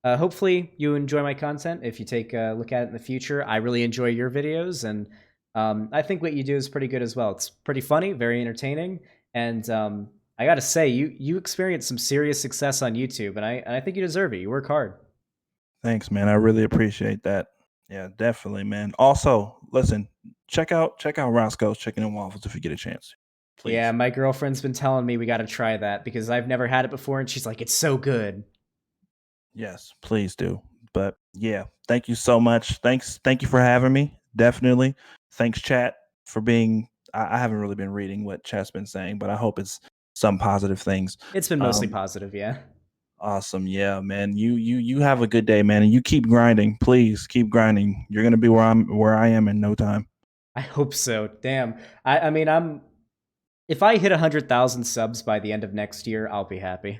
hopefully you enjoy my content. If you take a look at it in the future, I really enjoy your videos, and I think what you do is pretty good as well. It's pretty funny, very entertaining, and I got to say, you experienced some serious success on YouTube, and I think you deserve it. You work hard. Thanks, man. I really appreciate that. Yeah, definitely, man. Also, listen, check out Roscoe's Chicken and Waffles if you get a chance. Yeah, Please. my girlfriend's been telling me we got to try that because I've never had it before, and she's like, it's so good. Yes, please do. But yeah, thank you so much. Thank you for having me. Definitely. Thanks, chat, for being I haven't really been reading what chat's been saying, but I hope it's some positive things. It's been mostly Um, positive, yeah. awesome. Yeah, man. You have a good day, man. And you keep grinding. Please keep grinding. You're gonna be where I am in no time. I hope so. Damn. I mean, if I hit 100,000 subs by the end of next year, I'll be happy.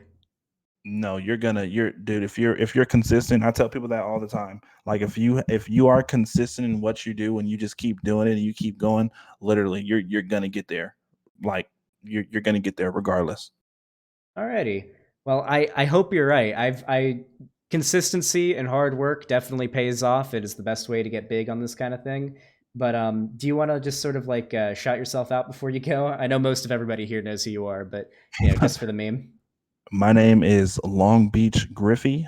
No, you're dude, if you're consistent, I tell people that all the time. Like if you are consistent in what you do and you just keep doing it and you keep going, literally you're gonna get there. Like you're gonna get there regardless. Alrighty. Well, I hope you're right. I consistency and hard work definitely pays off. It is the best way to get big on this kind of thing. But do you want to just sort of like shout yourself out before you go? I know most of everybody here knows who you are, but just for the meme. My name is Long Beach Griffy.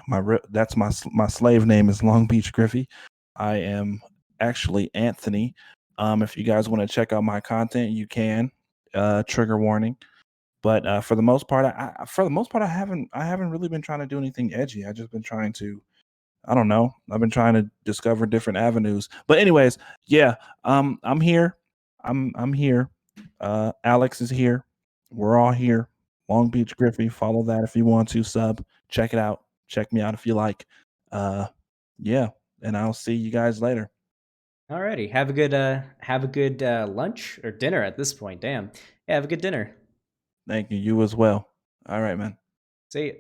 That's my slave name is Long Beach Griffy. I am actually Anthony. If you guys want to check out my content, you can. Trigger warning. But for the most part, I haven't really been trying to do anything edgy. I've just been trying to, I don't know. I've been trying to discover different avenues. But anyways, yeah, I'm here. I'm here. Alex is here. We're all here. Long Beach Griffy. Follow that if you want to. Sub. Check it out. Check me out if you like. Uh, yeah, and I'll see you guys later. Alrighty. Have a good lunch or dinner at this point. Damn. Yeah, have a good dinner. Thank you. You as well. All right, man. See you.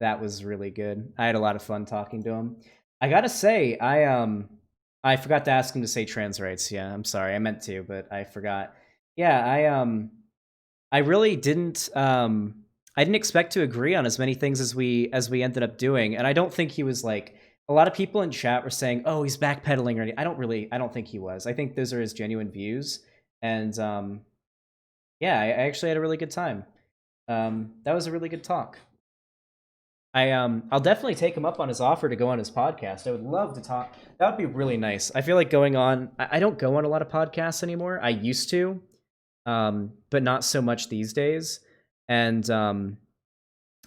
That was really good. I had a lot of fun talking to him. I gotta say, I forgot to ask him to say trans rights. Yeah, I'm sorry. I meant to, but I forgot. Yeah, I really didn't I didn't expect to agree on as many things as we ended up doing. And I don't think he was like a lot of people in chat were saying, "Oh, he's backpedaling," or anything. I don't think he was. I think those are his genuine views. And yeah, I actually had a really good time. That was a really good talk. I'll definitely take him up on his offer to go on his podcast. I would love to talk. That would be really nice. I feel like going on. I don't go on a lot of podcasts anymore. I used to, but not so much these days. And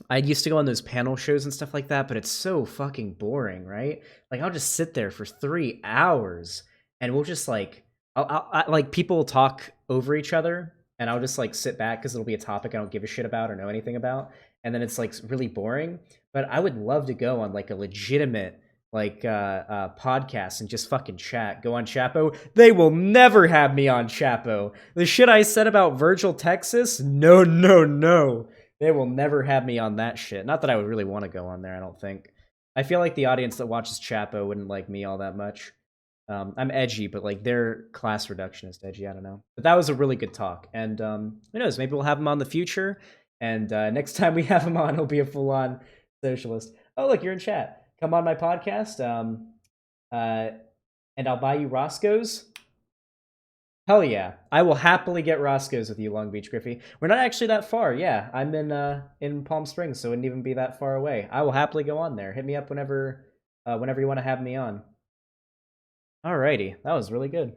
I used to go on those panel shows and stuff like that, but it's so fucking boring, right? Like I'll just sit there for 3 hours, and we'll just like, like people will talk over each other, and I'll just like sit back because it'll be a topic I don't give a shit about or know anything about, and then it's like really boring. But I would love to go on like a legitimate like podcast and just fucking chat. Go on Chapo. They will never have me on Chapo. The shit I said about Virgil, Texas. No, no, no. They will never have me on that shit. Not that I would really want to go on there, I don't think. I feel like the audience that watches Chapo wouldn't like me all that much. I'm edgy, but like they're class reductionist edgy. I don't know. But that was a really good talk. And who knows? Maybe we'll have him on the future. And next time we have him on, he'll be a full on socialist. Oh, look, you're in chat. Come on my podcast. And I'll buy you Roscoe's. Hell yeah. I will happily get Roscoe's with you, Long Beach Griffy. We're not actually that far. Yeah, I'm in Palm Springs, so it wouldn't even be that far away. I will happily go on there. Hit me up whenever you want to have me on. Alrighty. That was really good.